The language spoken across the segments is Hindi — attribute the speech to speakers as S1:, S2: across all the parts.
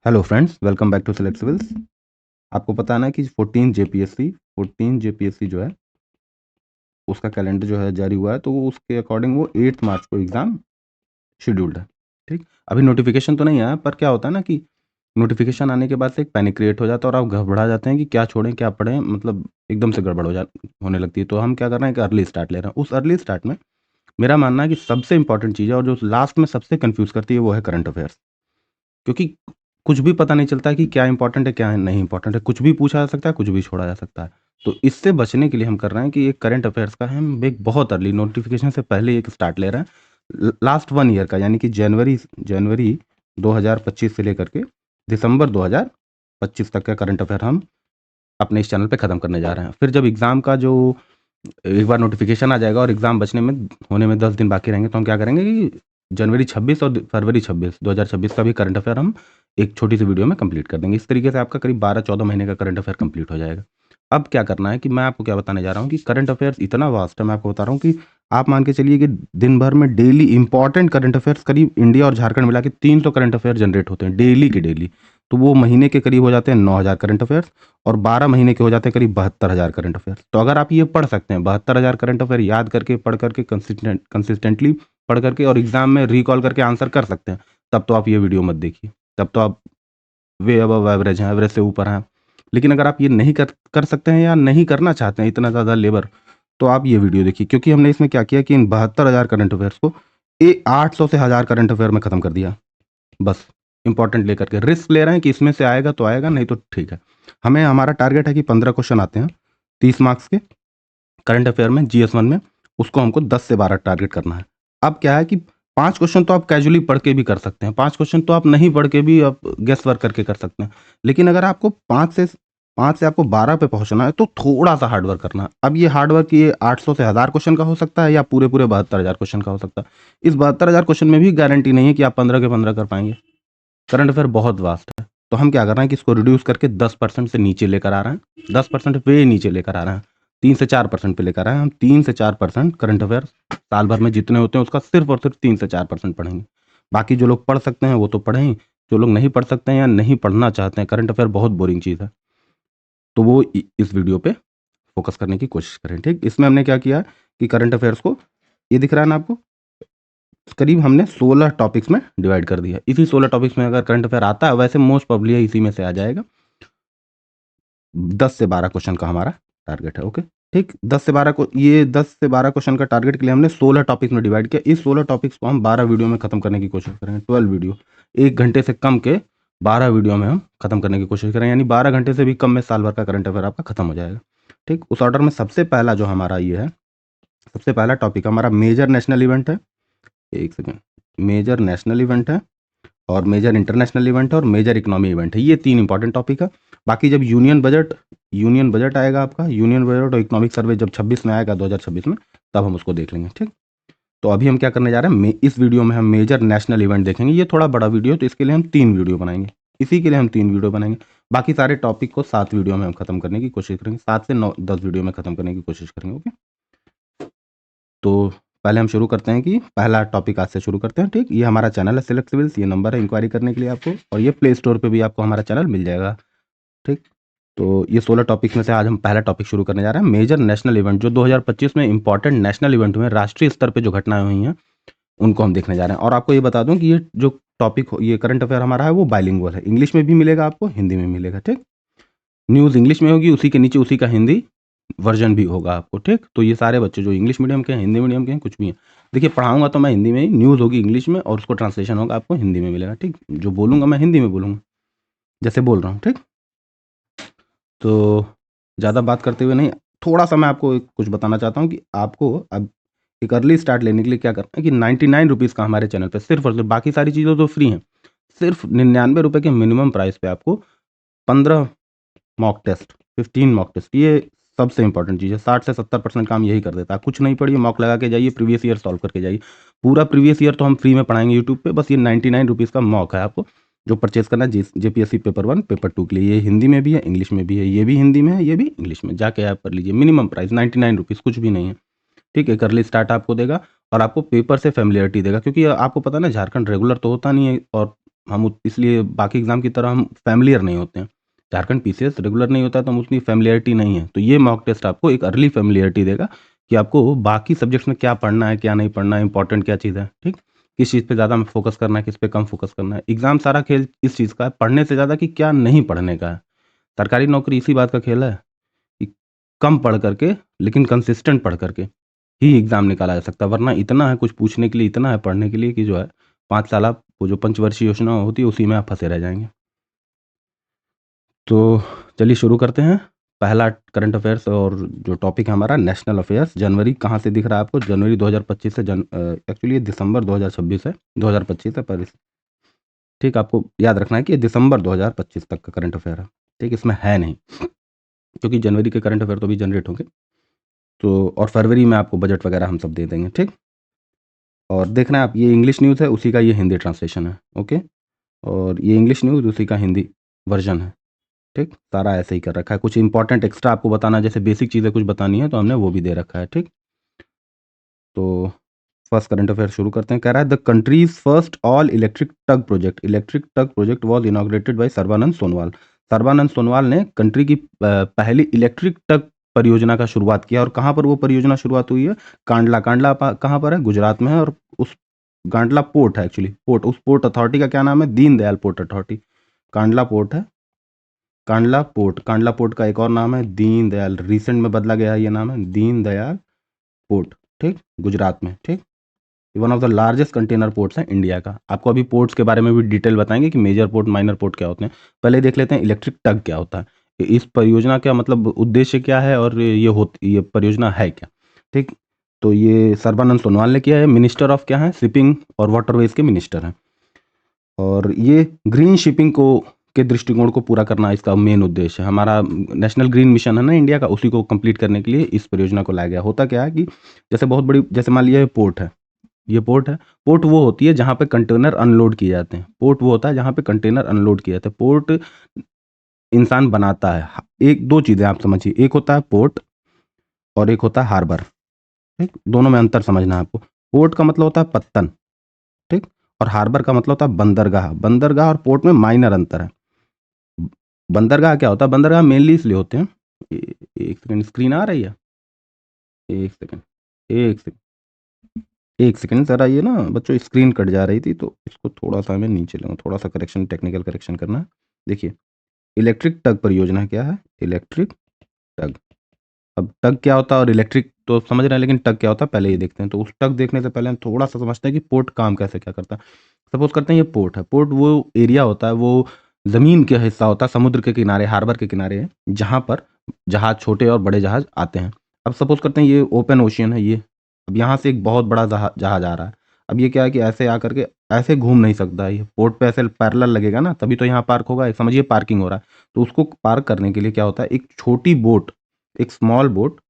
S1: Hello friends, welcome back to Select Civils. आपको पता है ना कि 14 जेपीएससी जो है उसका कैलेंडर जो है जारी हुआ है, तो वो उसके अकॉर्डिंग वो 8 मार्च को एग्ज़ाम शेड्यूल्ड है। ठीक, अभी नोटिफिकेशन तो नहीं आया, पर क्या होता है ना कि नोटिफिकेशन आने के बाद से एक पैनिक क्रिएट हो जाता है और आप घबरा जाते हैं कि क्या छोड़ें क्या पढ़ें, मतलब एकदम से गड़बड़ होने लगती है। तो हम क्या कर रहे हैं कि अर्ली स्टार्ट ले रहे हैं। उस अर्ली स्टार्ट में मेरा मानना है कि सबसे इंपॉर्टेंट चीज़ है और जो लास्ट में सबसे कन्फ्यूज़ करती है वो है करंट अफेयर्स। क्योंकि कुछ भी पता नहीं चलता है कि क्या इंपॉर्टेंट है क्या नहीं इंपॉर्टेंट है, कुछ भी पूछा जा सकता है, कुछ भी छोड़ा जा सकता है। तो इससे बचने के लिए हम कर रहे हैं कि एक करंट अफेयर्स का हम एक बहुत अर्ली नोटिफिकेशन से पहले एक स्टार्ट ले रहे हैं। लास्ट 1 ईयर का, यानी कि जनवरी जनवरी 2025 से लेकर के दिसंबर 2025 तक का करंट अफेयर हम अपने इस चैनल पे ख़त्म करने जा रहे हैं। फिर जब एग्ज़ाम का जो एक बार नोटिफिकेशन आ जाएगा और एग्ज़ाम बचने में होने में 10 दिन बाकी रहेंगे, तो हम क्या करेंगे कि जनवरी 26 और फरवरी 26 2026 का भी करंट अफेयर हम एक छोटी सी वीडियो में कंप्लीट कर देंगे। इस तरीके से आपका करीब 12-14 महीने का करंट अफेयर कंप्लीट हो जाएगा। अब क्या करना है कि मैं आपको क्या बताने जा रहा हूँ कि करंट अफेयर्स इतना वास्ट है, मैं आपको बता रहा हूँ कि आप मान के चलिए कि दिन भर में डेली इंपॉर्टेंट करंट अफेयर्स करीब इंडिया और झारखंड मिला के 300 करंट अफेयर जनरेट होते हैं डेली के डेली। तो वो महीने के करीब हो जाते हैं 9,000 करंट अफेयर्स और 12 महीने के हो जाते हैं करीब 72,000 करंट अफेयर्स। तो अगर आप ये पढ़ सकते हैं 72,000 करंट अफेयर याद करके, पढ़ करके, कंसिस्टेंटली पढ़ करके और एग्जाम में रिकॉल करके आंसर कर सकते हैं, तब तो आप ये वीडियो मत देखिए, तब तो आप वे अबव एवरेज हैं, एवरेज से ऊपर हैं। लेकिन अगर आप ये नहीं कर सकते हैं या नहीं करना चाहते हैं इतना ज़्यादा लेबर, तो आप ये वीडियो देखिए, क्योंकि हमने इसमें क्या किया कि इन 72,000 करंट अफेयर्स को 800 से 1000 करंट अफेयर में ख़त्म कर दिया। बस इंपॉर्टेंट लेकर के रिस्क ले रहे हैं कि इसमें से आएगा तो आएगा, नहीं तो ठीक है। हमें हमारा टारगेट है कि 15 क्वेश्चन आते हैं 30 मार्क्स के करंट अफेयर में, जीएस 1 में। उसको हमको 10 से 12 टारगेट करना है। अब क्या है कि 5 क्वेश्चन तो आप कैजुअली पढ़ के भी कर सकते हैं, 5 क्वेश्चन तो आप नहीं पढ़ के भी आप गेस वर्क करके कर सकते हैं। लेकिन अगर आपको 5 से आपको 12 पे पहुंचना है तो थोड़ा सा हार्ड वर्क करना है। अब ये हार्ड वर्क ये 800 से 1000 क्वेश्चन का हो सकता है या पूरे 72,000 क्वेश्चन का हो सकता है। इस 72,000 क्वेश्चन में भी गारंटी नहीं है कि आप 15 के 15 कर पाएंगे। करंट अफेयर बहुत वास्ट है। तो हम क्या कर रहे हैं कि इसको रिड्यूस करके 10% से नीचे लेकर आ रहे हैं, 10% पे नीचे लेकर आ रहे हैं, 3 से 4% पे लेकर आए हैं। हम 3 से 4% करंट अफेयर साल भर में जितने होते हैं उसका सिर्फ और सिर्फ 3 से 4% पढ़ेंगे। बाकी जो लोग पढ़ सकते हैं वो तो पढ़ें, जो लोग नहीं पढ़ सकते हैं या नहीं पढ़ना चाहते हैं, करंट अफेयर बहुत बोरिंग चीज़ है, तो वो इस वीडियो पे फोकस करने की कोशिश करें। ठीक, इसमें हमने क्या किया कि करंट अफेयर्स को, ये दिख रहा है ना आपको, करीब हमने 16 टॉपिक्स में डिवाइड कर दिया। इसी 16 टॉपिक्स में अगर करंट अफेयर आता है, वैसे मोस्ट प्रोबेबली इसी में से आ जाएगा। 10 से 12 क्वेश्चन का हमारा टारगेट है। ओके, ठीक, 10 से 12 क्वेश्चन का टारगेट के लिए हमने 16 टॉपिक्स में डिवाइड किया। इस 16 टॉपिक्स को हम 12 वीडियो में खत्म करने की कोशिश करेंगे। 12 वीडियो, 1 घंटे से कम के 12 वीडियो में हम खत्म करने की कोशिश करें, यानी 12 घंटे से भी कम में साल भर का करंट अफेयर आपका खत्म हो जाएगा। ठीक, उस ऑर्डर में सबसे पहला जो हमारा ये है, सबसे पहला टॉपिक हमारा मेजर नेशनल इवेंट है। एक सेकेंड, मेजर नेशनल इवेंट है और मेजर इंटरनेशनल इवेंट है और मेजर इकोनॉमी इवेंट है। ये 3 इंपॉर्टेंट टॉपिक है। बाकी जब यूनियन बजट आएगा आपका, यूनियन बजट और इकोनॉमिक सर्वे जब 26 में आएगा, 2026 में, तब हम उसको देख लेंगे। ठीक, तो अभी हम क्या करने जा रहे हैं, इस वीडियो में हम मेजर नेशनल इवेंट देखेंगे। ये थोड़ा बड़ा वीडियो है तो इसके लिए हम 3 वीडियो बनाएंगे, इसी के लिए हम 3 वीडियो बनाएंगे। बाकी सारे टॉपिक को 7 वीडियो में हम खत्म करने की कोशिश करेंगे, 7 से 10 वीडियो में खत्म करने की कोशिश करेंगे। ओके, तो पहले हम शुरू करते हैं कि पहला टॉपिक आज से शुरू करते हैं। ठीक, ये हमारा चैनल है सिलेक्ट सिविल्स, ये नंबर है इंक्वायरी करने के लिए आपको, और ये प्ले स्टोर पे भी आपको हमारा चैनल मिल जाएगा। ठीक, तो ये 16 टॉपिक्स में से आज हम पहला टॉपिक शुरू करने जा रहे हैं, मेजर नेशनल इवेंट। जो 2025 में इंपॉर्टेंट नेशनल इवेंट हुए, राष्ट्रीय स्तर पे जो घटनाएं हुई हैं, उनको हम देखने जा रहे हैं। और आपको ये बता दूं कि ये जो टॉपिक, ये करंट अफेयर हमारा है, वो बाइलिंगुअल है, इंग्लिश में भी मिलेगा आपको, हिंदी में मिलेगा। ठीक, न्यूज़ इंग्लिश में होगी, उसी के नीचे उसी का हिंदी वर्जन भी होगा आपको। ठीक, तो ये सारे बच्चे जो इंग्लिश मीडियम के हैं, हिंदी मीडियम के हैं, कुछ भी हैं, देखिए पढ़ाऊंगा तो मैं हिंदी में ही, न्यूज़ होगी इंग्लिश में और उसको ट्रांसलेशन होगा आपको हिंदी में मिलेगा। ठीक, जो बोलूँगा मैं हिंदी में बोलूँगा, जैसे बोल रहा हूँ। ठीक, तो ज़्यादा बात करते हुए नहीं, थोड़ा सा मैं आपको कुछ बताना चाहता हूँ कि आपको अब एक अर्ली स्टार्ट लेने के लिए क्या करना है कि 99 रुपीज़ का हमारे चैनल पे सिर्फ और सिर्फ, बाकी सारी चीज़ें तो फ्री हैं, सिर्फ 99 रुपये के मिनिमम प्राइस पे आपको 15 मॉक टेस्ट, 15 मॉक टेस्ट, ये सबसे इंपॉर्टेंट चीज़ है। 60 से 70% काम यही कर देता है। कुछ नहीं पढ़िए, मॉक लगा के जाइए, प्रीवियस ईयर सॉल्व करके जाइए। पूरा प्रीवियस ईयर तो हम फ्री में पढ़ाएंगे यूट्यूब पे, बस ये 99 रुपीज़ का मॉक है आपको जो परचेज करना है जेपीएससी पेपर 1 पेपर 2 के लिए। ये हिंदी में भी है, इंग्लिश में भी है, ये भी हिंदी में है, ये भी इंग्लिश में, जाके आप कर लीजिए। मिनिमम प्राइस 99 रुपीज़, कुछ भी नहीं है। ठीक है, एक अर्ली स्टार्ट आपको देगा और आपको पेपर से फैमिलियरिटी देगा, क्योंकि आपको पता है ना, झारखंड रेगुलर तो होता नहीं है और हम इसलिए बाकी एग्ज़ाम की तरह हम फ़ैमिलियर नहीं होते हैं। झारखंड पीसीएस रेगुलर नहीं होता तो हम उतनी फ़ैमिलियरिटी नहीं है। तो ये मॉक टेस्ट आपको एक अर्ली फ़ैमिलियरिटी देगा कि आपको बाकी सब्जेक्ट्स में क्या पढ़ना है, क्या नहीं पढ़ना है, इम्पोर्टेंट क्या चीज़ है, ठीक? किस चीज़ पे ज़्यादा हमें फ़ोकस करना है, किस पे कम फ़ोकस करना है। एग्ज़ाम सारा खेल इस चीज़ का है, पढ़ने से ज़्यादा कि क्या नहीं पढ़ने का है। सरकारी नौकरी इसी बात का खेल है कि कम पढ़ कर के लेकिन कंसिस्टेंट पढ़ कर के ही एग्ज़ाम निकाला जा सकता है, वरना इतना है कुछ पूछने के लिए, इतना है पढ़ने के लिए कि जो है 5 साल आप वो जो पंचवर्षीय योजना होती है उसी में आप फँसे रह जाएँगे। तो चलिए शुरू करते हैं। पहला करंट अफ़ेयर्स और जो टॉपिक है हमारा नेशनल अफ़ेयर्स। जनवरी कहाँ से दिख रहा है आपको? जनवरी 2025 से एक्चुअली ये दिसंबर 2026 है, 2025 है पर ठीक आपको याद रखना है कि ये दिसंबर 2025 तक का करंट अफ़ेयर है, ठीक? इसमें है नहीं क्योंकि जनवरी के करंट अफ़ेयर तो अभी जनरेट होंगे। तो और फरवरी में आपको बजट वगैरह हम सब दे देंगे, ठीक? और देखना है आप ये इंग्लिश न्यूज़ है, उसी का ये हिंदी ट्रांसलेशन है, ओके? और ये इंग्लिश न्यूज़ उसी का हिंदी वर्ज़न है, ठीक? सारा ऐसे ही कर रखा है। कुछ इम्पोर्टेंट एक्स्ट्रा आपको बताना है, जैसे बेसिक चीज़ें कुछ बतानी है तो हमने वो भी दे रखा है, ठीक? तो फर्स्ट करंट अफेयर शुरू करते हैं। कह रहा है the country's first all electric tug project was inaugurated bye Sarbananda Sonowal. Sarbananda Sonowal ने कंट्री की पहली इलेक्ट्रिक टग परियोजना का शुरुआत किया। और कहाँ पर वो परियोजना शुरुआत हुई है? कांडला। कांडला कहाँ पर है? गुजरात में है। और उस कांडला पोर्ट है, एक्चुअली पोर्ट, उस पोर्ट अथॉरिटी का क्या नाम है? Deendayal port authority. Kandla port है, कांडला पोर्ट। कांडला पोर्ट का एक और नाम है दीनदयाल, रिसेंट में बदला गया है, ये नाम है दीनदयाल पोर्ट, ठीक? गुजरात में, ठीक? One of the largest container ports हैं इंडिया का। आपको अभी पोर्ट्स के बारे में भी डिटेल बताएंगे कि मेजर पोर्ट, माइनर पोर्ट क्या होते हैं। पहले देख लेते हैं इलेक्ट्रिक टग क्या होता है। इस परियोजना का मतलब उद्देश्य क्या है और ये परियोजना है क्या, ठीक? तो ये सर्बानंद सोनोवाल ने किया है। मिनिस्टर ऑफ क्या है? शिपिंग और वाटरवेज के मिनिस्टर हैं। और ये ग्रीन शिपिंग को के दृष्टिकोण को पूरा करना इसका मेन उद्देश्य है। हमारा नेशनल ग्रीन मिशन है ना इंडिया का, उसी को कंप्लीट करने के लिए इस परियोजना को लाया गया। होता क्या है कि जैसे बहुत बड़ी, जैसे मान लिया पोर्ट है, ये पोर्ट है। पोर्ट वो होती है जहाँ पे कंटेनर अनलोड किए जाते हैं। पोर्ट वो होता है जहाँ पे कंटेनर अनलोड किए जाते हैं। पोर्ट इंसान बनाता है। एक दो चीज़ें आप समझिए, एक होता है पोर्ट और एक होता है हार्बर, ठीक? दोनों में अंतर समझना है आपको। पोर्ट का मतलब होता है पत्तन, ठीक? और हार्बर का मतलब होता है बंदरगाह। बंदरगाह और पोर्ट में माइनर अंतर है। बंदरगाह क्या होता है? बंदरगाह मेनली इसलिए होते हैं, एक सेकंड, स्क्रीन आ रही है, एक सेकंड, एक सेकंड, एक सेकंड ज़रा, ये ना बच्चों स्क्रीन कट जा रही थी तो इसको थोड़ा सा मैं नीचे लूँगा, थोड़ा सा करेक्शन, टेक्निकल करेक्शन करना है। देखिए इलेक्ट्रिक टग परियोजना क्या है? इलेक्ट्रिक टग। अब टग क्या होता है और इलेक्ट्रिक तो समझ रहे हैं, लेकिन टग क्या होता है पहले ये देखते हैं। तो उस टग देखने से पहले हम थोड़ा सा समझते हैं कि पोर्ट काम कैसे क्या करता है। सपोज करते हैं ये पोर्ट है। पोर्ट वो एरिया होता है, वो ज़मीन का हिस्सा होता है, समुद्र के किनारे, हार्बर के किनारे है, जहाँ पर जहाज़, छोटे और बड़े जहाज़ आते हैं। अब सपोज करते हैं ये ओपन ओशियन है ये। अब यहाँ से एक बहुत बड़ा जहाज़ आ रहा है। अब ये क्या है कि ऐसे आकर के ऐसे घूम नहीं सकता है, ये पोर्ट पे ऐसे पैरेलल लगेगा ना, तभी तो यहाँ पार्क होगा। एक समझिए पार्किंग हो रहा है। तो उसको पार्क करने के लिए क्या होता है, एक छोटी बोट, एक स्मॉल बोट,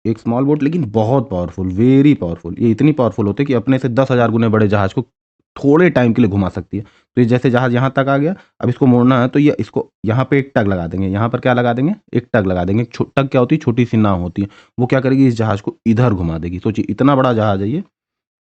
S1: एक स्मॉल बोट लेकिन बहुत पावरफुल, वेरी पावरफुल। ये इतनी पावरफुल होती है कि अपने से 10,000 गुने बड़े जहाज को थोड़े टाइम के लिए घुमा सकती है। तो ये जैसे जहाज यहाँ तक आ गया, अब इसको मोड़ना है तो ये इसको यहाँ पे एक टग लगा देंगे। यहाँ पर क्या लगा देंगे? एक टग लगा देंगे। टग क्या होती है? छोटी सी नाव होती है। वो क्या करेगी? इस जहाज को इधर घुमा देगी। सोचिए इतना बड़ा जहाज है ये,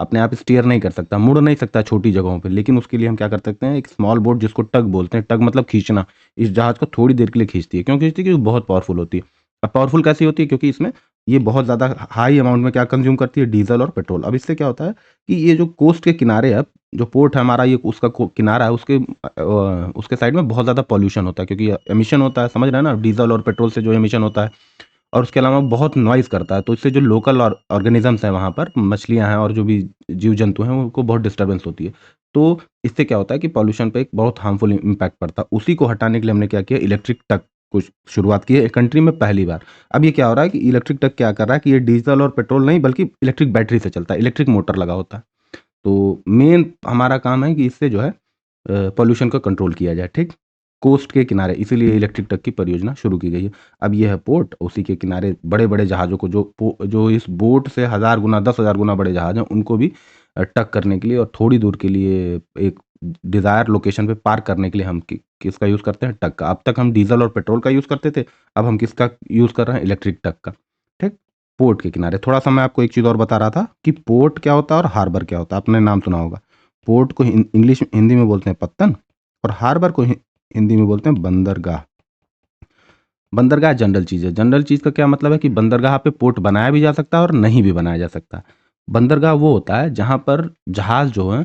S1: अपने आप स्टीयर नहीं कर सकता, मुड़ नहीं सकता छोटी जगहों पे, लेकिन उसके लिए हम क्या कर सकते हैं? एक स्मॉल बोट, जिसको टग बोलते हैं, टग मतलब खींचना, इस जहाज को थोड़ी देर के लिए खींचती है। क्यों खींचती है? क्योंकि बहुत पावरफुल होती है। अब पावरफुल कैसी होती है? क्योंकि इसमें ये बहुत ज़्यादा हाई अमाउंट में क्या कंज्यूम करती है? डीजल और पेट्रोल। अब इससे क्या होता है कि ये जो कोस्ट के किनारे है, जो पोर्ट है हमारा, ये उसका किनारा है, उसके साइड में बहुत ज़्यादा पॉल्यूशन होता है, क्योंकि एमिशन होता है, समझ रहे हैं ना, डीजल और पेट्रोल से जो एमिशन होता है। और उसके अलावा बहुत नॉइज़ करता है, तो इससे जो लोकल ऑर्गेनिजम्स हैं वहाँ पर, मछलियाँ हैं और जो भी जीव जंतु हैं, उनको बहुत डिस्टर्बेंस होती है। तो इससे क्या होता है कि पॉल्यूशन पे एक बहुत हार्मफुल इम्पैक्ट पड़ता है। उसी को हटाने के लिए हमने क्या किया? इलेक्ट्रिक ट्रक को शुरुआत की है कंट्री में पहली बार। अब ये क्या हो रहा है कि इलेक्ट्रिक ट्रक क्या कर रहा है कि ये डीजल और पेट्रोल नहीं, बल्कि इलेक्ट्रिक बैटरी से चलता है, इलेक्ट्रिक मोटर लगा होता है। तो मेन हमारा काम है कि इससे जो है पॉल्यूशन को कंट्रोल किया जाए, ठीक? कोस्ट के किनारे, इसीलिए इलेक्ट्रिक ट्रक की परियोजना शुरू की गई है। अब ये है पोर्ट, उसी के किनारे बड़े-बड़े जहाज़ों को, जो इस बोट से 1000 गुना, 10,000 गुना बड़े जहाज़ हैं, उनको भी टक करने के लिए और थोड़ी दूर के लिए एक डिज़ायर लोकेशन पे पार्क करने के लिए हम किसका यूज़ करते हैं? टग का। अब तक हम डीज़ल और पेट्रोल का यूज़ करते थे, अब हम किसका यूज़ कर रहे हैं? इलेक्ट्रिक टग का, ठीक? पोर्ट के किनारे। थोड़ा-सा मैं आपको एक चीज़ और बता रहा था कि पोर्ट क्या होता है और हार्बर क्या होता है, आपने नाम सुना होगा। पोर्ट को इंग्लिश हिंदी में बोलते हैं पत्तन, और हार्बर को हिंदी में बोलते हैं बंदरगाह। बंदरगाह जनरल चीज़ है। जनरल चीज़ का क्या मतलब है कि बंदरगाह पे पोर्ट बनाया भी जा सकता है और नहीं भी बनाया जा सकता। बंदरगाह वो होता है जहाँ पर जहाज़ जो है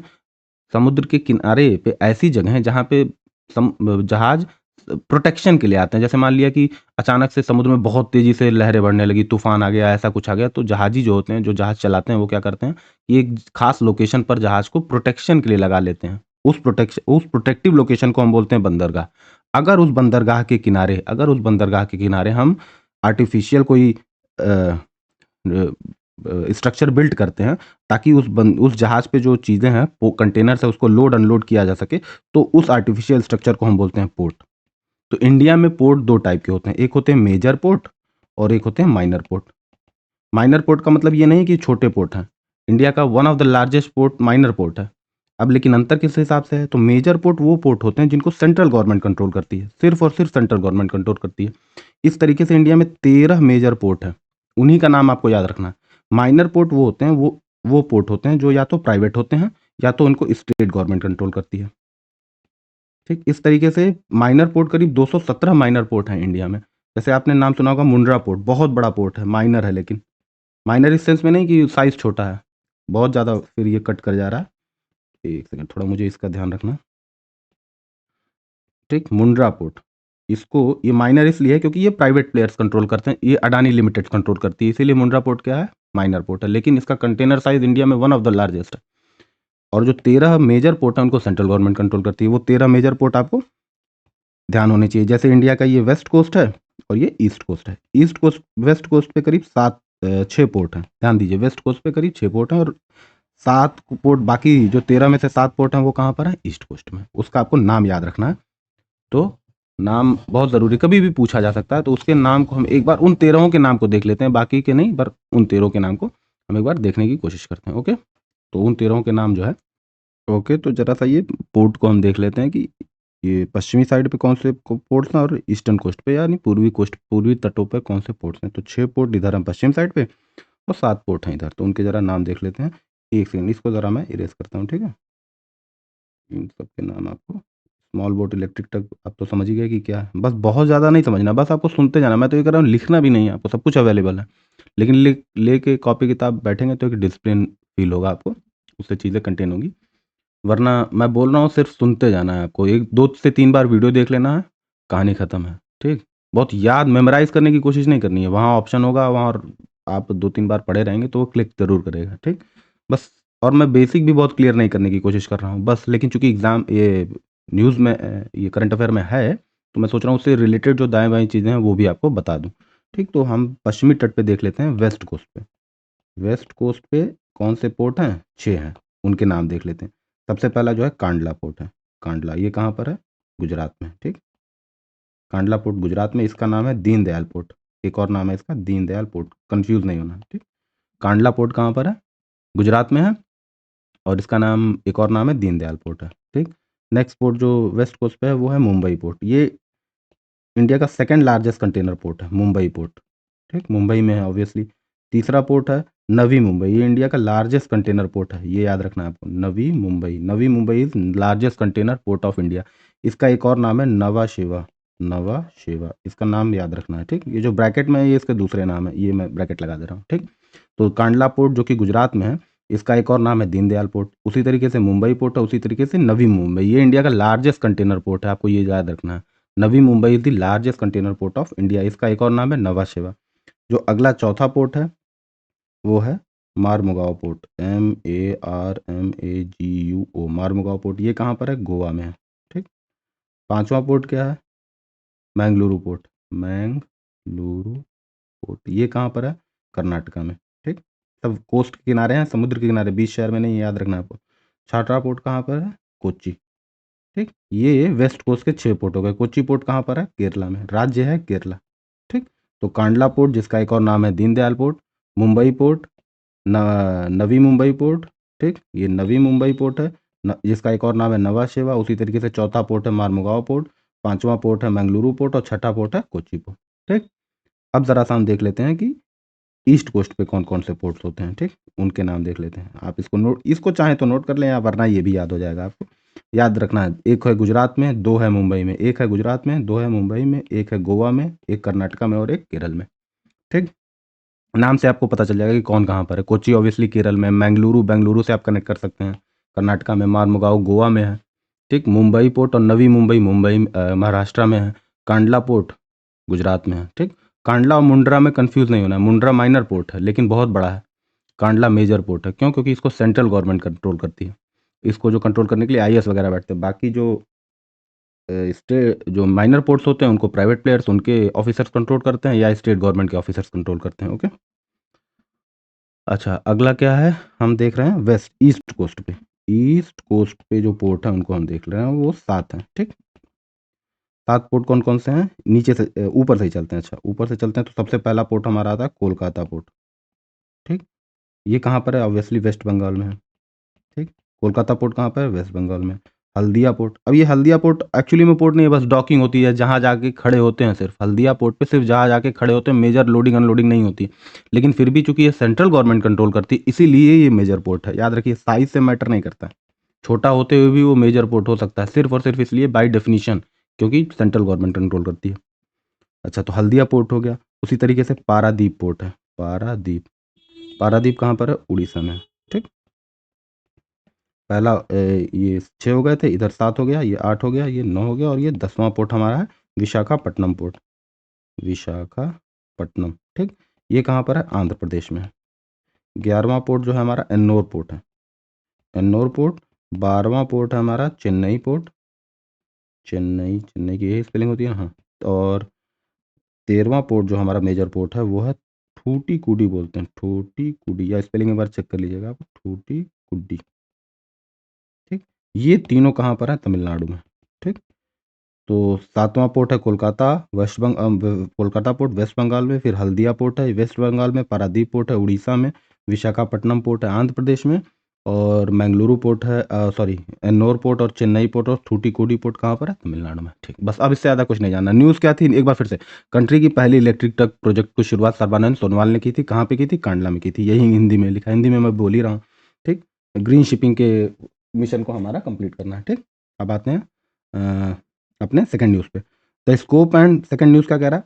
S1: समुद्र के किनारे पे ऐसी जगह है जहाँ पे जहाज प्रोटेक्शन के लिए आते हैं। जैसे मान लिया कि अचानक से समुद्र में बहुत तेजी से लहरें बढ़ने लगी, तूफान आ गया, ऐसा कुछ आ गया, तो जहाजी जो होते हैं, जो जहाज चलाते हैं, वो क्या करते हैं कि एक खास लोकेशन पर जहाज को प्रोटेक्शन के लिए लगा लेते हैं। उस प्रोटेक्टिव लोकेशन को हम बोलते हैं बंदरगाह। अगर उस बंदरगाह के किनारे हम आर्टिफिशियल कोई स्ट्रक्चर बिल्ड करते हैं ताकि उस जहाज पे जो चीज़ें हैं, वो कंटेनर्स है, उसको लोड अनलोड किया जा सके, तो उस आर्टिफिशियल स्ट्रक्चर को हम बोलते हैं पोर्ट। तो इंडिया में पोर्ट दो टाइप के होते हैं, एक होते हैं मेजर पोर्ट और एक होते हैं माइनर पोर्ट। माइनर पोर्ट का मतलब ये नहीं कि छोटे पोर्ट हैं। इंडिया का one of the largest port minor port है। अब लेकिन अंतर किस हिसाब से है, तो मेजर पोर्ट वो पोर्ट होते हैं जिनको सेंट्रल गवर्नमेंट कंट्रोल करती है, सिर्फ और सिर्फ सेंट्रल गवर्नमेंट कंट्रोल करती है। इस तरीके से इंडिया में 13 मेजर पोर्ट है, उन्हीं का नाम आपको याद रखना है। माइनर पोर्ट वो होते हैं, वो पोर्ट होते हैं जो या तो प्राइवेट होते हैं या तो उनको स्टेट गवर्नमेंट कंट्रोल करती है। ठीक, इस तरीके से माइनर पोर्ट करीब 217 माइनर पोर्ट हैं इंडिया में। जैसे आपने नाम सुना होगा मुंड्रा पोर्ट, बहुत बड़ा पोर्ट है, माइनर है, लेकिन माइनर इस सेंस में नहीं कि साइज़ छोटा है, बहुत ज़्यादा फिर ये कट कर जा रहा है। एक सेकंड, थोड़ा मुझे इसका ध्यान रखना। ठीक, मुंड्रा पोर्ट, इसको ये माइनर इसलिए है क्योंकि ये प्राइवेट प्लेयर्स कंट्रोल करते हैं, ये अडानी लिमिटेड कंट्रोल करती है, इसीलिए मुंड्रा पोर्ट क्या है, माइनर पोर्ट है, लेकिन इसका कंटेनर साइज़ इंडिया में वन ऑफ द लार्जेस्ट है। और जो 13 मेजर पोर्ट है उनको सेंट्रल गवर्नमेंट कंट्रोल करती है। वो 13 मेजर पोर्ट आपको ध्यान होने चाहिए। जैसे इंडिया का ये वेस्ट कोस्ट है और ये ईस्ट कोस्ट है। वेस्ट कोस्ट पे करीब 6 पोर्ट हैं। ध्यान दीजिए, वेस्ट कोस्ट पे करीब 6 पोर्ट हैं और 7 पोर्ट, बाकी जो 13 में से 7 पोर्ट हैं वो कहाँ पर है, ईस्ट कोस्ट में। उसका आपको नाम याद रखना है। तो नाम बहुत ज़रूरी, कभी भी पूछा जा सकता है, तो उसके नाम को हम एक बार उन 13 के नाम को देख लेते हैं, बाकी के नहीं, पर उन 13 के नाम को हम एक बार देखने की कोशिश करते हैं। ओके, तो उन 13 के नाम जो है, ओके, तो ज़रा सा ये पोर्ट को हम देख लेते हैं कि ये पश्चिमी साइड पे कौन से पोर्ट्स हैं और ईस्टर्न कोस्ट पे यानी पूर्वी तटों पे कौन से पोर्ट्स हैं। तो 6 पोर्ट इधर हैं पश्चिम साइड पे और 7 पोर्ट हैं इधर। तो उनके ज़रा नाम देख लेते हैं। एक सेकंड, इसको ज़रा मैं इरेज करता हूँ, ठीक है। इन सब के नाम आपको, स्मॉल बोट, इलेक्ट्रिक टग, आप तो समझ ही गए कि क्या है। बस बहुत ज़्यादा नहीं समझना, बस आपको सुनते जाना। मैं तो ये कर रहा हूँ, लिखना भी नहीं है, आपको सब कुछ अवेलेबल है, लेकिन लेके कॉपी किताब बैठेंगे तो एक डिसिप्लिन फील होगा आपको, उससे चीज़ें कंटेन होंगी। वरना मैं बोल रहा हूँ, सिर्फ सुनते जाना है आपको। 1 2 से 3 बार वीडियो देख लेना है, कहानी ख़त्म है। ठीक, बहुत याद मेमोराइज़ करने की कोशिश नहीं करनी है। वहाँ ऑप्शन होगा, वहाँ, और आप 2-3 बार पढ़े रहेंगे तो वो क्लिक ज़रूर करेगा। ठीक, बस। और मैं बेसिक भी बहुत क्लियर नहीं करने की कोशिश कर रहा हूँ बस, लेकिन चूँकि एग्ज़ाम ये न्यूज़ में ये करंट अफेयर में है, तो मैं सोच रहा हूँ उससे रिलेटेड जो दाएँ-बाएँ चीज़ें हैं वो भी आपको बता दूँ। ठीक, तो हम पश्चिमी तट पे देख लेते हैं, वेस्ट कोस्ट पे। वेस्ट कोस्ट पे कौन से पोर्ट हैं, 6 हैं, उनके नाम देख लेते हैं। सबसे पहला जो है कांडला पोर्ट है। कांडला, ये कहाँ पर है, गुजरात में। ठीक, कांडला पोर्ट गुजरात में, इसका नाम है दीनदयाल पोर्ट। एक और नाम है इसका, दीनदयाल पोर्ट, कंफ्यूज नहीं होना। ठीक, कांडला पोर्ट कहाँ पर है, गुजरात में है, और इसका नाम, एक और नाम है दीनदयाल पोर्ट है। ठीक, नेक्स्ट पोर्ट जो वेस्ट कोस्ट पे है वो है मुंबई पोर्ट। ये इंडिया का सेकंड लार्जेस्ट कंटेनर पोर्ट है, मुंबई पोर्ट। ठीक, मुंबई में है ऑब्वियसली। तीसरा पोर्ट है नवी मुंबई, ये इंडिया का लार्जेस्ट कंटेनर पोर्ट है, ये याद रखना है आपको, Navi Mumbai. Navi Mumbai is largest container port of India. इसका एक और नाम है नवा शेवा। नवा शेवा, इसका नाम याद रखना है। ठीक, ये जो ब्रैकेट में है ये इसके दूसरे नाम है, ये मैं ब्रैकेट लगा दे रहा हूँ। ठीक, तो कांडला पोर्ट जो कि गुजरात में है, इसका एक और नाम है दीनदयाल पोर्ट। उसी तरीके से मुंबई पोर्ट है, उसी तरीके से नवी मुंबई, ये इंडिया का लार्जेस्ट कंटेनर पोर्ट है, आपको ये याद रखना है। Navi Mumbai is the largest container port of India. इसका एक और नाम है नवा शेवा। जो अगला चौथा पोर्ट है वो है मारमुगाओ पोर्ट, MARMAGUO, मारमुगाओ पोर्ट। ये कहाँ पर है, गोवा में है। ठीक, पांचवा पोर्ट क्या है, मैंगलुरु पोर्ट। मैंगलुरु पोर्ट, ये कहाँ पर है, कर्नाटका में। ठीक, सब कोस्ट के किनारे हैं, समुद्र के किनारे, बीच शहर में नहीं, याद रखना है आपको। छठा पोर्ट कहाँ पर है, कोच्चि। ठीक, ये वेस्ट कोस्ट के 6 पोर्ट हो गए। कोच्चि पोर्ट कहाँ पर है, केरला में, राज्य है केरला। ठीक, तो कांडला पोर्ट जिसका एक और नाम है Deendayal port, Mumbai port, Navi Mumbai port. ठीक, ये नवी मुंबई पोर्ट है, जिसका एक और नाम है नवा शेवा। उसी तरीके से चौथा पोर्ट है मारमुगाओ पोर्ट, पांचवा पोर्ट है मैंगलुरु पोर्ट और छठा पोर्ट है कोच्चि पोर्ट। ठीक, अब ज़रा सा हम देख लेते हैं कि ईस्ट कोस्ट पे कौन कौन से पोर्ट्स होते हैं, ठीक, उनके नाम देख लेते हैं। आप इसको चाहें तो नोट कर लें, या वरना ये भी याद हो जाएगा आपको। याद रखना है, एक है गुजरात में, दो है मुंबई में, एक है गुजरात में, दो है मुंबई में, एक है गोवा में, एक कर्नाटका में और एक केरल में, ठीक। नाम से आपको पता चल जाएगा कि कौन कहाँ पर है। कोच्चि ऑब्वियसली केरल में, बेंगलुरु बेंगलुरु से आप कनेक्ट कर सकते हैं कर्नाटका में, मारमुगाओ गोवा में है, ठीक। मुंबई पोर्ट और नवी मुंबई मुंबई महाराष्ट्र में है। कांडला पोर्ट गुजरात में है, ठीक। कांडला और मुंड्रा में कंफ्यूज नहीं होना है, मुंड्रा माइनर पोर्ट है लेकिन बहुत बड़ा है, कांडला मेजर पोर्ट है। क्यों? क्योंकि इसको सेंट्रल गवर्नमेंट कंट्रोल करती है। इसको जो कंट्रोल करने के लिए आईएएस वगैरह बैठते हैं। बाकी जो स्टेट जो माइनर पोर्ट्स होते हैं उनको प्राइवेट प्लेयर्स उनके ऑफिसर्स कंट्रोल करते हैं या स्टेट गवर्नमेंट के ऑफिसर्स कंट्रोल करते हैं। ओके, अच्छा अगला क्या है, हम देख रहे हैं वेस्ट ईस्ट कोस्ट पे। ईस्ट कोस्ट पे जो पोर्ट है उनको हम देख रहे हैं, वो 7 हैं, ठीक। 7 पोर्ट कौन कौन से हैं? नीचे से ऊपर से ही चलते हैं। अच्छा ऊपर से चलते हैं तो सबसे पहला पोर्ट हमारा आता है कोलकाता पोर्ट, ठीक। ये कहाँ पर है? ऑब्वियसली वेस्ट बंगाल में है, ठीक। कोलकाता पोर्ट कहाँ पर है? वेस्ट बंगाल में। हल्दिया पोर्ट, अब ये हल्दिया पोर्ट एक्चुअली में पोर्ट नहीं है, बस डॉकिंग होती है, जहाँ जाके खड़े होते हैं। सिर्फ हल्दिया पोर्ट पे सिर्फ जहाँ जाके खड़े होते हैं, मेजर लोडिंग अनलोडिंग नहीं होती। लेकिन फिर भी चूंकि ये सेंट्रल गवर्नमेंट कंट्रोल करती है, इसीलिए ये मेजर पोर्ट है। याद रखिए, साइज से मैटर नहीं करता है, छोटा होते हुए भी वो मेजर पोर्ट हो सकता है, सिर्फ और सिर्फ इसलिए बाई डेफिनेशन, क्योंकि सेंट्रल गवर्नमेंट कंट्रोल करती है। अच्छा, तो हल्दिया पोर्ट हो गया। उसी तरीके से पारादीप पोर्ट है, पारादीप। पारादीप कहाँ पर है? उड़ीसा में, ठीक। पहला ये 6 हो गए थे, इधर 7 हो गया, ये 8 हो गया, ये 9 हो गया, और ये 10वां पोर्ट हमारा है विशाखापट्टनम पोर्ट, विशाखापट्टनम, ठीक। ये कहाँ पर है? आंध्र प्रदेश में है। 11वां पोर्ट जो है हमारा एन्नोर पोर्ट है, एन्नोर पोर्ट। 12वां पोर्ट है हमारा चेन्नई पोर्ट, चेन्नई, चेन्नई की यही स्पेलिंग होती है, हाँ। और 13वां पोर्ट जो हमारा मेजर पोर्ट है वो है ठूटीकुडी, बोलते हैं ठूटीकुडी, या स्पेलिंग एक बार चेक कर लीजिएगा आप, ठूटीकुडी, ठीक। ये तीनों कहाँ पर है? तमिलनाडु में, ठीक। तो 7वां पोर्ट है कोलकाता, कोलकाता पोर्ट वेस्ट बंगाल में। फिर हल्दिया पोर्ट है वेस्ट बंगाल में, पारादीप पोर्ट है उड़ीसा में, विशाखापट्टनम पोर्ट है आंध्र प्रदेश में, और मैंगलुरु पोर्ट है सॉरी एन्नोर पोर्ट और चेन्नई पोर्ट और थूटीकोडी पोर्ट कहाँ पर है? तमिलनाडु में, ठीक। बस अब इससे ज़्यादा कुछ नहीं जानना। न्यूज़ क्या थी एक बार फिर से, कंट्री की पहली इलेक्ट्रिक ट्रक प्रोजेक्ट की शुरुआत सर्बानंद सोनोवाल ने की थी। कहाँ पे की थी? कांडला में की थी। यही हिंदी में लिखा, हिंदी में मैं बोल ही रहा हूँ, ठीक। ग्रीन शिपिंग के मिशन को हमारा कंप्लीट करना है, ठीक। अब आते हैं अपने सेकंड न्यूज़ पे। The scope and second news क्या कह रहा है?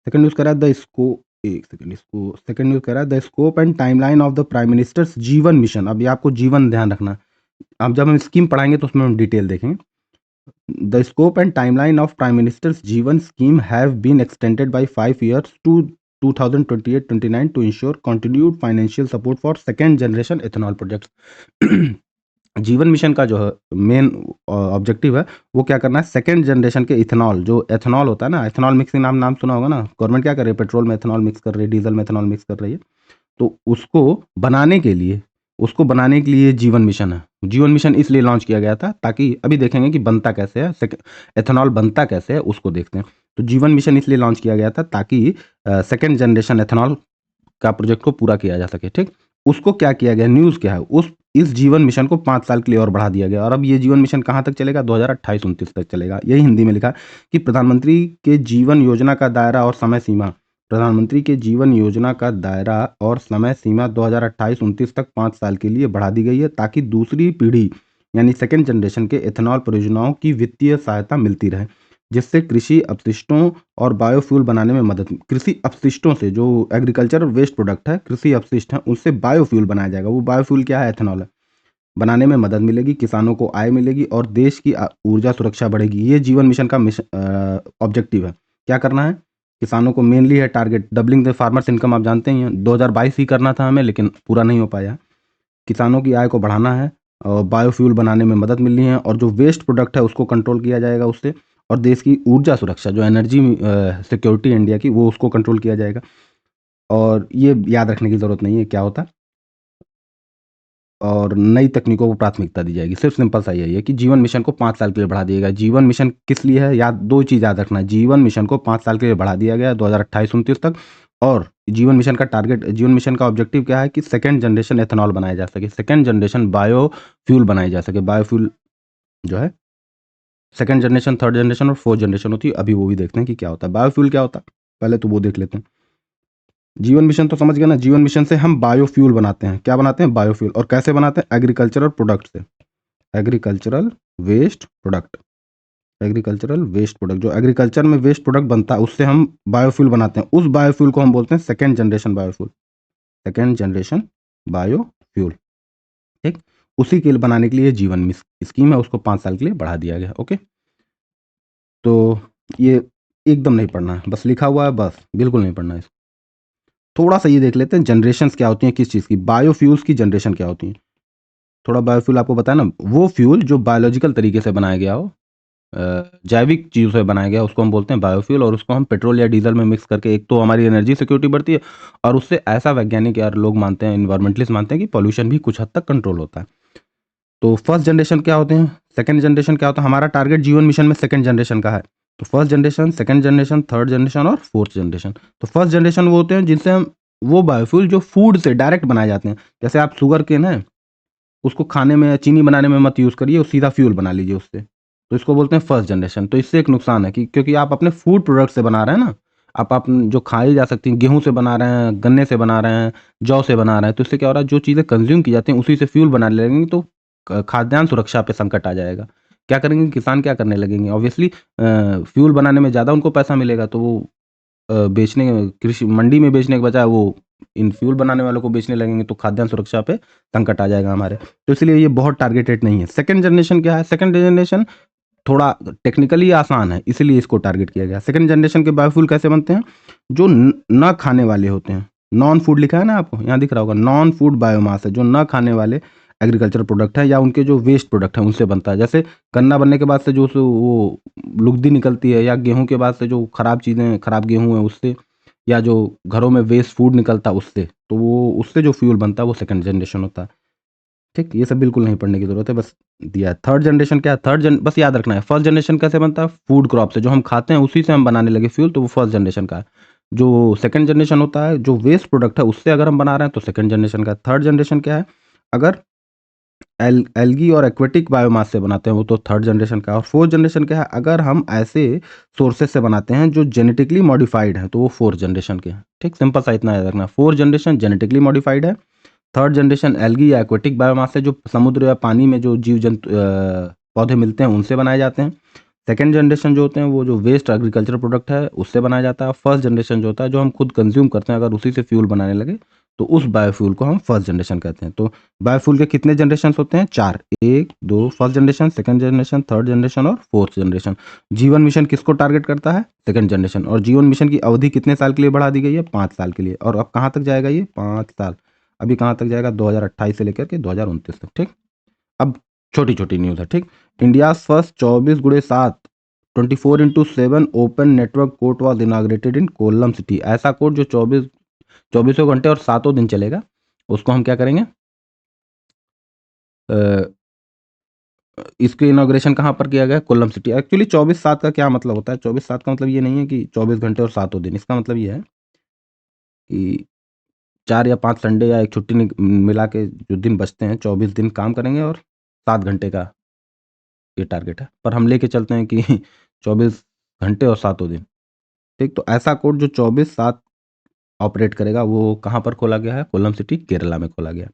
S1: सेकंड न्यूज़ कह रहा है द स्को एक सेकंड, इसको सेकंड न्यूज़ कह रहा है the scope and timeline of the prime ministers जीवन मिशन। अब ये आपको जीवन ध्यान रखना है। अब जब हम स्कीम पढ़ाएंगे तो उसमें हम डिटेल देखेंगे। The scope and timeline of prime ministers Jivan scheme have been extended by 5 years to 2028-29 to ensure continued financial support for second generation ethanol projects। जीवन मिशन का जो है मेन ऑब्जेक्टिव है वो क्या करना है, सेकंड जनरेशन के इथेनॉल, जो एथेनॉल होता है ना, एथेनॉल मिक्सिंग नाम सुना होगा ना। गवर्नमेंट क्या कर रही है? पेट्रोल में एथेनॉल मिक्स कर रही है, डीजल में एथेनॉल मिक्स कर रही है। तो उसको बनाने के लिए जीवन मिशन है। जीवन मिशन इसलिए लॉन्च किया गया था ताकि, अभी देखेंगे कि बनता कैसे है, एथेनॉल बनता कैसे है उसको देखते हैं। तो जीवन मिशन इसलिए लॉन्च किया गया था ताकि सेकेंड जनरेशन एथेनॉल का प्रोजेक्ट को पूरा किया जा सके, ठीक। उसको क्या किया गया, न्यूज़ क्या है, इस जीवन मिशन को 5 साल के लिए और बढ़ा दिया गया। और अब ये जीवन मिशन कहाँ तक चलेगा? 2028-29 तक चलेगा। यही हिंदी में लिखा कि प्रधानमंत्री के जीवन योजना का दायरा और समय सीमा, प्रधानमंत्री के जीवन योजना का दायरा और समय सीमा 2028-29 तक 5 साल के लिए बढ़ा दी गई है ताकि दूसरी पीढ़ी यानी सेकेंड जनरेशन के एथेनॉल परियोजनाओं की वित्तीय सहायता मिलती रहे, जिससे कृषि अपशिष्टों और बायोफ्यूल बनाने में मदद, कृषि अपशिष्टों से, जो एग्रीकल्चर वेस्ट प्रोडक्ट है, कृषि अपशिष्ट है, उससे बायोफ्यूल बनाया जाएगा। वो बायोफ्यूल क्या है? एथेनॉल है। बनाने में मदद मिलेगी, किसानों को आय मिलेगी और देश की ऊर्जा सुरक्षा बढ़ेगी। ये जीवन मिशन का मिशन ऑब्जेक्टिव है। क्या करना है? किसानों को मेनली है target doubling the farmers income. आप जानते ही हैं 2022 ही करना था हमें, लेकिन पूरा नहीं हो पाया। किसानों की आय को बढ़ाना है और बायोफ्यूल बनाने में मदद मिलनी है, और जो वेस्ट प्रोडक्ट है उसको कंट्रोल किया जाएगा उससे, और देश की ऊर्जा सुरक्षा, जो एनर्जी सिक्योरिटी इंडिया की, वो उसको कंट्रोल किया जाएगा। और ये याद रखने की ज़रूरत नहीं है क्या होता है, और नई तकनीकों को प्राथमिकता दी जाएगी। सिर्फ सिंपल सा यही है कि जीवन मिशन को 5 साल के लिए बढ़ा दिया गया। जीवन मिशन किस लिए है? याद, 2 चीज़ याद रखना है। जीवन मिशन को 5 साल के लिए बढ़ा दिया गया 2028-29 तक, और जीवन मिशन का टारगेट, जीवन मिशन का ऑब्जेक्टिव क्या है कि सेकंड जनरेशन एथेनॉल बनाया जा सके, सेकंड जनरेशन बायोफ्यूल बनाई जा सके। बायोफ्यूल जो है सेकंड जनरेशन, थर्ड जनरेशन और फोर्थ जनरेशन होती है। अभी वो भी देखते हैं कि क्या होता है बायोफ्यूल, क्या होता है, पहले तो वो देख लेते हैं। जीवन मिशन तो समझ गए ना, जीवन मिशन से हम बायोफ्यूल बनाते हैं। क्या बनाते हैं? बायोफ्यूल। और कैसे बनाते हैं? एग्रीकल्चरल प्रोडक्ट से। Agricultural waste product. Agricultural waste product, जो एग्रीकल्चर में वेस्ट प्रोडक्ट बनता है उससे हम बायोफ्यूल बनाते हैं। उस बायोफ्यूल को हम बोलते हैं second generation biofuel. Second generation biofuel. ठीक। उसी के लिए बनाने के लिए जीवन स्कीम है, उसको 5 साल के लिए बढ़ा दिया गया। ओके, तो ये एकदम नहीं पढ़ना है, बस लिखा हुआ है, बस बिल्कुल नहीं पढ़ना है इसको। थोड़ा सा ये देख लेते हैं जनरेशंस क्या होती हैं किस चीज़ की, बायोफ्यूल्स की जनरेशन क्या होती है। थोड़ा बायोफ्यूल आपको बताया ना, वो फ्यूल जो बायोलॉजिकल तरीके से बनाया गया हो, जैविक चीज़ों से बनाया गया, उसको हम बोलते हैं बायोफ्यूल। और उसको हम पेट्रोल या डीजल में मिक्स करके, एक तो हमारी एनर्जी सिक्योरिटी बढ़ती है, और उससे ऐसा वैज्ञानिक यार लोग मानते हैं, इन्वायरमेंटलिस्ट मानते हैं कि पॉल्यूशन भी कुछ हद तक कंट्रोल होता है। तो फर्स्ट जनरेशन क्या होते हैं, सेकंड जनरेशन क्या होता है? हमारा टारगेट जीवन मिशन में सेकंड जनरेशन का है। तो first generation, second generation, third generation और फोर्थ जनरेशन। तो फर्स्ट जनरेशन वो होते हैं जिनसे हम, वो बायोफ्यूल जो फूड से डायरेक्ट बनाए जाते हैं। जैसे आप शुगर केन है, उसको खाने में या चीनी बनाने में मत यूज़ करिए, वो सीधा फ्यूल बना लीजिए उससे। तो इसको बोलते हैं फर्स्ट जनरेशन। तो इससे एक नुकसान है कि क्योंकि आप अपने फूड प्रोडक्ट से बना रहे हैं ना, आप जो खाई जा सकती हैं, गेहूँ से बना रहे हैं, गन्ने से बना रहे हैं, जौ से बना रहे हैं, तो इससे क्या हो रहा है, जो चीज़ें कंज़्यूम की जाती हैं उसी से फ्यूल बनाने लगेंगे, तो खाद्यान्न सुरक्षा पे संकट आ जाएगा। क्या करेंगे किसान, क्या करने लगेंगे? ऑब्वियसली फ्यूल बनाने में ज़्यादा उनको पैसा मिलेगा, तो वो बेचने, कृषि मंडी में बेचने के बजाय वो इन फ्यूल बनाने वालों को बेचने लगेंगे, तो खाद्यान्न सुरक्षा पे संकट आ जाएगा हमारे। तो इसलिए ये बहुत टारगेटेड नहीं है। सेकंड जनरेशन क्या है? सेकंड जनरेशन थोड़ा टेक्निकली आसान है, इसीलिए इसको टारगेट किया गया। सेकंड जनरेशन के बायोफ्यूल कैसे बनते हैं? जो न खाने वाले होते हैं, नॉन फूड लिखा है ना आपको, यहाँ दिख रहा होगा, नॉन फूड बायोमास है, जो न खाने वाले एग्रीकल्चर प्रोडक्ट है या उनके जो वेस्ट प्रोडक्ट है उनसे बनता है। जैसे गन्ना बनने के बाद से जो वो लुगदी निकलती है, या गेहूं के बाद से जो खराब चीज़ें, खराब गेहूं है उससे, या जो घरों में वेस्ट फूड निकलता है उससे, तो वो उससे जो फ्यूल बनता है वो सेकंड जनरेशन होता है। ठीक, ये सब बिल्कुल नहीं पढ़ने की ज़रूरत है, बस दिया है। थर्ड जनरेशन क्या है? बस याद रखना है, फर्स्ट जनरेशन कैसे बनता है? फूड क्रॉप से, जो हम खाते हैं उसी से हम बनाने लगे फ्यूल, तो वो फर्स्ट जनरेशन का है। जो सेकंड जनरेशन होता है, जो वेस्ट प्रोडक्ट है उससे अगर हम बना रहे हैं, तो सेकंड जनरेशन का। थर्ड जनरेशन क्या है? अगर एल्गी और एक्वेटिक बायोमास से बनाते हैं वो, तो थर्ड जनरेशन का। और फोर्थ जनरेशन क्या है? अगर हम ऐसे सोर्सेज से बनाते हैं जो जेनेटिकली मॉडिफाइड हैं, तो वो फोर्थ जनरेशन के हैं। ठीक, सिंपल सा इतना याद रखना। फोर्थ जनरेशन जेनेटिकली मॉडिफाइड है। थर्ड जनरेशन एल्गी या एक्वेटिक बायोमास है, जो समुद्र या पानी में जो जीव जंतु पौधे मिलते हैं उनसे बनाए जाते हैं। सेकेंड जनरेशन जो होते हैं वो जो वेस्ट एग्रीकल्चर प्रोडक्ट है उससे बनाया जाता है। फर्स्ट जनरेशन जो होता है जो हम खुद कंज्यूम करते हैं, अगर उसी से फ्यूल बनाने लगे तो उस बायोफ्यूल को हम फर्स्ट जनरेशन कहते हैं। तो बायोफ्यूल के कितने जनरेशन होते हैं? 4, 1, 2 first generation, second generation, third generation और फोर्थ जनरेशन। जीवन मिशन किसको टारगेट करता है? Second generation. और जीवन मिशन की अवधि कितने साल के लिए बढ़ा दी गई है? 5 साल के लिए। और अब कहाँ तक जाएगा ये? 5 साल। अभी कहाँ तक जाएगा? 2028 से लेकर के 2029 तक। ठीक, अब छोटी छोटी न्यूज़ है। ठीक, India first 24/7 24/7 open network court was inaugurated in Kollam city. ऐसा कोर्ट जो चौबीसों घंटे और सातों दिन चलेगा, उसको हम क्या करेंगे? इसके इनाग्रेशन कहाँ पर किया गया? कोल्लम सिटी। एक्चुअली 24/7 का क्या मतलब होता है? 24/7 का मतलब ये नहीं है कि 24 घंटे और सातों दिन। इसका मतलब ये है कि 4 या 5 संडे या एक छुट्टी मिला के जो दिन बचते हैं, 24 दिन काम करेंगे और 7 घंटे का ये टारगेट है। पर हम लेके चलते हैं कि 24 घंटे और सातों दिन। ठीक, तो ऐसा कोर्ट जो 24/7 ऑपरेट करेगा, वो कहाँ पर खोला गया है? कोल्लम सिटी, केरला में खोला गया।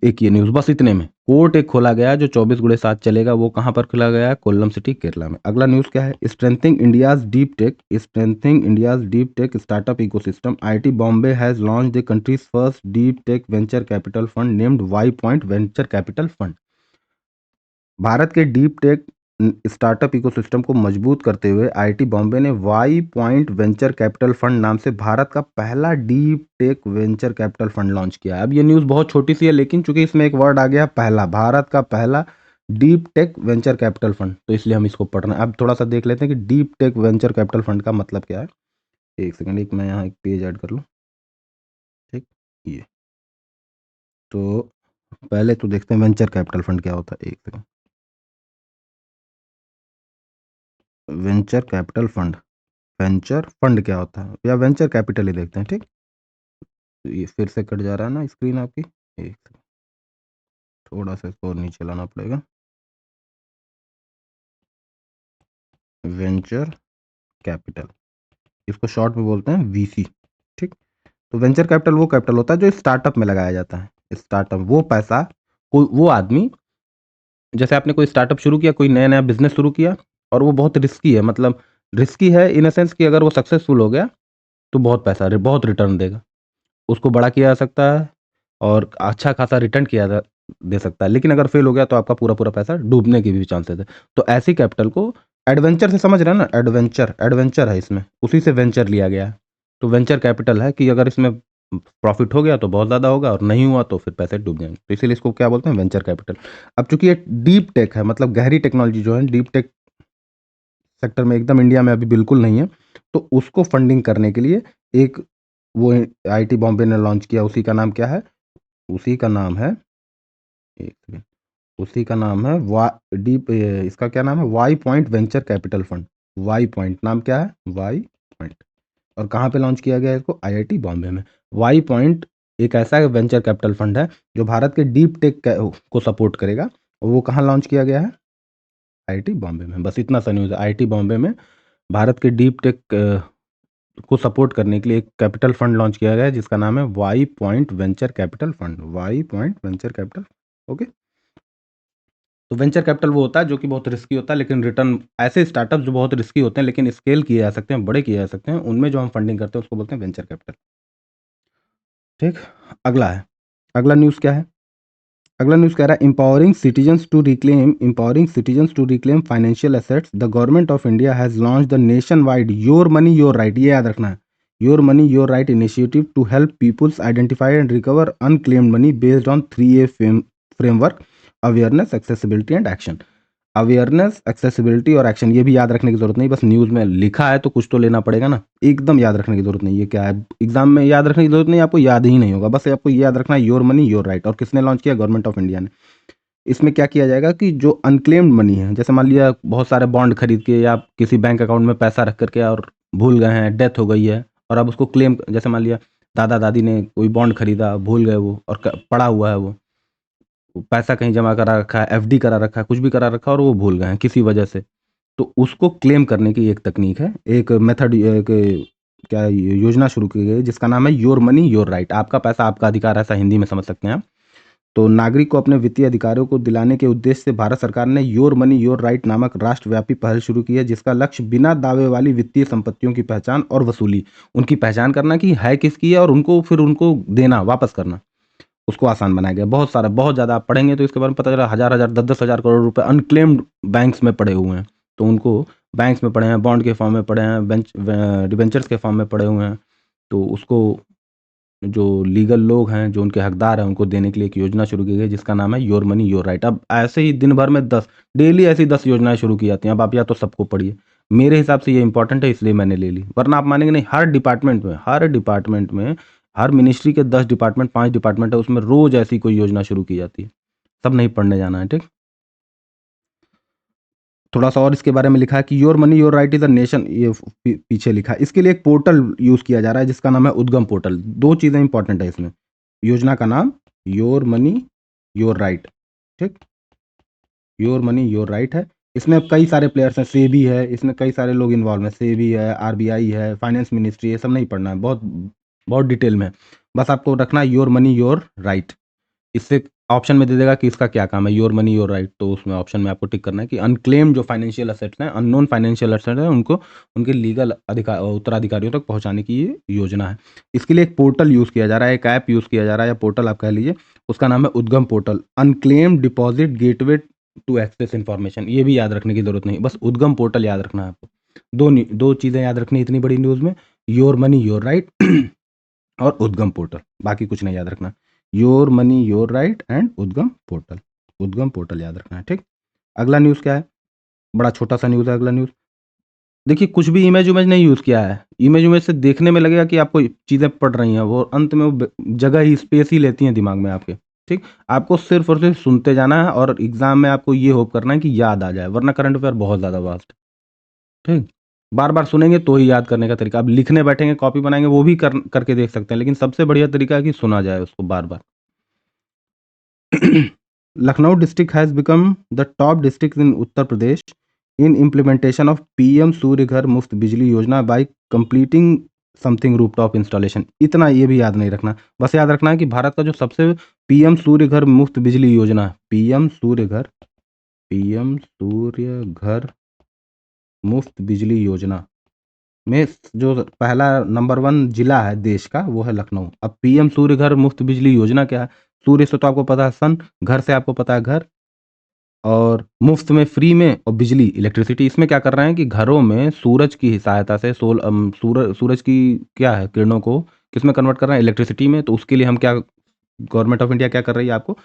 S1: एक ये न्यूज़, बस इतने में कोर्ट एक खोला गया है जो 24/7 चलेगा, वो कहाँ पर खोला गया है? कोल्लम सिटी, केरला में। अगला न्यूज़ क्या है? Strengthening India's deep tech startup ecosystem. IT Bombay has launch the country's first deep tech venture capital fund named Y point venture capital fund. Bharat के डीप टेक स्टार्टअप इकोसिस्टम को मजबूत करते हुए आईटी बॉम्बे ने Y point venture capital fund नाम से भारत का पहला deep tech venture capital fund launch किया है। अब ये न्यूज़ बहुत छोटी सी है, लेकिन चूंकि इसमें एक वर्ड आ गया पहला, भारत का पहला deep tech venture capital fund, तो इसलिए हम इसको पढ़ रहे हैं। अब थोड़ा सा देख लेते हैं कि deep tech venture capital fund का मतलब क्या है। एक सेकंड, एक मैं यहाँ एक पेज ऐड कर लूँ। ठीक, ये तो पहले तो देखते हैं वेंचर कैपिटल फंड क्या होता है। एक second, venture capital fund, venture fund क्या होता है, या वेंचर कैपिटल ही देखते हैं। ठीक, तो ये फिर से कट जा रहा है ना स्क्रीन आपकी, एक सेकंड, थोड़ा सा इसको और नीचे लाना पड़ेगा। वेंचर कैपिटल, इसको शॉर्ट में बोलते हैं वीसी। ठीक। तो वेंचर कैपिटल वो कैपिटल होता है जो स्टार्टअप में लगाया जाता है। स्टार्टअप वो पैसा, कोई वो आदमी, जैसे आपने कोई स्टार्टअप शुरू किया, कोई नया-नया बिज़नेस शुरू किया और वो बहुत रिस्की है, मतलब रिस्की है इन अ सेंस कि अगर वो सक्सेसफुल हो गया, तो बहुत पैसा बहुत रिटर्न देगा। उसको बड़ा किया जा सकता है और अच्छा खासा रिटर्न किया जा दे सकता है। लेकिन अगर फेल हो गया तो आपका पूरा-पूरा पैसा डूबने के भी चांसेस है। तो ऐसी कैपिटल को एडवेंचर से समझ रहे हैं ना? एडवेंचर, एडवेंचर है इसमें, उसी से वेंचर लिया गया है। तो वेंचर कैपिटल है कि अगर इसमें प्रॉफिट हो गया तो बहुत ज़्यादा होगा और नहीं हुआ तो फिर पैसे डूब जाएँगे। तो इसीलिए इसको क्या बोलते हैं? Venture capital. अब चूँकि ये डीप टेक है, मतलब गहरी टेक्नोलॉजी जो है डीप टेक सेक्टर में एकदम इंडिया में अभी बिल्कुल नहीं है। तो उसको फंडिंग करने के लिए एक वो आईआईटी बॉम्बे ने लॉन्च किया, उसी का नाम क्या है? उसी का नाम है, एक सेकंड, उसी का नाम है इसका क्या नाम है? Y point venture capital fund. Y point नाम क्या है? Y point. और कहाँ पे लॉन्च किया गया है इसको? आईआईटी बॉम्बे में। वाई पॉइंट एक ऐसा वेंचर कैपिटल फंड है जो भारत के डीप टेक को सपोर्ट करेगा। और वो कहाँ लॉन्च किया गया है? आईआईटी बॉम्बे में। बस इतना सा न्यूज़ है। आईआईटी बॉम्बे में भारत के डीप टेक को सपोर्ट करने के लिए एक कैपिटल फंड लॉन्च किया गया है जिसका नाम है Y point venture capital fund. Y point venture capital, okay. तो वेंचर कैपिटल वो होता है जो कि बहुत रिस्की होता है, लेकिन रिटर्न, ऐसे स्टार्टअप जो बहुत रिस्की होते हैं लेकिन स्केल किए जा सकते हैं, बड़े किए जा सकते हैं, उनमें जो हम फंडिंग करते हैं उसको बोलते हैं वेंचर कैपिटल। ठीक। अगला है, अगला न्यूज़ क्या है? अगला न्यूज़ कह रहा है empowering citizens to reclaim financial assets, the government of India has launched the nationwide Your Money Your Right, ये याद रखना है, Your Money Your Right initiative to help peoples identify and recover unclaimed money based on 3A framework: awareness, accessibility and action। Awareness, accessibility और एक्शन, ये भी याद रखने की जरूरत नहीं, बस न्यूज़ में लिखा है तो कुछ तो लेना पड़ेगा ना, एकदम याद रखने की जरूरत नहीं। ये क्या है? एग्जाम में याद रखने की जरूरत नहीं, आपको याद ही नहीं होगा, बस आपको ये याद रखना है योर मनी योर राइट। और किसने लॉन्च किया? गवर्नमेंट ऑफ इंडिया ने। इसमें क्या किया जाएगा कि जो अनक्लेम्ड मनी है, जैसे मान लिया बहुत सारे बॉन्ड खरीद के या किसी बैंक अकाउंट में पैसा रख करके और भूल गए हैं, डेथ हो गई है और अब उसको क्लेम, जैसे मान लिया दादा दादी ने कोई बॉन्ड खरीदा, भूल गए वो और पड़ा हुआ है, वो पैसा कहीं जमा करा रखा है, एफडी करा रखा है, कुछ भी करा रखा है और वो भूल गए हैं किसी वजह से, तो उसको क्लेम करने की एक तकनीक है, एक मेथड, एक क्या योजना शुरू की गई है जिसका नाम है योर मनी योर राइट। आपका पैसा आपका अधिकार, ऐसा हिंदी में समझ सकते हैं आप। तो नागरिक को अपने वित्तीय अधिकारों को दिलाने के उद्देश्य से भारत सरकार ने योर मनी योर राइट नामक राष्ट्रव्यापी पहल शुरू की है, जिसका लक्ष्य बिना दावे वाली वित्तीय संपत्तियों की पहचान और वसूली, उनकी पहचान करना कि है किसकी है और उनको फिर उनको देना, वापस करना, उसको आसान बनाया गया। बहुत सारा, बहुत ज़्यादा आप पढ़ेंगे तो इसके बारे में पता चला, हज़ार-हज़ार, 10-10 हज़ार करोड़ रुपए अनक्लेम्ड बैंक्स में पड़े हुए हैं। तो उनको बैंक्स में पड़े हैं, बॉन्ड के फॉर्म में पड़े हैं, डिबेंचर्स के फॉर्म में पड़े हुए हैं। तो उसको जो लीगल लोग हैं, जो उनके हकदार हैं, उनको देने के लिए एक योजना शुरू की गई जिसका नाम है योर मनी योर राइट। अब ऐसे ही दिन भर में 10 डेली ऐसी 10 योजनाएँ शुरू की जाती हैं। अब आप या तो सबको पढ़िए। मेरे हिसाब से ये इंपॉर्टेंट है इसलिए मैंने ले ली। वरना आप मानेंगे नहीं, हर मिनिस्ट्री के 10 डिपार्टमेंट, 5 डिपार्टमेंट है, उसमें रोज़ ऐसी कोई योजना शुरू की जाती है। सब नहीं पढ़ने जाना है, ठीक? थोड़ा-सा और इसके बारे में लिखा है कि your money your right is a nation, ये पीछे लिखा है। इसके लिए एक पोर्टल यूज़ किया जा रहा है जिसका नाम है उद्गम पोर्टल। 2 चीज़ें इंपॉर्टेंट है इसमें। योजना का नाम योर मनी योर राइट, ठीक? योर मनी योर राइट है। इसमें कई सारे प्लेयर्स हैं, सेबी है, इसमें कई सारे लोग इन्वॉल्व हैं। सेबी है, आरबीआई है, फाइनेंस मिनिस्ट्री है, सब नहीं पढ़ना है, बहुत बहुत डिटेल में है। बस आपको रखना है योर मनी योर राइट। इससे ऑप्शन में दे देगा कि इसका क्या काम है, योर मनी योर राइट, तो उसमें ऑप्शन में आपको टिक करना है कि अनक्लेम्ड जो फाइनेंशियल एसेट्स हैं, अननोन फाइनेंशियल एसेट्स हैं, उनको उनके लीगल उत्तराधिकारियों तक पहुंचाने की ये योजना है। इसके लिए एक पोर्टल यूज़ किया जा रहा है, एक ऐप यूज़ किया जा रहा है, या पोर्टल आप कह लीजिए, उसका नाम है Udgam portal, unclaimed deposit gateway to access information. ये भी याद रखने की जरूरत नहीं, बस उद्गम पोर्टल याद रखना है आपको। दो चीज़ें याद रखनी इतनी बड़ी न्यूज़ में, योर मनी योर राइट और उद्गम पोर्टल, बाकी कुछ नहीं याद रखना। Your money your right and उद्गम पोर्टल, उद्गम पोर्टल याद रखना है, ठीक? अगला न्यूज़ क्या है? बड़ा छोटा सा न्यूज़ है अगला न्यूज़। देखिए, कुछ भी इमेज उमेज नहीं यूज़ किया है। इमेज उमेज से देखने में लगेगा कि आपको चीज़ें पड़ रही हैं, वो अंत में वो जगह ही, स्पेस ही लेती हैं दिमाग में आपके, ठीक? आपको सिर्फ और सिर्फ सुनते जाना है और एग्जाम में आपको ये होप करना है कि याद आ जाए, वरना करंट अफेयर बहुत ज़्यादा वास्ट है, ठीक? बार-बार सुनेंगे तो ही याद करने का तरीका। अब लिखने बैठेंगे, कॉपी बनाएँगे, वो भी करके देख सकते हैं, लेकिन सबसे बढ़िया तरीका है कि सुना जाए उसको बार-बार। Lucknow district has become the top district in Uttar Pradesh in implementation of PM Surya Ghar Muft Bijli Yojana by completing something rooftop installation, इतना ये भी याद नहीं रखना। बस याद रखना है कि भारत का जो सबसे पीएम सूर्य घर मुफ्त बिजली योजना, पीएम सूर्य घर मुफ्त बिजली योजना में जो पहला नंबर 1 जिला है देश का वो है लखनऊ। अब पीएम सूर्य घर मुफ्त बिजली योजना क्या है? सूर्य से तो आपको पता है सन, घर से आपको पता है घर, और मुफ्त में फ्री में, और बिजली इलेक्ट्रिसिटी। इसमें क्या कर रहे हैं कि घरों में सूरज की सहायता से सूरज की क्या है किरणों को किस में कन्वर्ट कर रहे हैं? इलेक्ट्रिसिटी में। तो उसके लिए हम क्या, गवर्नमेंट ऑफ इंडिया क्या कर रही है आपको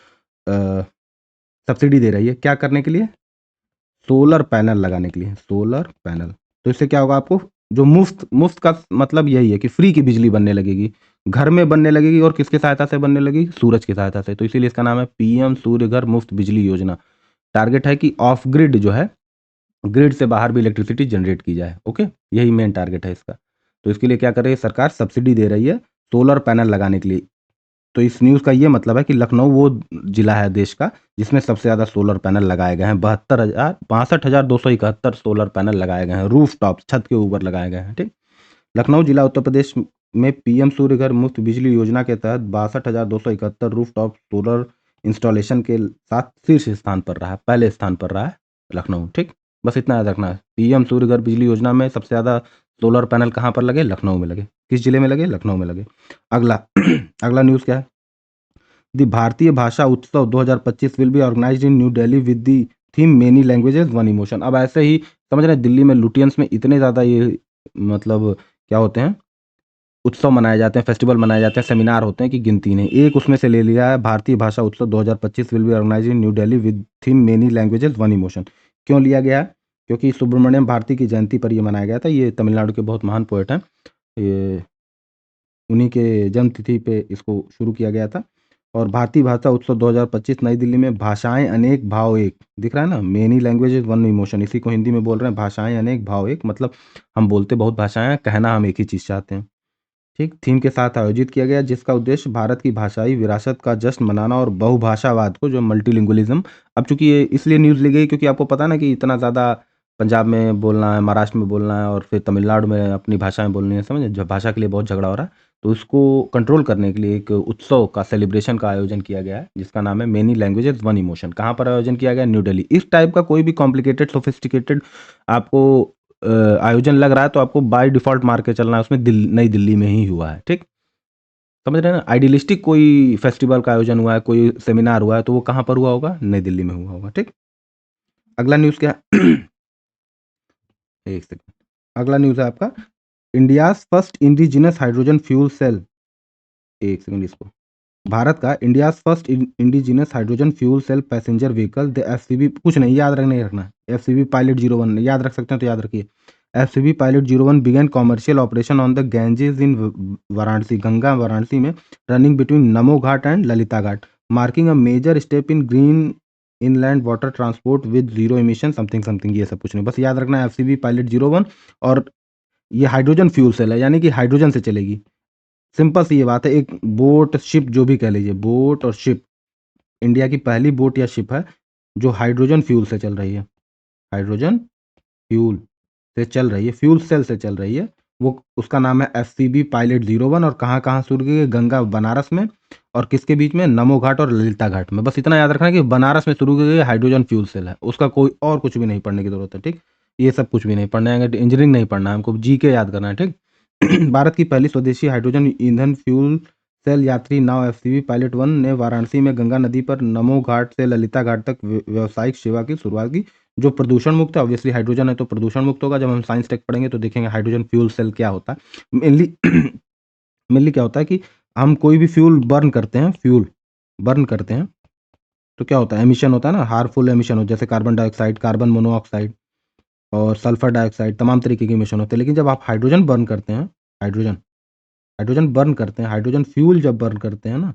S1: सब्सिडी दे रही है, क्या करने के लिए? सोलर पैनल लगाने के लिए, सोलर पैनल। तो इससे क्या होगा आपको, जो मुफ्त मुफ्त का मतलब यही है कि फ्री की बिजली बनने लगेगी, घर में बनने लगेगी, और किसकी सहायता से बनने लगेगी? सूरज की सहायता से। तो इसीलिए इसका नाम है पीएम सूर्य घर मुफ्त बिजली योजना। टारगेट है कि ऑफ ग्रिड जो है, ग्रिड से बाहर भी इलेक्ट्रिसिटी जनरेट की जाए। ओके, यही मेन टारगेट है इसका। तो इसके लिए क्या कर रही है सरकार? सब्सिडी दे रही है सोलर पैनल लगाने के लिए। तो इस न्यूज़ का ये मतलब है कि लखनऊ वो जिला है देश का जिसमें सबसे ज़्यादा सोलर पैनल लगाए गए हैं। 62,271 सोलर पैनल लगाए गए हैं, रूफ टॉप, छत के ऊपर लगाए गए हैं। ठीक, लखनऊ जिला उत्तर प्रदेश में पीएम सूर्य घर मुफ्त बिजली योजना के तहत 62,271 रूफ टॉप सोलर इंस्टॉलेशन के साथ शीर्ष स्थान पर रहा है, पहले स्थान पर रहा है लखनऊ। ठीक, बस इतना याद रखना है। पीएम सूर्य घर बिजली योजना में सबसे ज़्यादा सोलर पैनल कहाँ पर लगे? लखनऊ में लगे। किस जिले में लगे? लखनऊ में लगे। अगला अगला न्यूज़ क्या है? द भारतीय Bhasha Utsav 2025 will be organised in new Delhi with the theme many languages one emotion. अब ऐसे ही समझ रहे हैं, दिल्ली में लुटियंस में इतने ज़्यादा ये मतलब क्या होते हैं, उत्सव मनाए जाते हैं, फेस्टिवल मनाए जाते हैं, सेमिनार होते हैं कि गिनती नहीं। एक उसमें से ले लिया है, भारतीय Bhasha Utsav 2025 will be organised in new Delhi with theme many languages one emotion. क्यों लिया गया है? क्योंकि सुब्रमण्यम भारती की जयंती पर यह मनाया गया था। ये तमिलनाडु के बहुत महान पोएट हैं, ये उन्हीं के जन्म तिथि पे इसको शुरू किया गया था। और भारतीय भाषा उत्सव 2025 नई दिल्ली में भाषाएं अनेक भाव एक, दिख रहा है ना, मेनी लैंग्वेजेस वन इमोशन, इसी को हिंदी में बोल रहे हैं भाषाएं अनेक भाव एक, मतलब हम बोलते बहुत भाषाएं हैं, कहना हम एक ही चीज़ चाहते हैं। ठीक, थीम के साथ आयोजित किया गया जिसका उद्देश्य भारत की भाषाई विरासत का जश्न मनाना और बहुभाषावाद को, जो मल्टीलिंगुअलिज्म। अब चूंकि ये इसलिए न्यूज़ ली गई क्योंकि आपको पता है ना कि इतना ज़्यादा पंजाब में बोलना है, महाराष्ट्र में बोलना है, और फिर तमिलनाडु में अपनी भाषाएं बोलनी है, समझे, जो भाषा के लिए बहुत झगड़ा हो रहा है। तो इसको कंट्रोल करने के लिए एक उत्सव का, सेलिब्रेशन का आयोजन किया गया है जिसका नाम है मेनी लैंग्वेजेस वन इमोशन। कहाँ पर आयोजन किया गया? न्यू दिल्ली। इस टाइप का कोई भी कॉम्प्लिकेटेड सोफिस्टिकेटेड आपको आयोजन लग रहा है तो आपको बाय डिफॉल्ट मार के चलना है, उसमें नई दिल्ली में ही हुआ है। ठीक, समझ रहे हैं ना? आइडियलिस्टिक कोई फेस्टिवल का आयोजन हुआ है, कोई सेमिनार हुआ है, तो वो कहाँ पर हुआ होगा? नई दिल्ली में हुआ होगा। ठीक, अगला न्यूज़ क्या है? एक सेकंड, अगला न्यूज़ है आपका India's first indigenous hydrogen fuel cell. एक सेकंड, इसको भारत का India's first indigenous hydrogen fuel cell passenger vehicle the FCV, कुछ नहीं याद रखना, नहीं रखना, एफसीवी पायलट 01 याद रख सकते हैं तो याद रखिए। FCV pilot 01 began commercial operation on the Ganges in Varanasi, Ganga Varanasi में, running between Namo ghat and Lalita ghat, marking a major step in green inland water transport with zero emission something something. ये सब कुछ नहीं, बस याद रखना है एफसीवी पायलट 01। और ये हाइड्रोजन फ्यूल सेल है, यानी कि हाइड्रोजन से चलेगी। सिंपल सी ये बात है, एक बोट शिप जो भी कह लीजिए, बोट और शिप, इंडिया की पहली बोट या शिप है जो हाइड्रोजन फ्यूल से चल रही है, हाइड्रोजन फ्यूल से चल रही है, फ्यूल सेल से चल रही है। वो उसका नाम है एफसीबी पायलट 01। और कहाँ कहाँ शुरू की गई? गंगा बनारस में, और किसके बीच में? नमो घाट और ललिता घाट में। बस इतना याद रखना है कि बनारस में शुरू की गई हाइड्रोजन फ्यूल सेल है, उसका कोई और कुछ भी नहीं पढ़ने की जरूरत है। ठीक, ये सब कुछ भी नहीं पढ़ना है, इंजीनियरिंग नहीं पढ़ना है, हमको जी के याद करना है। ठीक, भारत की पहली स्वदेशी हाइड्रोजन ईंधन फ्यूल सेल यात्री नाव एफसीवी पायलट 1 ने वाराणसी में गंगा नदी पर नमो घाट से ललिता घाट तक व्यावसायिक सेवा की शुरुआत की, जो प्रदूषण मुक्त है। ऑब्वियसली हाइड्रोजन है तो प्रदूषण मुक्त होगा। जब हम साइंस टेक पढ़ेंगे तो देखेंगे हाइड्रोजन फ्यूल सेल क्या होता है। मेनली मेनली क्या होता है कि हम कोई भी फ्यूल बर्न करते हैं, फ्यूल बर्न करते हैं तो क्या होता है? एमिशन होता है ना, हार्मफुल एमिशन हो, जैसे कार्बन डाइऑक्साइड, कार्बन मोनोऑक्साइड और सल्फर डाइऑक्साइड, तमाम तरीके के एमिशन होते हैं। लेकिन जब आप हाइड्रोजन बर्न करते हैं, हाइड्रोजन हाइड्रोजन बर्न करते हैं, हाइड्रोजन फ्यूल जब बर्न करते हैं ना,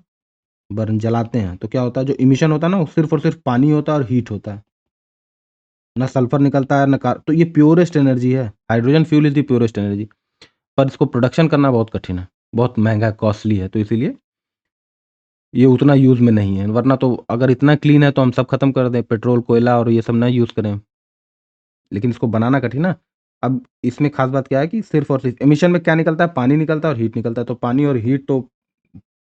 S1: बर्न जलाते हैं, तो क्या होता है? जो इमिशन होता है ना, वो सिर्फ और सिर्फ पानी होता है और हीट होता है, ना सल्फर निकलता है ना कार। तो ये प्योरेस्ट एनर्जी है, hydrogen fuel is the purest energy. पर इसको प्रोडक्शन करना बहुत कठिन है, बहुत महंगा, कॉस्टली है, तो इसीलिए ये उतना यूज़ में नहीं है। वरना तो अगर इतना क्लीन है तो हम सब खत्म कर दें, पेट्रोल कोयला और ये सब ना यूज़ करें। लेकिन इसको बनाना कठिन है। अब इसमें खास बात क्या है कि सिर्फ और सिर्फ एमिशन में क्या निकलता है, पानी निकलता है और हीट निकलता है। तो पानी और हीट तो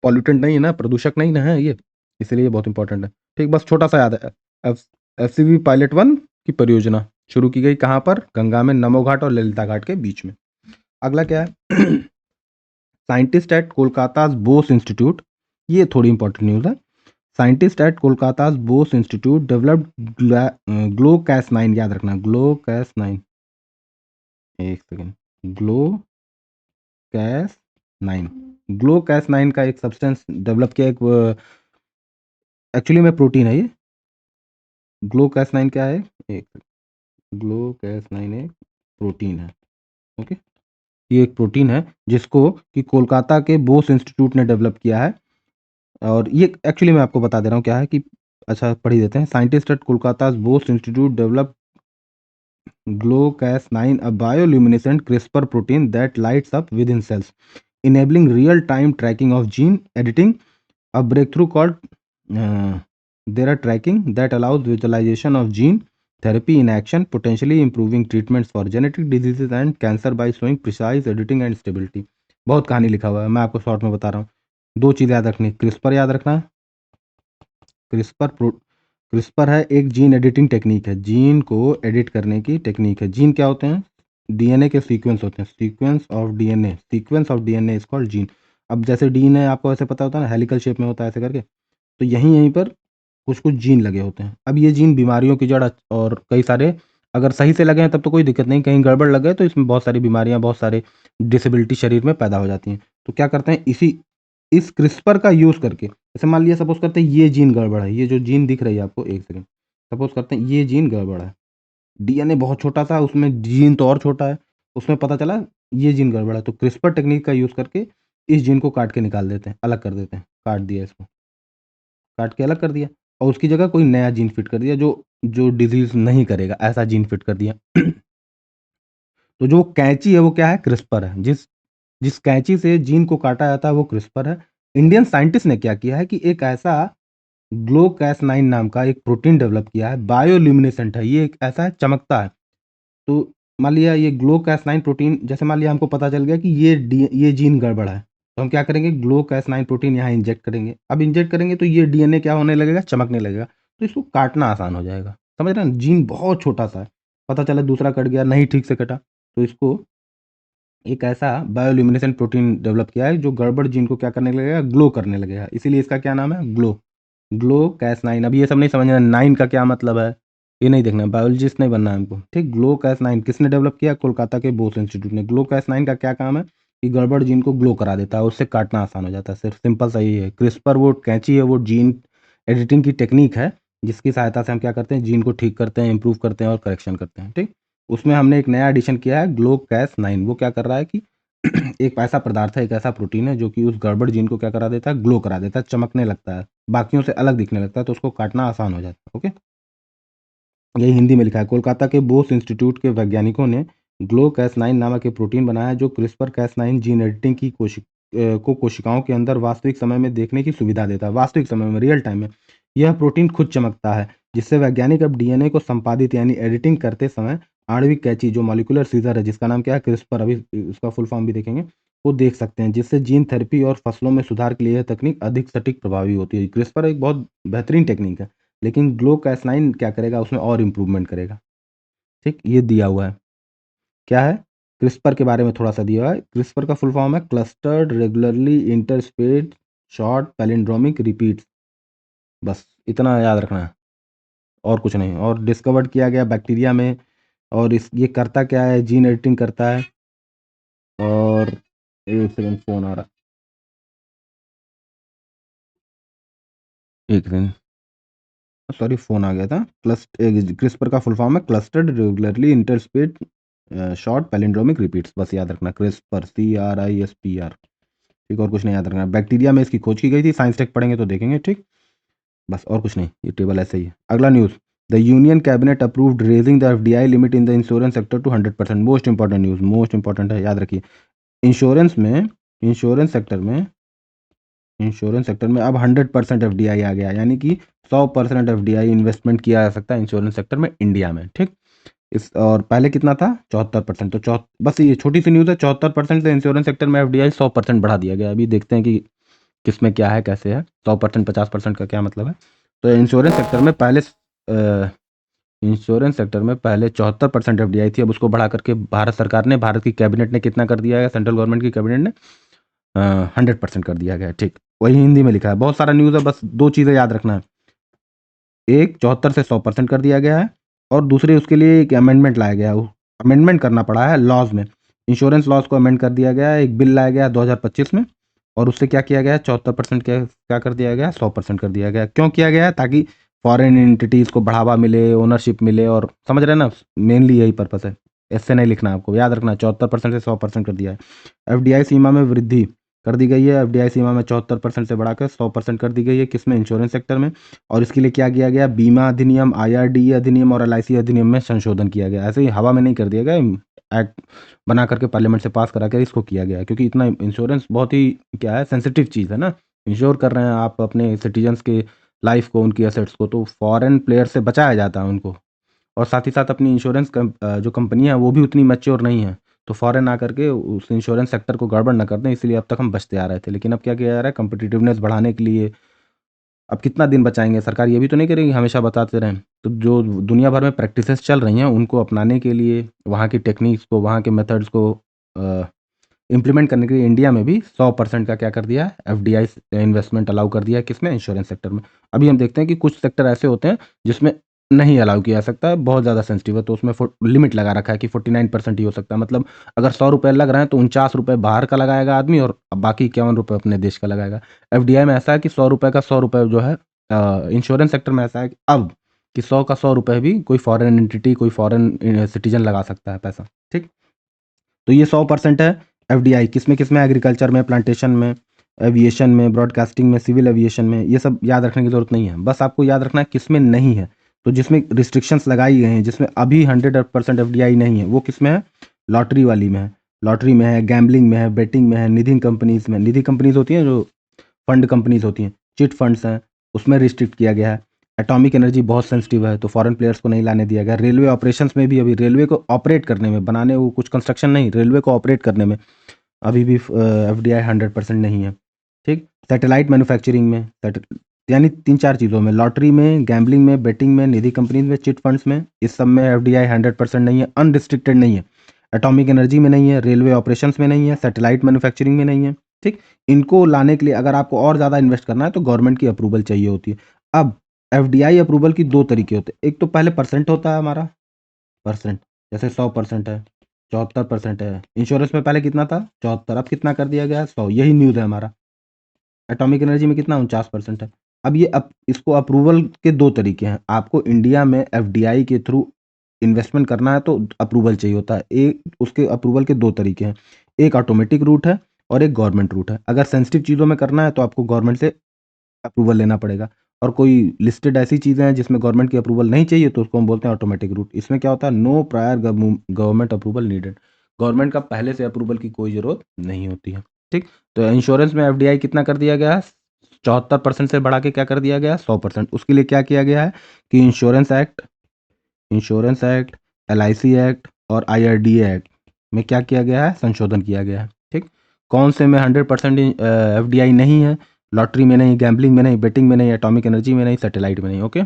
S1: पॉल्यूटेंट नहीं है ना, प्रदूषक नहीं ना है ये, इसलिए ये बहुत इंपॉर्टेंट है। ठीक, बस छोटा सा याद है। एफसीवी पायलट 1 की परियोजना शुरू की गई कहाँ पर, गंगा में नमो घाट और ललिता घाट के बीच में। अगला क्या है scientist at Kolkata Bose institute, ये थोड़ी इंपॉर्टेंट न्यूज़ है। Scientist at Kolkata Bose institute developed glow Cas 9, याद रखना ग्लो कैस 9, एक second, glow Cas 9, glow Cas 9 का एक सब्सटेंस डेवलप किया, एक एक्चुअली में प्रोटीन है ये। ग्लो कैस 9 क्या है, एक ग्लो कैस 9 एक प्रोटीन है। ओके, ये एक प्रोटीन है जिसको कि कोलकाता के बोस इंस्टीट्यूट ने डेवलप किया है। और ये एक्चुअली मैं आपको बता दे रहा हूँ क्या है कि, अच्छा पढ़ ही देते हैं। Scientist at Kolkata Bose institute develop GLOCAS9, a bioluminescent CRISPR protein that lights up within cells, enabling real-time tracking of gene editing, a breakthrough called Dera tracking that allows visualization of gene therapy in action, potentially improving treatments for genetic diseases and cancer by showing precise editing and stability। बहुत कहानी लिखा हुआ है, मैं आपको शॉर्ट में बता रहा हूँ। दो चीज़ याद रखनी, क्रिस्पर याद रखना, क्रिस्पर क्रिस्पर है एक जीन एडिटिंग टेक्निक है, जीन को एडिट करने की टेक्निक है। जीन क्या होते हैं, डीएनए के सीक्वेंस होते हैं, sequence of DNA, sequence of DNA is called gene. अब जैसे डीएनए आपको ऐसे पता होता है ना, हेलिकल शेप में होता है ऐसे करके, तो यहीं यहीं पर कुछ कुछ जीन लगे होते हैं। अब ये जीन बीमारियों की जड़ और कई सारे, अगर सही से लगे हैं तब तो कोई दिक्कत नहीं, कहीं गड़बड़ लग गए तो इसमें बहुत सारी बीमारियां, बहुत सारे डिसेबिलिटी शरीर में पैदा हो जाती हैं। तो क्या करते हैं, इस क्रिस्पर का यूज़ करके, जैसे मान लिया सपोज करते हैं ये जीन गड़बड़ है, ये जो जीन दिख रही है आपको, एक सेकंड, सपोज करते हैं ये जीन गड़बड़ है, डीएनए बहुत छोटा सा, उसमें जीन तो और छोटा है, उसमें पता चला ये जीन गड़बड़ है, तो क्रिस्पर टेक्निक का यूज़ करके इस जीन को काट के निकाल देते हैं, अलग कर देते हैं, काट दिया इसको, काट के अलग कर दिया और उसकी जगह कोई नया जीन फिट कर दिया जो जो डिजीज नहीं करेगा, ऐसा जीन फिट कर दिया। तो जो कैंची है वो क्या है, क्रिस्पर है। जिस जिस कैंची से जीन को काटा जाता है वो क्रिस्पर है। इंडियन साइंटिस्ट ने क्या किया है कि एक ऐसा ग्लोकैस 9 नाम का एक प्रोटीन डेवलप किया है, बायोल्यूमिनेसेंट है, ये एक ऐसा है, चमकता है। तो मान लिया ये ग्लोकैस 9 प्रोटीन, जैसे मान लिया हमको पता चल गया कि ये जीन गड़बड़ है, तो हम क्या करेंगे, ग्लोकैस 9 प्रोटीन यहाँ इंजेक्ट करेंगे। अब इंजेक्ट करेंगे तो ये डीएनए क्या होने लगेगा, चमकने लगेगा, तो इसको काटना आसान हो जाएगा। समझ रहे हैं, जीन बहुत छोटा सा है, पता चला दूसरा कट गया, नहीं ठीक से कटा, तो इसको एक ऐसा बायोल्यूमिनेसेंट प्रोटीन डेवलप किया है जो गड़बड़ जीन को क्या करने लगेगा, ग्लो करने लगेगा, इसीलिए इसका क्या नाम है, ग्लो कैस 9। अब ये सब नहीं समझना 9 का क्या मतलब है, ये नहीं देखना, बायोलॉजिस्ट नहीं बनना है हमको। ठीक, ग्लो कैस 9 किसने डेवलप किया, कोलकाता के बोस इंस्टीट्यूट ने। ग्लो कैस 9 का क्या काम है कि गड़बड़ जीन को ग्लो करा देता है, उससे काटना आसान हो जाता है, सिर्फ सिंपल सा ही है। क्रिस्पर वो कैंची है, वो जीन एडिटिंग की टेक्निक है जिसकी सहायता से हम क्या करते हैं, जीन को ठीक करते हैं, इंप्रूव करते हैं और करेक्शन करते हैं। ठीक, उसमें हमने एक नया एडिशन किया है ग्लो कैस 9। वो क्या कर रहा है कि एक ऐसा पदार्थ है, एक ऐसा प्रोटीन है जो कि उस गड़बड़ जीन को क्या करा देता है, ग्लो करा देता है, चमकने लगता है, बाकियों से अलग दिखने लगता है, तो उसको काटना आसान हो जाता है। ओके, यही हिंदी में लिखा है। कोलकाता के बोस इंस्टीट्यूट के वैज्ञानिकों ने ग्लो कैस 9 नामक एक प्रोटीन बनाया जो क्रिस्पर कैस 9 जीन एडिटिंग की को कोशिकाओं के अंदर वास्तविक समय में देखने की सुविधा देता है, वास्तविक समय में, रियल टाइम में। यह प्रोटीन खुद चमकता है, जिससे वैज्ञानिक अब डीएनए को संपादित यानी एडिटिंग करते समय आणविक कैंची, जो मॉलिक्यूलर सीजर है जिसका नाम क्या है, क्रिस्पर, अभी उसका फुल फॉर्म भी देखेंगे, वो देख सकते हैं, जिससे जीन थेरेपी और फसलों में सुधार के लिए यह तकनीक अधिक सटीक प्रभावी होती है। क्रिस्पर एक बहुत बेहतरीन टेक्निक है, लेकिन ग्लो कैस 9 क्या करेगा, उसमें और इम्प्रूवमेंट करेगा। ठीक, ये दिया हुआ है, क्या है, क्रिस्पर के बारे में थोड़ा सा दिया हुआ है। क्रिस्पर का फुल फॉर्म है clustered regularly interspaced short palindromic repeats, बस इतना याद रखना है और कुछ नहीं। और डिस्कवर्ड किया गया बैक्टीरिया में, और इस ये करता क्या है, जीन एडिटिंग करता है। और एक सेकंड, फोन आ रहा है, एक सेकंड, सॉरी फोन आ गया था। क्रिस्पर का फुल फॉर्म है clustered regularly interspaced short palindromic repeats, बस याद रखना, क्रिस्पर, CRISPR। ठीक, और कुछ नहीं याद रखना। बैक्टीरिया में इसकी खोज की गई थी, साइंस टेक पढ़ेंगे तो देखेंगे। ठीक, बस और कुछ नहीं, ये टेबल ऐसे ही है। अगला news, the union cabinet approved raising the FDI limit in the insurance sector to 100%। Most important news, most important है, याद रखिए। इंश्योरेंस में इंश्योरेंस सेक्टर में इंश्योरेंस सेक्टर में अब 100% एफडीआई आ गया, यानी कि 100% एफडीआई इन्वेस्टमेंट किया जा सकता है इंश्योरेंस सेक्टर में इंडिया में। ठीक, इस और पहले कितना था 74%। तो बस ये छोटी सी न्यूज़ है, 74% से इंश्योरेंस सेक्टर में एफडीआई 100% बढ़ा दिया गया। अभी देखते हैं कि किसमें क्या है कैसे है, 100% 50% का क्या मतलब है। तो इंश्योरेंस सेक्टर में पहले 74% एफडीआई थी, अब उसको बढ़ा करके भारत सरकार ने, भारत की कैबिनेट ने कितना कर दिया है, सेंट्रल गवर्नमेंट की कैबिनेट ने 100% कर दिया गया। ठीक, वही हिंदी में लिखा है, बहुत सारा न्यूज़ है, बस दो चीज़ें याद रखना है। एक 74 से 100% कर दिया गया है, और दूसरे उसके लिए एक अमेंडमेंट लाया गया है, अमेंडमेंट करना पड़ा है लॉज में, इंश्योरेंस लॉज को अमेंड कर दिया गया है, एक बिल लाया गया 2025 में, और उससे क्या किया गया है, 74% क्या कर दिया गया, 100% कर दिया गया। क्यों किया गया है? ताकि फॉरेन एंटिटीज़ को बढ़ावा मिले, ओनरशिप मिले, और समझ रहे हैं ना, मेनली यही पर्पस है। ऐसे नहीं लिखना, आपको याद रखना, 74% से 100% कर दिया है। एफडीआई सीमा में वृद्धि कर दी गई है, एफडीआई सीमा में 74% से बढ़ाकर 100% कर दी गई है। किसमें? इंश्योरेंस सेक्टर में। और इसके लिए क्या किया गया? बीमा अधिनियम, आईआरडीए अधिनियम और एलआईसी अधिनियम में संशोधन किया गया। ऐसे ही हवा में नहीं कर दिया गया, एक्ट बना करके पार्लियामेंट से पास करा कर इसको किया गया है, क्योंकि इतना इंश्योरेंस बहुत ही क्या है, सेंसिटिव चीज़ है ना। इंश्योर कर रहे हैं आप अपने सिटीजन्स के लाइफ को, उनकी एसेट्स को, तो फॉरेन प्लेयर से बचाया जाता है उनको। और साथ ही साथ अपनी जो कंपनी है वो भी उतनी मैच्योर नहीं है, तो फॉरेन आकर के उस इंश्योरेंस सेक्टर को गड़बड़ ना कर दें, इसलिए अब तक हम बचते आ रहे थे। लेकिन अब क्या किया जा रहा है, कॉम्पिटिटिवनेस बढ़ाने के लिए। अब कितना दिन बचाएंगे? सरकार ये भी तो नहीं करेगी हमेशा बताते रहें। तो जो दुनिया भर में प्रैक्टिसेस चल रही हैं उनको अपनाने के लिए, वहाँ की टेक्निक्स को, वहाँ के मेथड्स को इम्प्लीमेंट करने के लिए इंडिया में भी 100% का क्या कर दिया है, एफडीआई इन्वेस्टमेंट अलाउ कर दिया है। किसमें? इंश्योरेंस सेक्टर में। अभी हम देखते हैं कि कुछ सेक्टर ऐसे होते हैं जिसमें नहीं अलाउ किया जा सकता है, बहुत ज़्यादा सेंसिटिव है, तो उसमें लिमिट लगा रखा है कि 49% ही हो सकता है। मतलब अगर 100 रुपये लग रहे हैं तो 49 रुपये बाहर का लगाएगा आदमी, और बाकी 51 रुपये अपने देश का लगाएगा। एफडीआई में ऐसा है कि 100 रुपये का 100 रुपये जो है, इंश्योरेंस सेक्टर में ऐसा है कि अब कि 100 का 100 रुपये भी कोई फॉरेन एंटिटी, कोई फॉरेन सिटीजन लगा सकता है पैसा। ठीक, तो ये 100% है एफडीआई। किसमें किसमें? एग्रीकल्चर में, प्लांटेशन में, एविएशन में, ब्रॉडकास्टिंग में, सिविल एविएशन में। ये सब याद रखने की जरूरत नहीं है, बस आपको याद रखना है किसमें नहीं है। तो जिसमें रिस्ट्रिक्शंस लगाई गई हैं, जिसमें अभी 100% एफडीआई नहीं है, वो किसमें है? लॉटरी वाली में है। लॉटरी में है, गैम्बलिंग में है, बेटिंग में है, निधि कंपनीज में। निधि कंपनीज होती हैं जो फंड कंपनीज होती हैं, चिट फंड्स हैं, उसमें रिस्ट्रिक्ट किया गया है। एटॉमिक एनर्जी बहुत सेंसिटिव है, तो फॉरेन प्लेयर्स को नहीं लाने दिया गया। रेलवे ऑपरेशंस में भी, अभी रेलवे को ऑपरेट करने में, बनाने वो कुछ कंस्ट्रक्शन नहीं, रेलवे को ऑपरेट करने में अभी भी एफडीआई 100% नहीं है। ठीक, सैटेलाइट मैन्युफैक्चरिंग में, यानी 3-4 चीज़ों में, लॉटरी में, गैम्बलिंग में, बेटिंग में, निधि कंपनीज में, चिट फंड्स में, इस सब में एफडीआई 100% नहीं है, अनरिस्ट्रिक्टेड नहीं है। एटॉमिक एनर्जी में नहीं है, रेलवे ऑपरेशंस में नहीं है, सैटेलाइट मैन्युफैक्चरिंग में नहीं है। ठीक, इनको लाने के लिए अगर आपको और ज़्यादा इन्वेस्ट करना है तो गवर्नमेंट की अप्रूवल चाहिए होती है। अब एफडीआई अप्रूवल की 2 तरीके होते हैं। एक तो पहले परसेंट होता है हमारा, परसेंट, जैसे 100% है, 74% है। इंश्योरेंस में पहले कितना था? 74, अब कितना कर दिया गया है? 100। यही न्यूज़ है हमारा। एटॉमिक एनर्जी में कितना? 49% है। अब ये इसको अप्रूवल के 2 तरीके हैं। आपको इंडिया में एफडीआई के थ्रू इन्वेस्टमेंट करना है तो अप्रूवल चाहिए होता है। उसके अप्रूवल के 2 तरीके हैं। एक ऑटोमेटिक रूट है और एक गवर्नमेंट रूट है। अगर सेंसिटिव चीज़ों में करना है तो आपको गवर्नमेंट से अप्रूवल लेना पड़ेगा, और कोई लिस्टेड ऐसी चीज़ें हैं जिसमें गवर्नमेंट की अप्रूवल नहीं चाहिए तो उसको हम बोलते हैं ऑटोमेटिक रूट। इसमें क्या होता है? No prior government approval needed. Government का पहले से अप्रूवल की कोई ज़रूरत नहीं होती है। ठीक, तो इंश्योरेंस में एफडीआई कितना कर दिया गया है? 74% से बढ़ा के क्या कर दिया गया है? 100%। उसके लिए क्या किया गया है कि इंश्योरेंस एक्ट, एलआईसी एक्ट और आईआरडीए एक्ट में क्या किया गया है? संशोधन किया गया है। ठीक, कौन से में 100% एफडीआई नहीं है? लॉटरी में नहीं, गैम्बलिंग में नहीं, बेटिंग में नहीं, एटॉमिक एनर्जी में नहीं, सैटेलाइट में नहीं। ओके,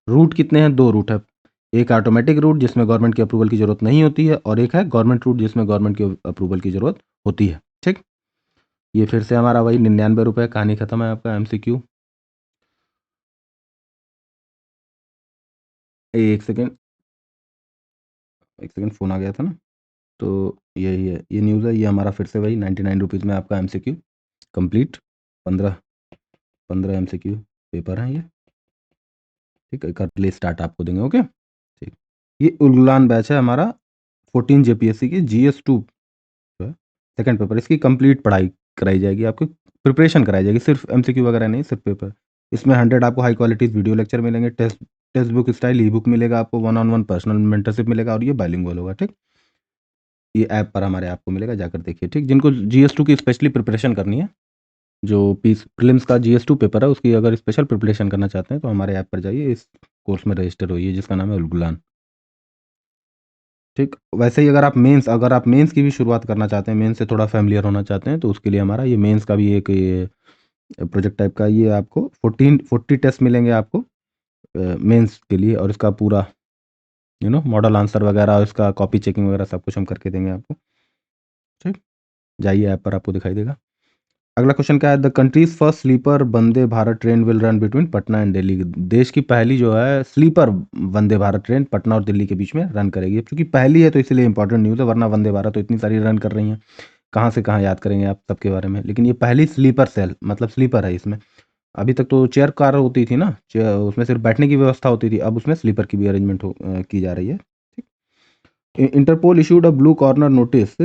S1: रूट कितने हैं? 2 रूट है। एक ऑटोमेटिक रूट जिसमें गवर्नमेंट की अप्रूवल की जरूरत नहीं होती है, और एक है गवर्नमेंट रूट जिसमें गवर्नमेंट की अप्रूवल की जरूरत होती है। ठीक, ये फिर से हमारा वही 99 रुपये, कहानी खत्म है आपका एमसीक्यू। एक सेकेंड, एक सेकेंड, फ़ोन आ गया था ना। तो यही है, ये न्यूज़ है, ये हमारा फिर से वही 99 रुपीज़ में आपका एमसीक्यू कंप्लीट। 15 15 एमसीक्यू पेपर हैं ये। ठीक है, कर ले स्टार्ट आपको देंगे। ओके, ठीक। ये उलगुलान बैच है हमारा, 14 जेपीएससी की जीएस 2 जो है सेकंड पेपर, इसकी कंप्लीट पढ़ाई कराई जाएगी, आपकी प्रिपरेशन कराई जाएगी, सिर्फ एमसीक्यू वगैरह नहीं, सिर्फ पेपर। इसमें 100 आपको हाई क्वालिटी वीडियो लेक्चर मिलेंगे, टेक्स्ट बुक स्टाइल ई बुक मिलेगा आपको, 1-on-1 पर्सनल मेंटरशिप मिलेगा, और ये बाइलिंगुअल होगा। ठीक, ये ऐप पर हमारे आपको मिलेगा, जाकर देखिए। ठीक, जिनको जीएस 2 की स्पेशली प्रिपरेशन करनी है, जो प्रीलिम्स का जीएस 2 पेपर है उसकी अगर स्पेशल प्रिपरेशन करना चाहते हैं तो हमारे ऐप पर जाइए, इस कोर्स में रजिस्टर होइए जिसका नाम है उलगुलान। ठीक, वैसे ही अगर आप मेंस की भी शुरुआत करना चाहते हैं, मेंस से थोड़ा फ़ैमिलियर होना चाहते हैं, तो उसके लिए हमारा ये मेंस का भी एक ये प्रोजेक्ट टाइप का ये आपको 40 टेस्ट मिलेंगे आपको मेंस के लिए, और इसका पूरा मॉडल आंसर वगैरह और इसका कॉपी चेकिंग वगैरह सब कुछ हम करके देंगे आपको। ठीक, जाइए ऐप पर आपको दिखाई देगा। अगला क्वेश्चन क्या है, the country's first sleeper Vande Bharat train will run between Patna and Delhi. देश की पहली जो है स्लीपर वंदे भारत ट्रेन पटना और दिल्ली के बीच में रन करेगी। क्योंकि पहली है तो इसलिए इंपॉर्टेंट न्यूज़ है, वरना वंदे भारत तो इतनी सारी रन कर रही हैं, कहाँ से कहाँ याद करेंगे आप सबके बारे में। लेकिन ये पहली स्लीपर सेल मतलब स्लीपर है इसमें। अभी तक तो चेयर कार होती थी ना, उसमें सिर्फ बैठने की व्यवस्था होती थी, अब उसमें स्लीपर की भी अरेंजमेंट की जा रही है। ठीक, Interpol issued a blue corner notice.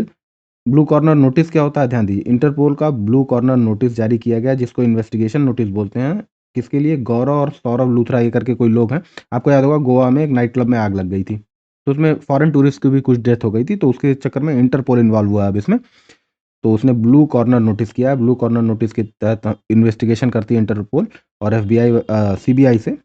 S1: Blue corner notice क्या होता है, ध्यान दीजिए। इंटरपोल का ब्लू कॉर्नर नोटिस जारी किया गया, जिसको इन्वेस्टिगेशन नोटिस बोलते हैं। किसके लिए, गौरव और सौरभ लूथरा ये करके कोई लोग हैं। आपको याद होगा गोवा में एक नाइट क्लब में आग लग गई थी, तो उसमें फॉरेन टूरिस्ट की भी कुछ डेथ हो गई थी, तो उसके चक्कर में इंटरपोल इन्वॉल्व हुआ है अब इसमें। तो उसने ब्लू कॉर्नर नोटिस किया है। ब्लू कॉर्नर नोटिस के तहत इन्वेस्टिगेशन करती है इंटरपोल, और एफबीआई सीबीआई से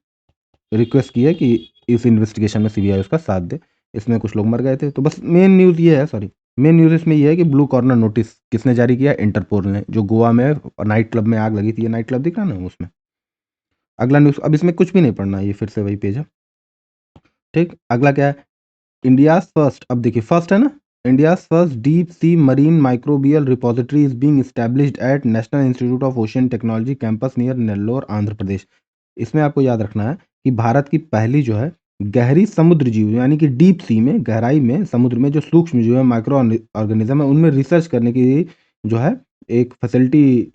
S1: रिक्वेस्ट की है कि इस इन्वेस्टिगेशन में सीबीआई उसका साथ दे। इसमें कुछ लोग मर गए थे। तो बस मेन न्यूज़ ये है, सॉरी, मेन न्यूज़ इसमें ये है कि ब्लू कॉर्नर नोटिस किसने जारी किया, इंटरपोल ने, जो गोवा में नाइट क्लब में आग लगी थी। ये नाइट क्लब दिख रहा ना उसमें। अगला न्यूज़, अब इसमें कुछ भी नहीं पढ़ना, ये फिर से वही पेज है। ठीक, अगला क्या है, इंडियाज फर्स्ट, अब देखिए फर्स्ट है ना, India's first deep sea marine microbial repository is being established at national institute of ocean technology campus near Nellore Andhra Pradesh. इसमें आपको याद रखना है कि भारत की पहली जो है गहरी समुद्र जीव, यानी कि डीप सी में, गहराई में, समुद्र में जो सूक्ष्म जीव है, माइक्रो ऑर्गेनिज्म है, उनमें रिसर्च करने की जो है एक फैसिलिटी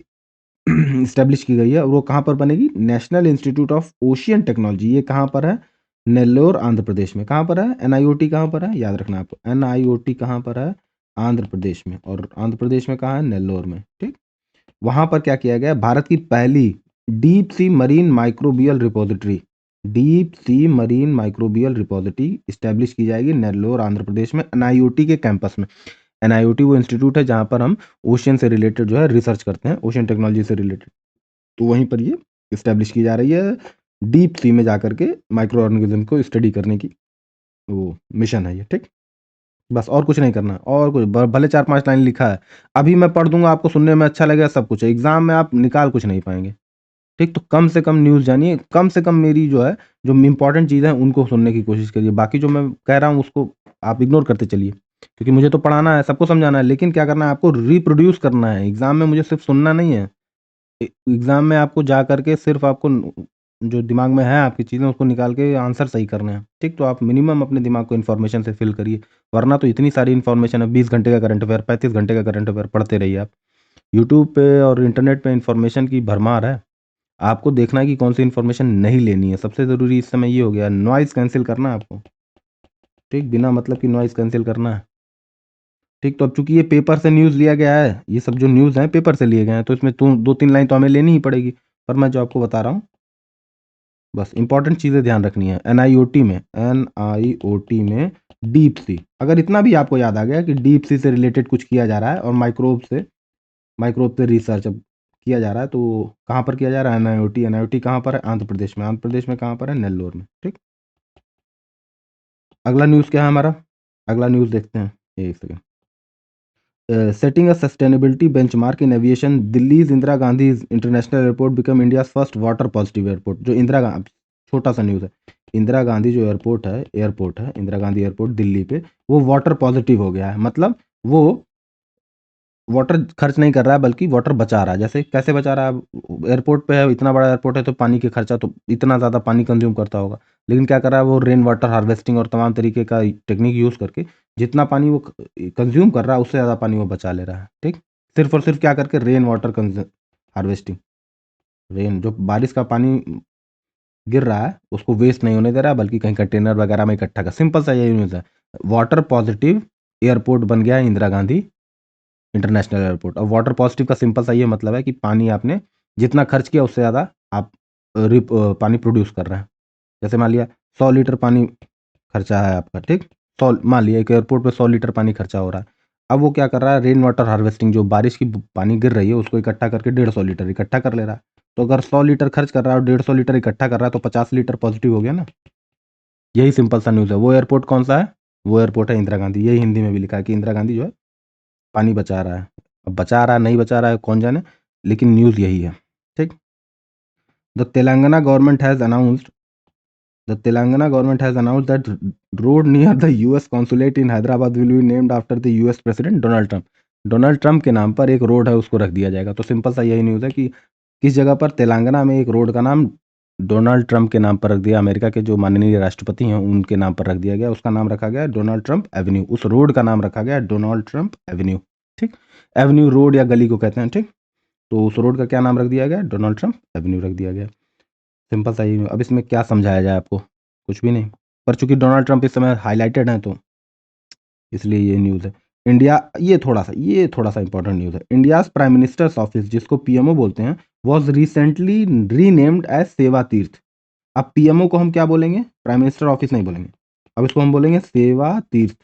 S1: इस्टेब्लिश की गई है। और वो कहाँ पर बनेगी, national institute of ocean technology. ये कहाँ पर है, नेल्लोर आंध्र प्रदेश में। कहाँ पर है, एनआईओटी कहाँ पर है, याद रखना आपको, एनआईओटी कहाँ पर है, आंध्र प्रदेश में। और आंध्र प्रदेश में कहाँ है, नेल्लोर में। ठीक, वहां पर क्या किया गया, भारत की पहली deep sea marine microbial repository, deep sea marine microbial repository establish की जाएगी नेल्लोर आंध्र प्रदेश में, एनआईओटी के कैंपस में। एनआईओटी वो इंस्टीट्यूट है जहां पर हम ओशियन से रिलेटेड जो है रिसर्च करते हैं, ओशियन टेक्नोलॉजी से रिलेटेड। तो वहीं पर ये इस्टेब्लिश की जा रही है, डीप सी में जाकर के माइक्रो ऑर्गेनिज्म को स्टडी करने की वो मिशन है ये। ठीक, बस और कुछ नहीं करना, और कुछ भले 4-5 लाइन लिखा है, अभी मैं पढ़ दूंगा, आपको सुनने में अच्छा लगेगा, सब कुछ है, एग्जाम में आप निकाल कुछ नहीं पाएंगे। ठीक, तो कम से कम न्यूज़ जानिए, कम से कम मेरी जो है जो इंपॉर्टेंट चीज़ है उनको सुनने की कोशिश करिए। बाकी जो मैं कह रहा हूँ उसको आप इग्नोर करते चलिए, क्योंकि मुझे तो पढ़ाना है, सबको समझाना है, लेकिन क्या करना है, आपको रिप्रोड्यूस करना है। एग्जाम में मुझे सिर्फ सुनना नहीं है, एग्जाम में आपको जा करके सिर्फ आपको जो दिमाग में है आपकी चीज़ें उसको निकाल के आंसर सही करने हैं। ठीक, तो आप मिनिमम अपने दिमाग को इन्फॉर्मेशन से फिल करिए, वरना तो इतनी सारी इन्फॉर्मेशन है, 20 घंटे का करंट अफेयर, 35 घंटे का करंट अफेयर पढ़ते रहिए आप। यूट्यूब पे और इंटरनेट पे इन्फॉर्मेशन की भरमार है, आपको देखना है कि कौन सी इन्फॉर्मेशन नहीं लेनी है। सबसे ज़रूरी इस समय ये हो गया, नॉइज़ कैंसिल करना है आपको। ठीक, बिना मतलब की नॉइज़ कैंसिल करना है। ठीक, तो अब चूंकि ये पेपर से न्यूज़ लिया गया है, ये सब जो न्यूज़ हैं पेपर से लिए गए हैं, तो इसमें 2-3 लाइन तो हमें लेनी ही पड़ेगी। पर मैं जो आपको बता रहा हूँ, बस इंपॉर्टेंट चीज़ें ध्यान रखनी है। एनआईओटी में डीप सी, अगर इतना भी आपको याद आ गया कि डीप सी से रिलेटेड कुछ किया जा रहा है और माइक्रोब से रिसर्च अब किया जा रहा है, तो कहाँ पर किया जा रहा है, एनआईओटी। एनआईओटी कहाँ पर है, आंध्र प्रदेश में। आंध्र प्रदेश में कहाँ पर है, नेल्लोर में। ठीक, अगला न्यूज़ क्या है हमारा, अगला न्यूज़ देखते हैं, एक सेकेंड। सेटिंग अ सस्टेनेबिलिटी बेंचमार्क इन aviation, Delhi's Indira Gandhi international airport become India first water positive airport. जो इंदिरा गांधी, छोटा सा न्यूज़ है, इंदिरा गांधी जो एयरपोर्ट है इंदिरा गांधी एयरपोर्ट दिल्ली पे, वो वाटर पॉजिटिव हो गया है। मतलब वो वाटर खर्च नहीं कर रहा है, बल्कि वाटर बचा रहा है। जैसे कैसे बचा रहा है, एयरपोर्ट पे है, इतना बड़ा एयरपोर्ट है, तो पानी के खर्चा तो इतना ज़्यादा पानी कंज्यूम करता होगा, लेकिन क्या कर रहा है वो, रेन वाटर हार्वेस्टिंग और तमाम तरीके का टेक्निक यूज़ करके जितना पानी वो कंज्यूम कर रहा है उससे ज़्यादा पानी वो बचा ले रहा है। ठीक, सिर्फ और सिर्फ क्या करके, रेन वाटर हार्वेस्टिंग, रेन जो बारिश का पानी गिर रहा है उसको वेस्ट नहीं होने दे रहा है, बल्कि कहीं कंटेनर वगैरह में इकट्ठा कर, सिंपल सा यही न्यूज़ है। वाटर पॉजिटिव एयरपोर्ट बन गया है इंदिरा गांधी इंटरनेशनल एयरपोर्ट। अब वाटर पॉजिटिव का सिंपल सा ये मतलब है कि पानी आपने जितना खर्च किया उससे ज़्यादा आप पानी प्रोड्यूस कर रहे हैं। जैसे मान लिया 100 लीटर पानी खर्चा है आपका। ठीक, 100, मान लिया एक एयरपोर्ट पे 100 लीटर पानी खर्चा हो रहा है। अब वो क्या कर रहा है, रेन वाटर हार्वेस्टिंग, जो बारिश की पानी गिर रही है उसको इकट्ठा करके 150 लीटर इकट्ठा कर ले रहा है। तो अगर 100 लीटर खर्च कर रहा है और 150 लीटर इकट्ठा कर रहा है, तो 50 लीटर पॉजिटिव हो गया ना। यही सिंपल सा न्यूज़ है। वो एयरपोर्ट कौन सा है, वो एयरपोर्ट है इंदिरा गांधी। यही हिंदी में भी लिखा है कि इंदिरा गांधी जो है पानी बचा रहा है। अब बचा रहा है नहीं बचा रहा है कौन जाने, लेकिन न्यूज़ यही है। ठीक। The Telangana government has announced The Telangana government has announced that road near the US consulate in Hyderabad will be named after the US President Donald Trump. Donald Trump के नाम पर एक रोड है उसको रख दिया जाएगा। तो सिंपल सा यही न्यूज़ है कि किस जगह पर तेलंगाना में एक रोड का नाम डोनाल्ड ट्रंप के नाम पर रख दिया। अमेरिका के जो माननीय राष्ट्रपति हैं उनके नाम पर रख दिया गया। उसका नाम रखा गया डोनाल्ड ट्रंप एवेन्यू। उस रोड का नाम रखा गया डोनाल्ड ट्रंप एवेन्यू। ठीक। एवेन्यू रोड या गली को कहते हैं। ठीक। तो उस रोड का क्या नाम रख दिया गया? डोनाल्ड ट्रंप एवेन्यू रख दिया गया। सिंपल सा ही। अब इसमें क्या समझाया जाए आपको? कुछ भी नहीं। पर चूंकि डोनाल्ड ट्रंप इस समय हाईलाइटेड हैं तो इसलिए ये न्यूज़ है। इंडिया, ये थोड़ा सा इंपॉर्टेंट न्यूज़ है। इंडियाज प्राइम मिनिस्टर्स ऑफिस, जिसको पीएमओ बोलते हैं, वॉज रिसेंटली रीनेम्ड एज सेवा तीर्थ। अब पीएमओ को हम क्या बोलेंगे? प्राइम मिनिस्टर ऑफिस नहीं बोलेंगे, अब इसको हम बोलेंगे सेवा तीर्थ।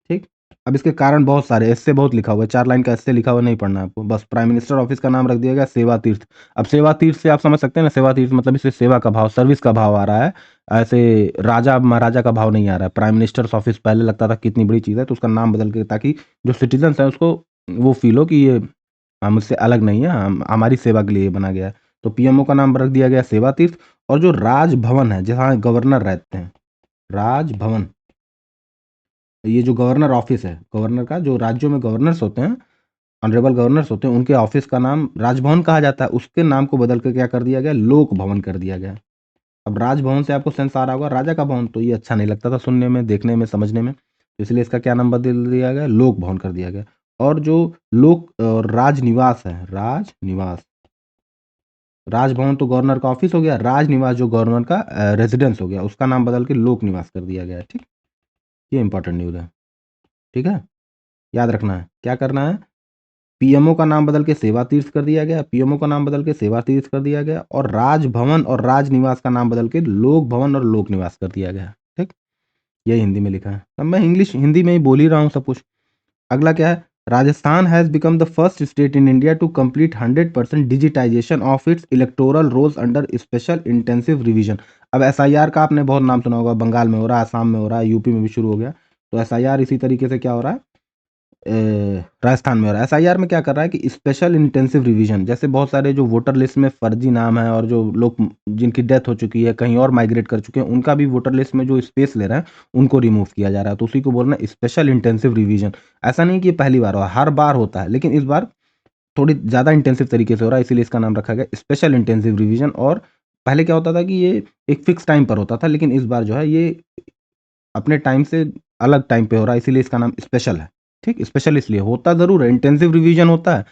S1: ठीक। अब इसके कारण बहुत सारे, इससे बहुत लिखा हुआ है, 4 लाइन का इससे लिखा हुआ नहीं पढ़ना आपको, बस प्राइम मिनिस्टर ऑफिस का नाम रख दिया गया सेवा तीर्थ। अब सेवा तीर्थ से आप समझ सकते हैं ना, सेवा तीर्थ मतलब इससे सेवा का भाव, सर्विस का भाव आ रहा है। ऐसे राजा महाराजा का भाव नहीं आ रहा है। प्राइम मिनिस्टर्स ऑफिस पहले लगता था कितनी बड़ी चीज़ है, तो उसका नाम बदल के, ताकि जो सिटीजन है उसको वो फील हो कि ये हमसे अलग नहीं है, हमारी सेवा के लिए ये बना गया है। तो पीएमओ का नाम रख दिया गया सेवा तीर्थ। और जो राजभवन है जहाँ गवर्नर रहते हैं, राजभवन, ये जो गवर्नर ऑफिस है, गवर्नर का, जो राज्यों में गवर्नर्स होते हैं, ऑनरेबल गवर्नर्स होते हैं, उनके ऑफिस का नाम राजभवन कहा जाता है। उसके नाम को बदल कर क्या कर दिया गया? लोक भवन कर दिया गया। अब राजभवन से आपको सेंस आ रहा होगा राजा का भवन, तो ये अच्छा नहीं लगता था सुनने में, देखने में, समझने में, तो इसलिए इसका क्या नाम बदल दिया गया? लोक भवन कर दिया गया। और जो लोक और राजनिवास है, राजनिवास, राजभवन तो गवर्नर का ऑफिस हो गया, राजनिवास जो गवर्नर का रेजिडेंस हो गया, उसका नाम बदल के लोक निवास कर दिया गया है। ठीक। ये इंपॉर्टेंट न्यूज़ है। ठीक है, याद रखना है। क्या करना है? पीएमओ का नाम बदल के सेवा तीर्थ कर दिया गया, पीएमओ का नाम बदल के सेवा तीर्थ कर दिया गया, और राजभवन और राजनिवास का नाम बदल के लोक भवन और लोक निवास कर दिया गया। ठीक। ये हिंदी में लिखा है। अब मैं इंग्लिश हिंदी में ही बोल ही रहा हूँ सब कुछ। अगला क्या है? Rajasthan has become the first state in India to complete 100% digitisation of its electoral rolls under special intensive revision. अब एसआईआर का आपने बहुत नाम सुना होगा, बंगाल में हो रहा है, आसाम में हो रहा है, यूपी में भी शुरू हो गया। तो एसआईआर इसी तरीके से क्या हो रहा है, राजस्थान में हो रहा है। एसआईआर में क्या कर रहा है कि स्पेशल इंटेंसिव रिवीजन, जैसे बहुत सारे जो वोटर लिस्ट में फर्जी नाम है और जो लोग जिनकी डेथ हो चुकी है, कहीं और माइग्रेट कर चुके हैं, उनका भी वोटर लिस्ट में जो स्पेस ले रहा है उनको रिमूव किया जा रहा है। तो उसी को बोलना है स्पेशल इंटेंसिव रिवीजन। ऐसा नहीं कि ये पहली बार हो, हर बार होता है, लेकिन इस बार थोड़ी ज़्यादा इंटेंसिव तरीके से हो रहा है, इसीलिए इसका नाम रखा गया स्पेशल इंटेंसिव रिवीजन। और पहले क्या होता था कि ये एक फिक्स टाइम पर होता था, लेकिन इस बार जो है ये अपने टाइम से अलग टाइम पे हो रहा है, इसीलिए इसका नाम स्पेशल है। ठीक। स्पेशल इसलिए होता ज़रूर है, इंटेंसिव रिवीजन होता है।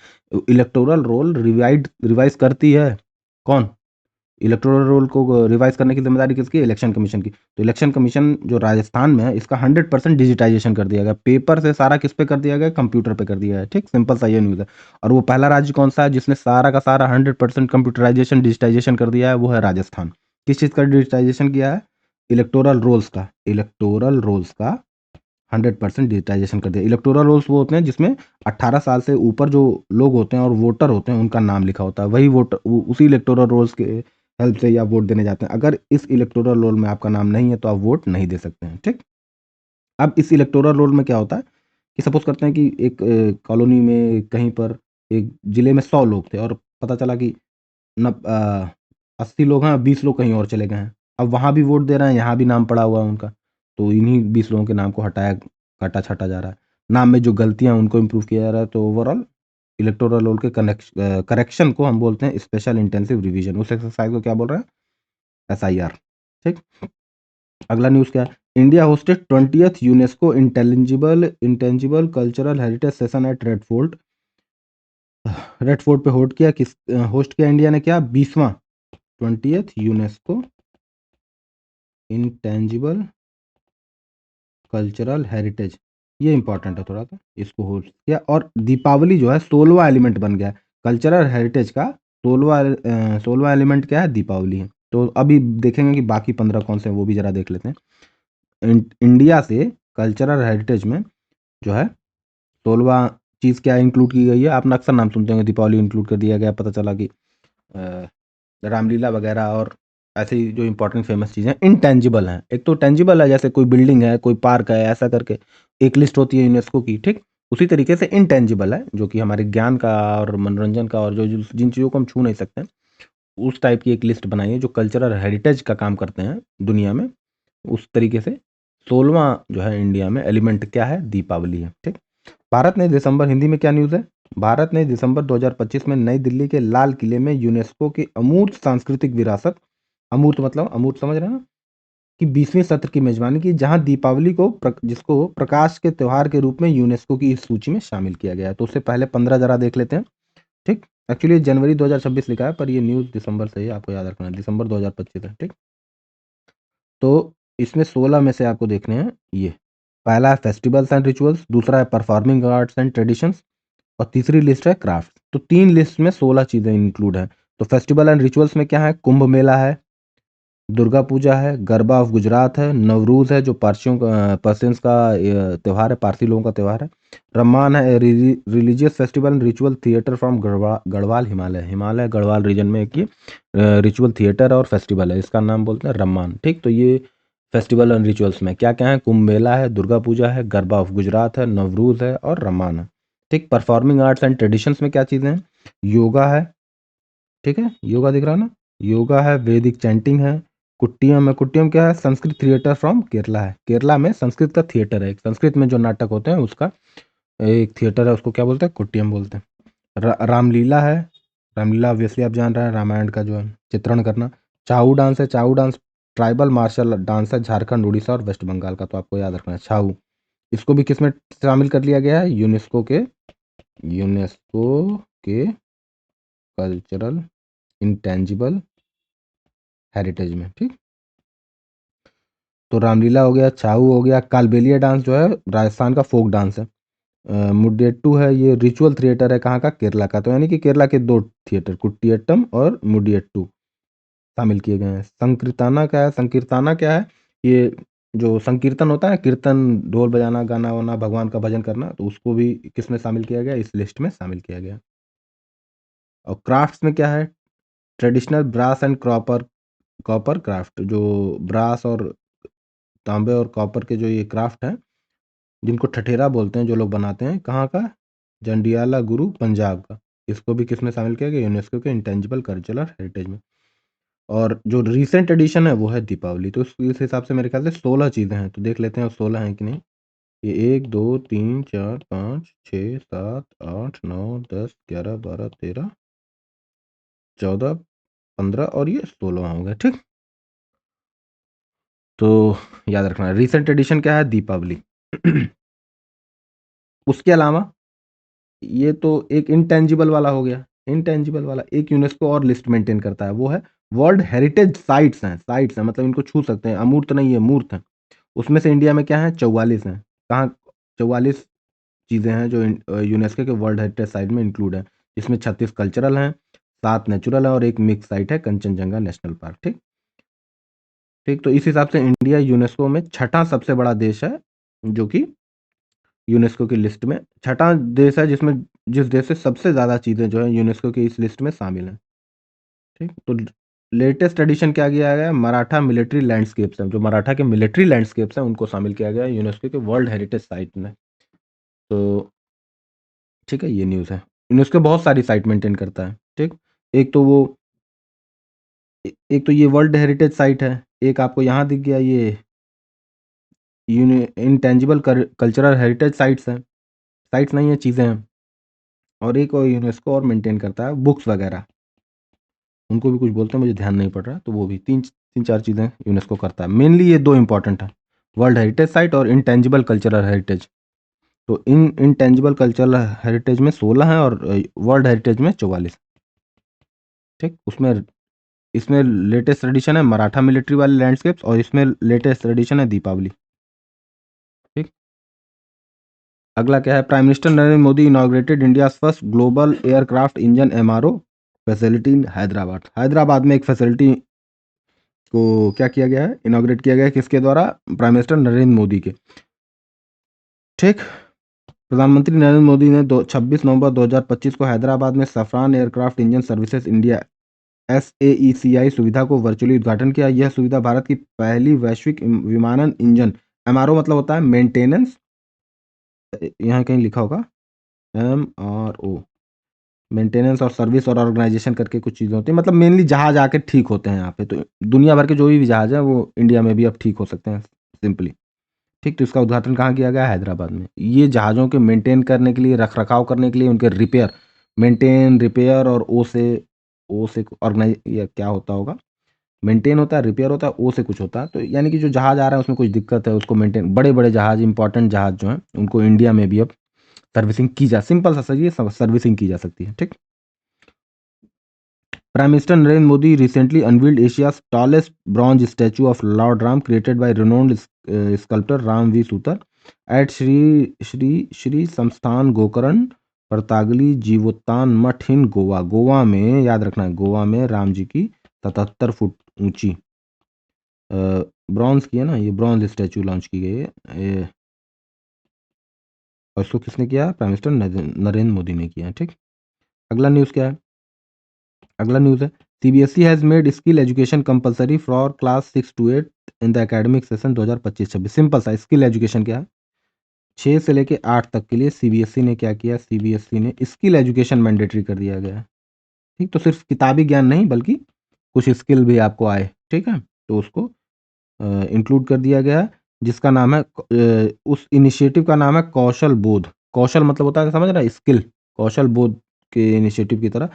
S1: इलेक्टोरल रोल रिवाइज करती है कौन? इलेक्टोरल रोल को रिवाइज करने की जिम्मेदारी किसकी? इलेक्शन कमीशन की। तो इलेक्शन कमीशन जो राजस्थान में है, इसका 100% डिजिटाइजेशन कर दिया गया। पेपर से सारा किस पे कर दिया गया? कंप्यूटर पे कर दिया है। ठीक। सिंपल सा ये न्यूज़ है। और वो पहला राज्य कौन सा है जिसने सारा का सारा 100% कंप्यूटराइजेशन डिजिटाइजेशन कर दिया है? वो है राजस्थान। किस चीज़ का डिजिटाइजेशन किया है? इलेक्टोरल रोल्स का 100% डिजिटाइजेशन कर दिया। इलेक्टोरल रोल्स वो होते हैं जिसमें 18 साल से ऊपर जो लोग होते हैं और वोटर होते हैं उनका नाम लिखा होता है, वही वोटर उसी इलेक्टोरल रोल्स के हेल्प से ही आप वोट देने जाते हैं। अगर इस इलेक्टोरल रोल में आपका नाम नहीं है तो आप वोट नहीं दे सकते हैं। ठीक। अब इस इलेक्टोरल रोल में क्या होता है कि सपोज करते हैं कि एक कॉलोनी में कहीं पर एक जिले में 100 लोग थे और पता चला कि 80 लोग हैं, 20 लोग कहीं और चले गए हैं। अब वहाँ भी वोट दे रहे हैं, यहाँ भी नाम पड़ा हुआ है उनका, तो इन्हीं 20 लोगों के नाम को हटाया काटा छाटा जा रहा है। नाम में जो गलतियाँ हैं उनको इम्प्रूव किया जा रहा है। तो ओवरऑल इलेक्टोरल रोल के करेक्शन को हम बोलते हैं स्पेशल इंटेंसिव रिवीजन। उस एक्सरसाइज को क्या बोल रहे हैं? एसआईआर। ठीक। अगला न्यूज़ क्या है? India hosted 20th UNESCO intangible cultural heritage session at red fort. Red fort पे होस्ट किया इंडिया ने क्या? 20वां 20th UNESCO intangible cultural heritage, ये इंपॉर्टेंट है थोड़ा सा, इसको होस्ट किया। और दीपावली जो है 16वां एलिमेंट बन गया। कल्चरल हेरिटेज का 16वां एलिमेंट क्या है? दीपावली है। तो अभी देखेंगे कि बाकी 15 कौन से हैं, वो भी जरा देख लेते हैं। इंडिया से कल्चरल हेरिटेज में जो है 16वां चीज़ क्या इंक्लूड की गई है? आपने अक्सर नाम सुनते होंगे, दीपावली इंक्लूड कर दिया गया। पता चला कि रामलीला वगैरह और ऐसी जो इंपॉर्टेंट फेमस चीज़ें इंटेंजिबल हैं। एक तो टेंजिबल है, जैसे कोई बिल्डिंग है, कोई पार्क है, ऐसा करके एक लिस्ट होती है यूनेस्को की, ठीक? उसी तरीके से इंटेंजिबल है, जो कि हमारे ज्ञान का और मनोरंजन का और जो जिन चीज़ों को हम छू नहीं सकते हैं, उस टाइप की एक लिस्ट बनाई है, जो कल्चरल हेरिटेज का काम करते हैं दुनिया में। उस तरीके से 16वां जो है इंडिया में एलिमेंट क्या है? दीपावली है, ठीक? भारत ने दिसंबर हिंदी में क्या न्यूज़ है? भारत ने दिसंबर 2025 में नई दिल्ली के लाल किले में यूनेस्को की अमूर्त सांस्कृतिक विरासत, अमूर्त मतलब अमूर्त समझ रहे हैं ना, कि 20वीं सत्र की मेजबानी की, जहां दीपावली को जिसको प्रकाश के त्योहार के रूप में यूनेस्को की इस सूची में शामिल किया गया है। तो उससे पहले 15 जरा देख लेते हैं, ठीक? एक्चुअली जनवरी 2026 लिखा है, पर ये न्यूज़ दिसंबर से ही आपको याद रखना है, दिसंबर 2025 है, ठीक? तो इसमें 16 में से आपको देखने हैं ये। पहला है फेस्टिवल्स एंड रिचुअल्स, दूसरा है परफॉर्मिंग आर्ट्स एंड ट्रेडिशंस और तीसरी लिस्ट है क्राफ्ट। तो 3 लिस्ट में 16 चीज़ें इंक्लूड हैं। तो फेस्टिवल एंड रिचुअल्स में क्या है? कुंभ मेला है, दुर्गा पूजा है, गरबा ऑफ गुजरात है, नवरूज़ है जो पर्शियंस का त्योहार है, पारसी लोगों का त्योहार है। रम्मान है religious festival and ritual theatre from Garhwal Himalaya. Himalaya Garhwal region में एक ये रिचुअल थिएटर और फेस्टिवल है, इसका नाम बोलते हैं रम्मान, ठीक? तो ये फेस्टिवल एंड रिचुअल्स में क्या क्या है? कुंभ मेला है, दुर्गा पूजा है, गरबा ऑफ गुजरात है, नवरूज़ है और रम्मान है, ठीक? परफॉर्मिंग आर्ट्स एंड ट्रेडिशंस में क्या चीज़ें हैं? योगा है, ठीक है? योगा दिख रहा है ना? योगा है, वैदिक चैंटिंग है, कुट्टियम है। कुट्टियम क्या है? संस्कृत थिएटर फ्रॉम केरला है। केरला में संस्कृत का थिएटर है, एक संस्कृत में जो नाटक होते हैं उसका एक थिएटर है, उसको क्या बोलते हैं? कुट्टियम बोलते हैं। रामलीला है, रामलीला ऑब्वियसली आप जान रहे हैं, रामायण का जो है चित्रण करना। छाऊ डांस है, छाऊ डांस ट्राइबल मार्शल डांस है, झारखंड, उड़ीसा और वेस्ट बंगाल का, तो आपको याद रखना है छाऊ। इसको भी किसमें शामिल कर लिया गया है? यूनेस्को के कल्चरल इंटेंजिबल हेरिटेज में, ठीक? तो रामलीला हो गया, छाऊ हो गया, कालबेलिया डांस जो है राजस्थान का फोक डांस है। मुडियट्टू है, ये रिचुअल थिएटर है, कहाँ का? केरला का। तो यानी कि केरला के 2 थिएटर कुट्टियट्टम और मुडियट्टू शामिल किए गए हैं। संकीर्तना क्या है? संकीर्तना क्या है? ये जो संकीर्तन होता है, कीर्तन, ढोल बजाना, गाना वाना, भगवान का भजन करना, तो उसको भी किसमें शामिल किया गया? इस लिस्ट में शामिल किया गया। और क्राफ्ट्स में क्या है? Traditional brass and copper craft, जो ब्रास और तांबे और कॉपर के जो ये क्राफ्ट हैं, जिनको ठठेरा बोलते हैं, जो लोग बनाते हैं, कहाँ का? जंडियाला गुरु पंजाब का। इसको भी किसमें शामिल किया गया? यूनेस्को के इंटेंजिबल कल्चरल हेरिटेज में। और जो रीसेंट एडिशन है वो है दीपावली। तो इस हिसाब से मेरे ख्याल से 16 चीज़ें हैं, तो देख लेते हैं 16 हैं कि नहीं। ये 1 2 3 4 5 6 7 8 9 10 11 12 13 14 15 और ये 16 हो गए, ठीक? तो याद रखना रीसेंट एडिशन क्या है? दीपावली। उसके अलावा ये तो एक इंटेंजिबल वाला हो गया। इंटेंजिबल वाला एक यूनेस्को और लिस्ट मेंटेन करता है, वो है वर्ल्ड हेरिटेज साइट्स हैं, मतलब इनको छू सकते हैं, अमूर्त नहीं है, मूर्त हैं। उसमें से इंडिया में क्या है? 44 हैं। कहाँ? 44 चीज़ें हैं जो यूनेस्को के वर्ल्ड हेरिटेज साइट में इंक्लूड है, जिसमें 36 कल्चरल हैं, 7 नेचुरल है और एक मिक्स साइट है, कंचनजंगा नेशनल पार्क, ठीक? ठीक, तो इस हिसाब से इंडिया यूनेस्को में छठा सबसे बड़ा देश है, जो कि यूनेस्को की लिस्ट में छठा देश है, जिस देश से सबसे ज़्यादा चीज़ें जो है यूनेस्को की इस लिस्ट में शामिल हैं, ठीक? तो लेटेस्ट एडिशन क्या किया गया है? मराठा मिलिट्री लैंडस्केप्स हैं, जो मराठा के मिलिट्री लैंडस्केप्स हैं, उनको शामिल किया गया है यूनेस्को के वर्ल्ड हेरिटेज साइट में। तो ठीक है, ये न्यूज़ है। यूनेस्को बहुत सारी साइट मेंटेन करता है, ठीक? एक तो वो एक तो ये वर्ल्ड हेरिटेज साइट है, एक आपको यहाँ दिख गया ये इंटेंजिबल कल्चरल हेरिटेज साइट्स हैं, साइट्स नहीं है, चीज़ें हैं। और एक और यूनेस्को और मेंटेन करता है बुक्स वगैरह, उनको भी कुछ बोलते हैं, मुझे ध्यान नहीं पड़ रहा, तो वो भी 3-4 चीज़ें यूनेस्को करता है। मेनली ये 2 इम्पोर्टेंट है, वर्ल्ड हेरिटेज साइट और इंटेंजिबल कल्चरल हेरिटेज। तो इन इंटेंजिबल कल्चरल हेरिटेज में 16 हैं और वर्ल्ड हेरिटेज में 44, ठीक? इसमें लेटेस्ट एडिशन है मराठा मिलिट्री वाले लैंडस्केप्स और इसमें लेटेस्ट एडिशन है दीपावली, ठीक? अगला क्या है? Prime minister Narendra Modi inaugurated India first global aircraft engine MRO facility in Hyderabad. Hyderabad में एक फैसिलिटी को क्या किया गया है? इनॉग्रेट किया गया है, किसके द्वारा? प्राइम मिनिस्टर नरेंद्र मोदी के, ठीक? प्रधानमंत्री नरेंद्र मोदी ने 26 नवंबर 2025 को हैदराबाद में Safran aircraft engine services India SAECI सुविधा को वर्चुअली उद्घाटन किया। यह सुविधा भारत की पहली वैश्विक विमानन इंजन MRO मतलब होता है मेंटेनेंस, यहाँ कहीं लिखा होगा MRO, मेंटेनेंस और सर्विस और ऑर्गेनाइजेशन करके कुछ चीज़ें होती हैं, मतलब मेनली जहाज आके ठीक होते हैं यहाँ पे। तो दुनिया भर के जो भी जहाज हैं वो इंडिया में भी अब ठीक हो सकते हैं सिंपली। ठीक, तो इसका उद्घाटन कहाँ किया गया? हैदराबाद में। ये जहाज़ों के मेंटेन करने के लिए, रख-रखाव करने के लिए, उनके रिपेयर, मेंटेन, रिपेयर और ओ से ऑर्गेनाइज या क्या होता होगा? मेंटेन होता है, रिपेयर होता है, ओ से कुछ होता है। तो यानी कि जो जहाज आ रहा है उसमें कुछ दिक्कत है, उसको मेंटेन, बड़े-बड़े जहाज, इंपॉर्टेंट जहाज जो हैं, उनको इंडिया में भी अब सर्विसिंग की जा, सिंपल सा सही है, सर्विसिंग की जा सकती है। ठीक। Prime Minister Narendra Modi recently unveiled Asia's tallest bronze statue of Lord Ram, created by renowned sculptor Ram V. Sutar at Shri Samsthan Gokaran परतागली जीवोत्तान मठ इन गोवा। गोवा में, याद रखना है, गोवा में राम जी की 77 फुट ऊंची ब्रॉन्ज की है ना, ये ब्रॉन्ज स्टैचू लॉन्च की गई है। और इसको किसने किया? प्राइम मिनिस्टर नरेंद्र मोदी ने किया। ठीक। अगला न्यूज़ क्या है? अगला न्यूज़ है CBSE has made skill education compulsory for class 6 to 8 in the academic session 2025-26। Simple सा, स्किल एजुकेशन क्या है? 6 से लेके 8 तक के लिए CBSE ने क्या किया? CBSE ने स्किल एजुकेशन मैंडेटरी कर दिया गया है। ठीक, तो सिर्फ किताबी ज्ञान नहीं बल्कि कुछ स्किल भी आपको आए। ठीक है, तो उसको इंक्लूड कर दिया गया है, जिसका नाम है उस इनिशिएटिव का नाम है कौशल बोध। कौशल मतलब होता है, समझ रहा है, स्किल। कौशल बोध के इनिशिएटिव की तरह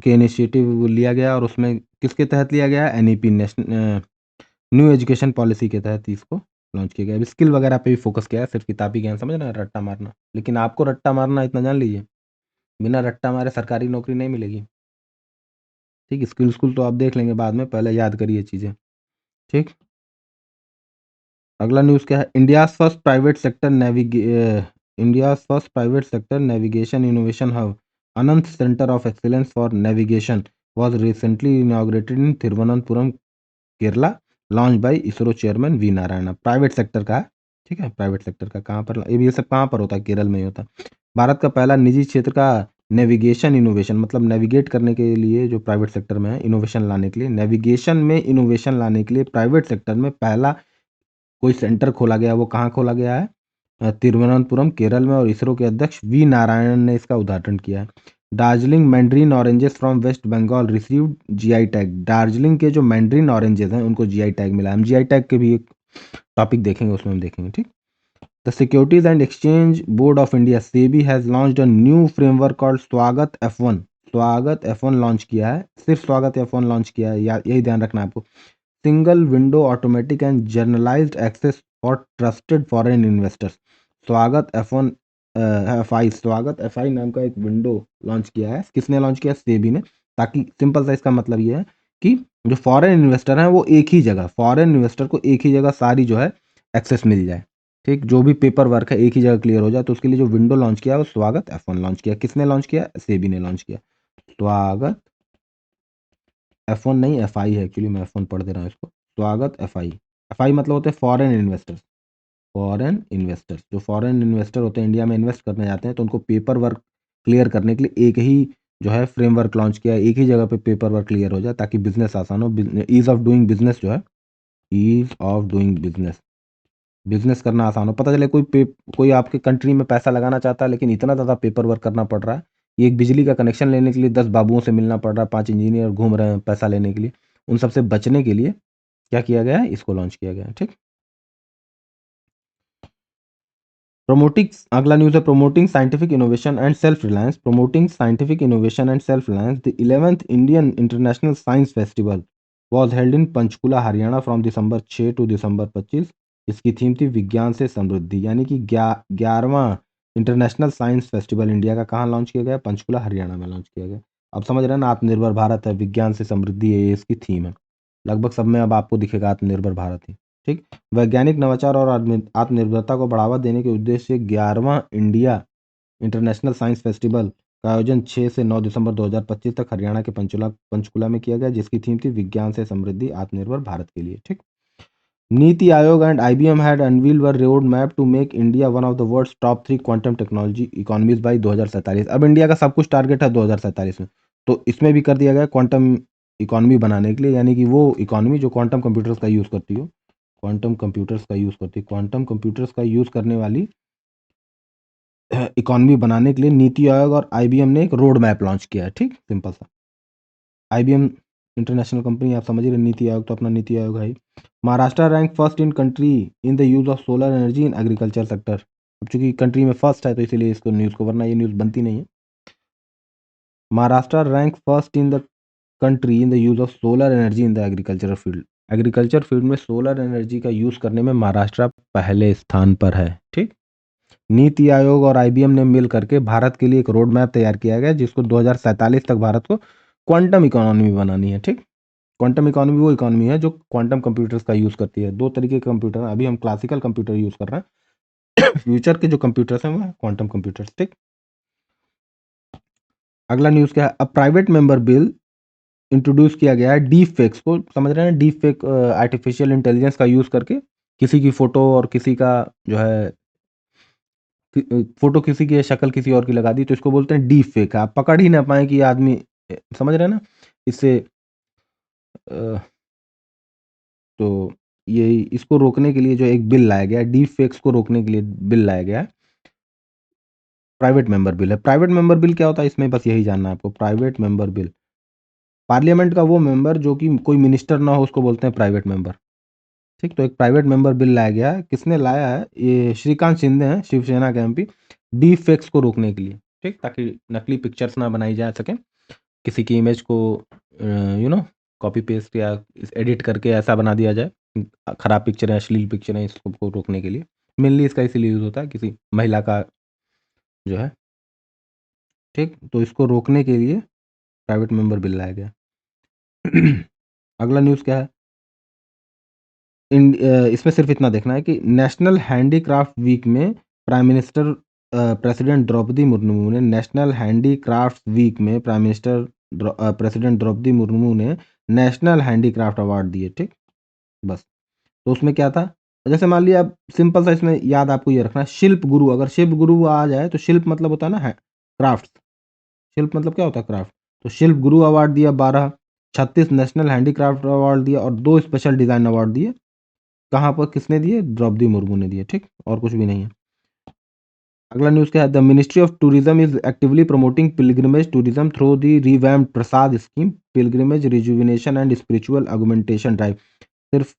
S1: के इनिशिएटिव लिया गया, और उसमें किसके तहत लिया गया? NEP, national new education policy के तहत इसको लॉन्च किया गया। अब स्किल वगैरह पे भी फोकस किया है, सिर्फ किताबी ज्ञान समझ रहे हैं, रट्टा मारना। लेकिन आपको रट्टा मारना इतना जान लीजिए, बिना रट्टा मारे सरकारी नौकरी नहीं मिलेगी। ठीक, स्किल स्कूल तो आप देख लेंगे बाद में, पहले याद करिए चीज़ें। ठीक। अगला न्यूज़ क्या है? India's first private sector navigation innovation hub, Anant centre of excellence for navigation, was recently inaugurated in Thiruvananthapuram, Kerala, launch by ISRO chairman V Narayan. Private sector का है। ठीक है, प्राइवेट सेक्टर का कहाँ पर, ये सब कहाँ पर होता है? केरल में ही होता है। भारत का पहला निजी क्षेत्र का नेविगेशन इनोवेशन, मतलब नेविगेट करने के लिए जो प्राइवेट सेक्टर में है, इनोवेशन लाने के लिए, नेविगेशन में इनोवेशन लाने के लिए प्राइवेट सेक्टर में पहला कोई सेंटर खोला गया। वो कहाँ खोला गया है? तिरुवनंतपुरम, केरल में, और इसरो के अध्यक्ष वी नारायणन ने इसका उद्घाटन किया है। Darjeeling mandarin oranges from West Bengal received GI tag. Darjeeling के जो मैंड्रीन ऑरेंजेस हैं उनको GI टैग मिला है। हम GI टैग के भी एक टॉपिक देखेंगे, उसमें हम देखेंगे। ठीक। The securities and exchange board of India SEBI has launched a new framework called स्वागत F1। स्वागत F1 लॉन्च किया है, सिर्फ स्वागत F1 लॉन्च किया है, यही ध्यान रखना है आपको। Single window automatic and generalised access for trusted foreign investors. Swagat F1 FI, स्वागत FI नाम का एक विंडो लॉन्च किया है। किसने लॉन्च किया? सेबी ने। ताकि सिंपल सा इसका मतलब ये है कि जो फॉरेन इन्वेस्टर हैं वो एक ही जगह, फॉरेन इन्वेस्टर को एक ही जगह सारी जो है एक्सेस मिल जाए। ठीक, जो भी पेपर वर्क है एक ही जगह क्लियर हो जाए, तो उसके लिए जो विंडो लॉन्च किया है वो स्वागत F1 लॉन्च किया। किसने लॉन्च किया? सेबी ने लॉन्च किया। स्वागत F1 नहीं, FI है एक्चुअली, मैं F1 पढ़ दे रहा हूँ इसको। स्वागत FI। FI मतलब होते हैं फॉरेन इन्वेस्टर्स। फॉरेन इन्वेस्टर्स, जो फॉरेन इन्वेस्टर होते हैं, इंडिया में इन्वेस्ट करने जाते हैं, तो उनको पेपर वर्क क्लियर करने के लिए एक ही जो है फ्रेमवर्क लॉन्च किया है। एक ही जगह पे पेपर वर्क क्लियर हो जाए ताकि बिजनेस आसान हो। ईज ऑफ डूइंग बिजनेस जो है, ease of doing business, business करना आसान हो। पता चले कोई आपके कंट्री में पैसा लगाना चाहता है, लेकिन इतना ज़्यादा पेपर वर्क करना पड़ रहा है, एक बिजली का कनेक्शन लेने के लिए 10 बाबुओं से मिलना पड़ रहा है, 5 इंजीनियर घूम रहे हैं पैसा लेने के लिए, उन सबसे बचने के लिए क्या किया गया है? इसको लॉन्च किया गया है। ठीक। प्रमोटिंग, अगला न्यूज़ है promoting scientific innovation and self reliance. Promoting scientific innovation and self reliance, the 11th Indian international science festival was held in Panchkula, Haryana from December 6 to दिसंबर 25। इसकी थीम थी विज्ञान से समृद्धि, यानी कि 11वां इंटरनेशनल साइंस फेस्टिवल इंडिया का कहाँ लॉन्च किया गया? पंचकुला, हरियाणा में लॉन्च किया गया। अब समझ रहे हैं ना, आत्मनिर्भर भारत है, विज्ञान से समृद्धि है, ये इसकी थीम है। लगभग सब में अब आपको दिखेगा आत्मनिर्भर भारत ही। ठीक। वैज्ञानिक नवाचार और आत्मनिर्भरता को बढ़ावा देने के उद्देश्य से 11वां इंडिया इंटरनेशनल साइंस फेस्टिवल का आयोजन 6 से 9 दिसंबर 2025 तक हरियाणा के पंचकुला में किया गया, जिसकी थीम थी विज्ञान से समृद्धि, आत्मनिर्भर भारत के लिए। ठीक। NITI Aayog and IBM had unveiled a road map to make India one of the world's top 3 quantum technology economies by 2047। अब इंडिया का सब कुछ टारगेट है 2047 में, तो इसमें भी कर दिया गया क्वांटम इकोनॉमी बनाने के लिए, यानी कि वो इकोनॉमी जो क्वांटम कंप्यूटर्स का यूज़ करती हो, क्वांटम कंप्यूटर्स का यूज़ करने वाली इकोनॉमी बनाने के लिए नीति आयोग और आईबीएम ने एक रोड मैप लॉन्च किया है। ठीक, सिंपल सा। आईबीएम इंटरनेशनल कंपनी, आप समझ रहे हैं, नीति आयोग तो अपना नीति आयोग है ही। Maharashtra rank first in country in the use of solar energy in agriculture sector. अब चूंकि कंट्री में फर्स्ट है तो इसीलिए इसको न्यूज़ को, वरना ये न्यूज़ बनती नहीं है। Maharashtra rank first in the country in the use of solar energy in the agriculture field. Agriculture field में सोलर एनर्जी का यूज़ करने में महाराष्ट्र पहले स्थान पर है। ठीक, नीति आयोग और आईबीएम ने मिल करके भारत के लिए एक रोड मैप तैयार किया गया, जिसको 2047 तक भारत को क्वांटम इकोनॉमी बनानी है। ठीक, क्वांटम इकोनॉमी वो इकोनॉमी है जो क्वांटम कंप्यूटर्स का यूज़ करती है। दो तरीके के कंप्यूटर हैं, अभी हम क्लासिकल कंप्यूटर यूज़ कर रहे हैं। फ्यूचर के जो कंप्यूटर्स हैं वो है क्वांटम कंप्यूटर्स। ठीक, अगला न्यूज़ क्या है? अब प्राइवेट मेंबर बिल इंट्रोड्यूस किया गया है डीप फेक्स को, समझ रहे हैं, डीप फेक आर्टिफिशियल इंटेलिजेंस का यूज़ करके किसी की फ़ोटो और किसी का जो है फ़ोटो किसी की शक्ल किसी और की लगा दी, तो इसको बोलते हैं डीप फेक। आप पकड़ ही ना पाएँ कि ये आदमी समझ रहे हैं ना? इससे अ, तो ये इसको रोकने के लिए जो एक बिल लाया गया है, डीप फेक्स को रोकने के लिए बिल लाया गया है। प्राइवेट मेंबर बिल है। प्राइवेट मेंबर बिल क्या होता है, इसमें बस यही जानना है आपको। प्राइवेट मेंबर बिल, पार्लियामेंट का वो मेंबर जो कि कोई मिनिस्टर ना हो, उसको बोलते हैं प्राइवेट मेंबर। ठीक, तो एक प्राइवेट मेंबर बिल लाया गया है। किसने लाया है? ये श्रीकांत शिंदे हैं, शिवसेना के एमपी, डीप फेक्स को रोकने के लिए। ठीक, ताकि नकली पिक्चर्स ना बनाई जा सकें, किसी की इमेज को कॉपी पेस्ट या एडिट करके ऐसा बना दिया जाए, खराब पिक्चर है, अश्लील पिक्चर है, इसको रोकने के लिए। मेनली इसका इसीलिए यूज़ होता है, किसी महिला का जो है। ठीक, तो इसको रोकने के लिए प्राइवेट मेंबर बिल लाया गया। अगला न्यूज़ क्या है? इसमें सिर्फ इतना देखना है कि नेशनल हैंडीक्राफ्ट वीक में प्रेसिडेंट द्रौपदी मुर्मू ने नेशनल हैंडीक्राफ्ट अवार्ड दिए। ठीक, बस। तो उसमें क्या था? जैसे मान लिया, अब सिंपल सा इसमें याद आपको ये रखना है, शिल्प गुरु, अगर शिल्प गुरु आ जाए तो शिल्प मतलब होता है ना क्राफ्ट। शिल्प मतलब क्या होता है? क्राफ्ट। तो शिल्प गुरु अवार्ड दिया 12, 36 नेशनल हैंडीक्राफ्ट अवार्ड दिया और 2 स्पेशल डिज़ाइन अवार्ड दिए। कहाँ पर किसने दिए? द्रौपदी मुर्मू ने दिए। ठीक, और कुछ भी नहीं है। अगला न्यूज़ क्या है? The ministry of tourism is actively promoting pilgrimage tourism through the revamped Prasad scheme, pilgrimage rejuvenation and spiritual augmentation drive. सिर्फ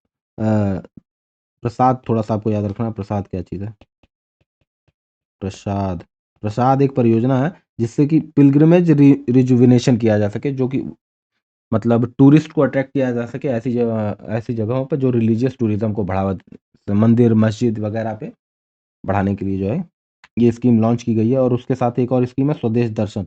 S1: प्रसाद थोड़ा सा आपको याद रखना, प्रसाद क्या चीज़ है? प्रसाद, प्रसाद एक परियोजना है जिससे कि पिलग्रिमेज रिजुविनेशन किया जा सके, जो कि मतलब टूरिस्ट को अट्रैक्ट किया जा सके ऐसी जगहों पे जो रिलीजियस टूरिज्म को बढ़ावा, मंदिर मस्जिद वगैरह पे बढ़ाने के लिए जो है ये स्कीम लॉन्च की गई है। और उसके साथ एक और स्कीम है स्वदेश दर्शन।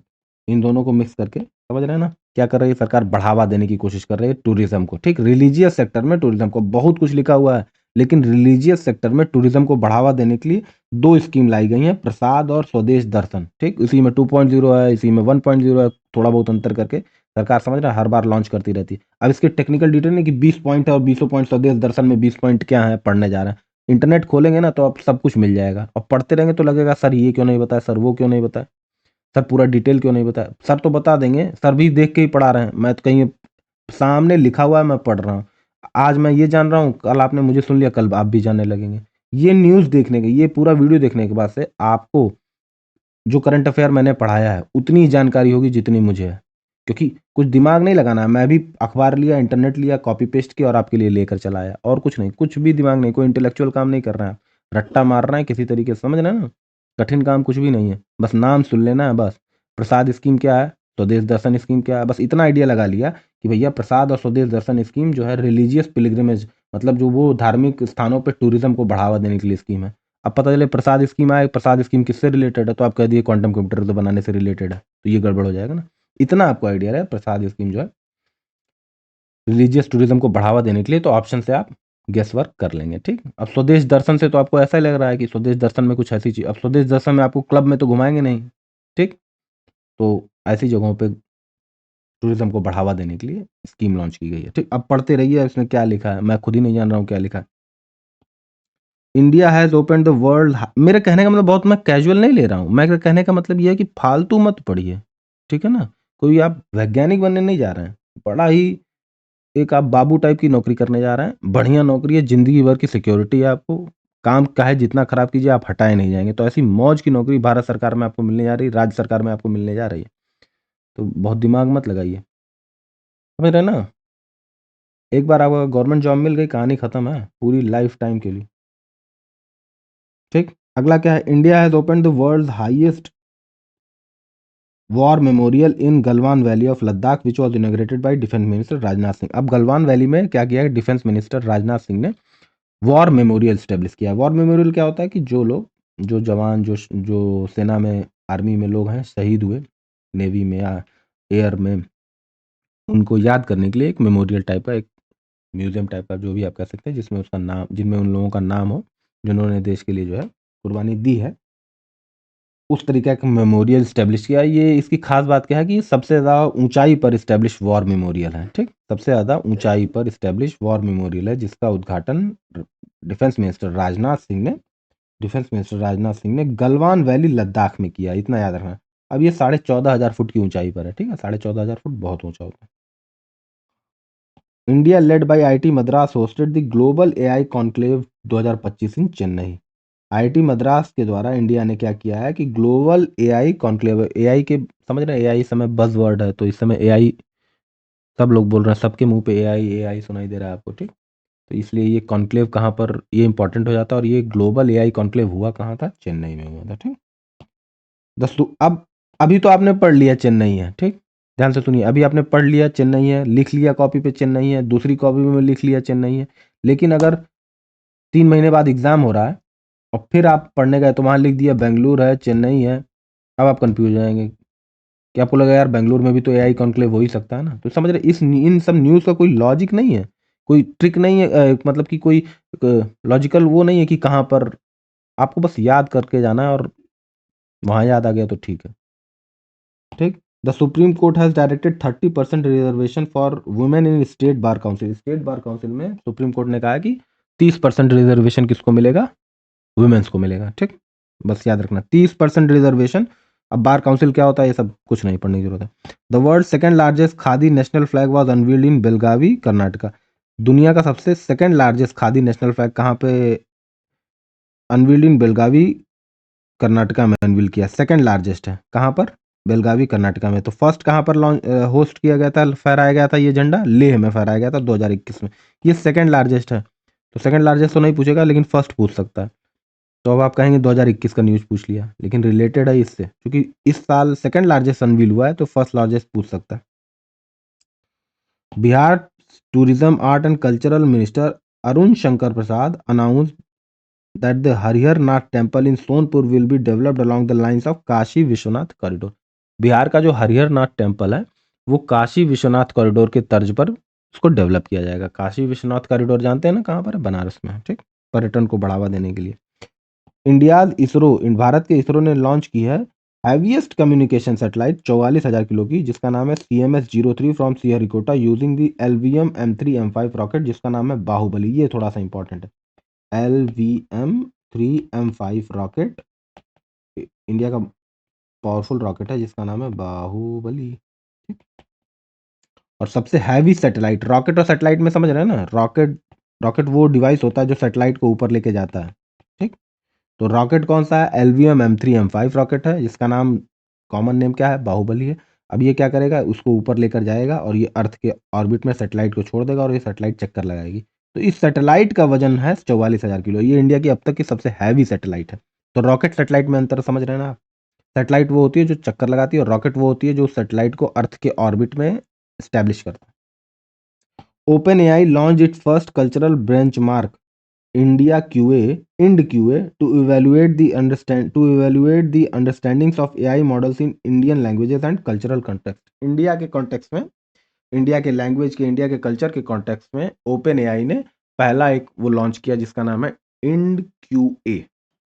S1: इन दोनों को मिक्स करके, समझ रहे हैं ना, क्या कर रही है सरकार? बढ़ावा देने की कोशिश कर रही है टूरिज्म को। ठीक, रिलीजियस सेक्टर में टूरिज्म को, बहुत कुछ लिखा हुआ है, लेकिन रिलीजियस सेक्टर में टूरिज्म को बढ़ावा देने के लिए 2 स्कीम लाई गई हैं, प्रसाद और स्वदेश दर्शन। ठीक, इसी में 2.0 है, इसी में 1.0 है, थोड़ा बहुत अंतर करके सरकार, समझ रहा है, हर बार लॉन्च करती रहती है। अब इसके टेक्निकल डिटेल नहीं कि 20 पॉइंट है और 20 पॉइंट स्वदेश दर्शन में 20 पॉइंट क्या है, पढ़ने जा रहे हैं। इंटरनेट खोलेंगे ना तो अब सब कुछ मिल जाएगा, और पढ़ते रहेंगे तो लगेगा सर ये क्यों नहीं बताया, सर वो क्यों नहीं बताया, सर पूरा डिटेल क्यों नहीं बताया। सर तो बता देंगे, सर भी देख के ही पढ़ा रहे हैं, मैं तो कहीं सामने लिखा हुआ है मैं पढ़ रहा हूँ। आज मैं ये जान रहा हूँ, कल आपने मुझे सुन लिया, कल आप भी जानने लगेंगे। ये न्यूज़ देखने के, ये पूरा वीडियो देखने के बाद से आपको जो करंट अफेयर मैंने पढ़ाया है उतनी जानकारी होगी जितनी मुझे है, क्योंकि कुछ दिमाग नहीं लगाना है। मैं भी अखबार लिया, इंटरनेट लिया, कॉपी पेस्ट किया और आपके लिए लेकर चला आया, और कुछ नहीं, कुछ भी दिमाग नहीं, कोई इंटेलेक्चुअल काम नहीं कर रहा है, रट्टा मार रहे हैं किसी तरीके से, समझ रहे हैं ना? कठिन काम कुछ भी नहीं है, बस नाम सुन लेना है बस। प्रसाद स्कीम क्या है, स्वदेश दर्शन स्कीम क्या है, बस इतना आइडिया लगा लिया कि भैया प्रसाद और स्वदेश दर्शन स्कीम जो है रिलीजियस पिलग्रिमेज, मतलब जो वो धार्मिक स्थानों पे टूरिज्म को बढ़ावा देने के लिए स्कीम है। अब पता चले प्रसाद स्कीम आए, प्रसाद स्कीम किससे रिलेटेड है, तो आप कह दिए क्वांटम कंप्यूटर तो बनाने से रिलेटेड है, तो ये गड़बड़ हो जाएगा ना। इतना आपको आइडिया रहे, प्रसाद स्कीम जो है रिलीजियस टूरिज्म को बढ़ावा देने के लिए, तो ऑप्शन से आप गेस वर्क कर लेंगे। ठीक, अब स्वदेश दर्शन से तो आपको ऐसा ही लग रहा है कि स्वदेश दर्शन में कुछ ऐसी चीज, अब स्वदेश दर्शन में आपको क्लब में तो घुमाएंगे नहीं। ठीक, तो ऐसी जगहों पे टूरिज्म को बढ़ावा देने के लिए स्कीम लॉन्च की गई है। ठीक, अब पढ़ते रहिए इसमें क्या लिखा है, मैं खुद ही नहीं जान रहा हूँ क्या लिखा है। India has open the world, मेरे कहने का मतलब, बहुत मैं कैजुअल नहीं ले रहा हूँ, मेरे कहने का मतलब ये है कि फालतू मत पढ़िए, ठीक है ना? कोई आप वैज्ञानिक बनने नहीं जा रहे हैं। बड़ा ही एक आप बाबू टाइप की नौकरी करने जा रहे हैं, बढ़िया नौकरी है, ज़िंदगी भर की सिक्योरिटी है आपको, काम चाहे जितना खराब कीजिए आप हटाए नहीं जाएँगे। तो ऐसी मौज की नौकरी भारत सरकार में आपको मिलने जा रही है, राज्य सरकार में आपको मिलने जा रही है। तो बहुत दिमाग मत लगाइए। समझ रहे हैं ना? एक बार आपको गवर्नमेंट जॉब मिल गई, कहानी खत्म है, पूरी लाइफ टाइम के लिए। ठीक? अगला क्या है? India has opened the world's highest war memorial in Galwan valley of Ladakh which was inaugurated by defence minister Rajnath Singh. अब गलवान वैली में क्या किया है डिफेंस मिनिस्टर राजनाथ सिंह ने वॉर मेमोरियल एस्टेब्लिश किया है। वॉर मेमोरियल क्या होता है कि जो लोग, जो जवान, जो सेना में, आर्मी में लोग हैं, शहीद हुए, नेवी में या एयर में, उनको याद करने के लिए एक मेमोरियल टाइप का, एक म्यूज़ियम टाइप का, जो भी आप कह सकते हैं, जिसमें उसका नाम, जिनमें उन लोगों का नाम हो, जिन्होंने देश के लिए जो है कुर्बानी दी है, उस तरीके का मेमोरियल एस्टेब्लिश किया है। ये इसकी खास बात क्या है कि ये सबसे ज़्यादा ऊँचाई पर एस्टेब्लिश वॉर मेमोरियल है, ठीक? सबसे ज़्यादा ऊँचाई पर एस्टेब्लिश वॉर मेमोरियल है, जिसका उद्घाटन डिफेंस मिनिस्टर राजनाथ सिंह ने गलवान वैली लद्दाख में किया, इतना याद रखना। अब ये 14,500 फुट की ऊँचाई पर है, ठीक है? 14,500 फुट बहुत ऊँचा होता है। India led by IIT Madras hosted the global AI conclave 2025 in Chennai. IIT Madras के द्वारा इंडिया ने क्या किया है कि ग्लोबल एआई कॉन्क्लेव, एआई के, समझ रहे हैं, एआई इस समय बज़वर्ड है, तो इस समय एआई सब लोग बोल रहे हैं, सबके मुँह पे एआई, एआई सुनाई दे रहा है आपको, ठीक? तो इसलिए ये कॉन्क्लेव कहाँ पर, ये इम्पोर्टेंट हो जाता है, और ये ग्लोबल एआई कॉन्क्लेव हुआ कहाँ था? चेन्नई में हुआ था, ठीक? अब अभी तो आपने पढ़ लिया चेन्नई है, ठीक? ध्यान से सुनिए, अभी आपने पढ़ लिया चेन्नई है, लिख लिया कॉपी पे चेन्नई है, दूसरी कॉपी में लिख लिया चेन्नई है। लेकिन अगर 3 महीने बाद एग्ज़ाम हो रहा है और फिर आप पढ़ने गए तो वहाँ लिख दिया बेंगलुरु है, चेन्नई है, अब आप कन्फ्यूज़ हो जाएँगे कि आपको लगेगा यार बेंगलुरु में भी तो एआई कॉन्क्लेव हो ही सकता है ना। तो समझ रहे, इन सब न्यूज़ का कोई लॉजिक नहीं है, कोई ट्रिक नहीं है, मतलब कि कोई लॉजिकल वो नहीं है कि कहाँ पर, आपको बस याद करके जाना है और वहाँ याद आ गया तो ठीक है। ठीक? The supreme court has directed 30% reservation for women in state bar council. State bar council में सुप्रीम कोर्ट ने कहा है कि 30% रिजर्वेशन किसको मिलेगा? वुमेन्स को मिलेगा, ठीक? बस याद रखना 30% रिजर्वेशन। अब बार काउंसिल क्या होता है ये सब कुछ नहीं पढ़ने की जरूरत है। The world second largest khadi national flag was unveiled इन बेलगावी कर्नाटका। दुनिया का सबसे second largest khadi national flag कहाँ पे अनवील्ड इन बेलगावी कर्नाटका में अनवील किया? सेकंड लार्जेस्ट है, कहाँ पर? बेलगावी कर्नाटका में। तो फर्स्ट कहाँ पर लॉन्च होस्ट किया गया था, फहराया गया था ये झंडा? लेह में फहराया गया था 2021 में। ये सेकंड लार्जेस्ट है, तो सेकंड लार्जेस्ट तो नहीं पूछेगा लेकिन फर्स्ट पूछ सकता है। तो अब आप कहेंगे 2021 का न्यूज़ पूछ लिया, लेकिन रिलेटेड है इससे, क्योंकि इस साल सेकंड लार्जेस्ट अनवील हुआ है, तो फर्स्ट लार्जेस्ट पूछ सकता है। Bihar tourism art and cultural minister Arun Shankar Prasad announce that the Harihar Nath temple in Sonpur will be developed along the lines of Kashi Vishwanath corridor. Bihar का जो हरिहर नाथ टेम्पल है वो काशी विश्वनाथ कॉरिडोर के तर्ज पर उसको डेवलप किया जाएगा। काशी विश्वनाथ कॉरिडोर जानते हैं ना कहाँ पर है? बनारस में है, ठीक? पर्यटन को बढ़ावा देने के लिए। इंडियाज इसरो, भारत के इसरो ने लॉन्च की है हैवीएस्ट कम्युनिकेशन सैटेलाइट 44,000 किलो की, जिसका नाम है CMS-03 from Sriharikota using the LVM M3 M5 rocket, जिसका नाम है बाहुबली। ये थोड़ा सा इंपॉर्टेंट है। LVM-3 M5 रॉकेट इंडिया का पावरफुल रॉकेट है जिसका नाम है बाहुबली, ठीक? और सबसे हैवी सैटेलाइट, रॉकेट और सैटेलाइट में समझ रहे हैं ना, रॉकेट, रॉकेट वो डिवाइस होता है जो सैटेलाइट को ऊपर लेके जाता है, ठीक? तो रॉकेट कौन सा है? LVM-M3 M5 रॉकेट है, जिसका नाम, कॉमन नेम क्या है? बाहुबली है। अब ये क्या करेगा? उसको ऊपर लेकर जाएगा और ये अर्थ के ऑर्बिट में सैटेलाइट को छोड़ देगा और ये सैटेलाइट चक्कर लगाएगी। तो इस सैटेलाइट का वजन है 44,000 किलो। ये इंडिया की अब तक की सबसे हैवी सैटेलाइट है। तो रॉकेट सैटेलाइट में अंतर समझ रहे हैं ना आप? सैटेलाइट वो होती है जो चक्कर लगाती है और रॉकेट वो होती है जो सैटेलाइट को अर्थ के ऑर्बिट में स्टैब्लिश करता है। Open AI launch its first cultural benchmark India QA, IND QA to evaluate the understandings of AI models in Indian languages and cultural context. India के कॉन्टेक्स्ट में, इंडिया के लैंग्वेज के, इंडिया के कल्चर के कॉन्टेक्स्ट में ओपन एआई ने पहला एक वो लॉन्च किया जिसका नाम है IND QA,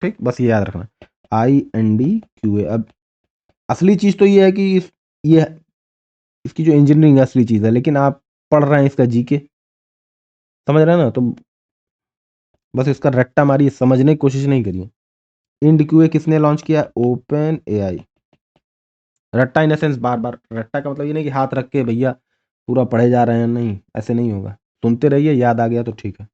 S1: ठीक? बस ये याद रखना, IND QA। अब असली चीज तो ये है कि ये इसकी जो इंजीनियरिंग असली चीज है, लेकिन आप पढ़ रहे हैं इसका जीके, समझ रहे हैं ना? तो बस इसका रट्टा मारिए, समझने की कोशिश नहीं करिए। इंड क्यूए किसने लॉन्च किया? Open AI. रट्टा इन सेंस बार बार, रट्टा का मतलब ये नहीं कि हाथ रख के भैया पूरा पढ़े जा रहे हैं, नहीं ऐसे नहीं होगा, सुनते रहिए, याद आ गया तो ठीक है।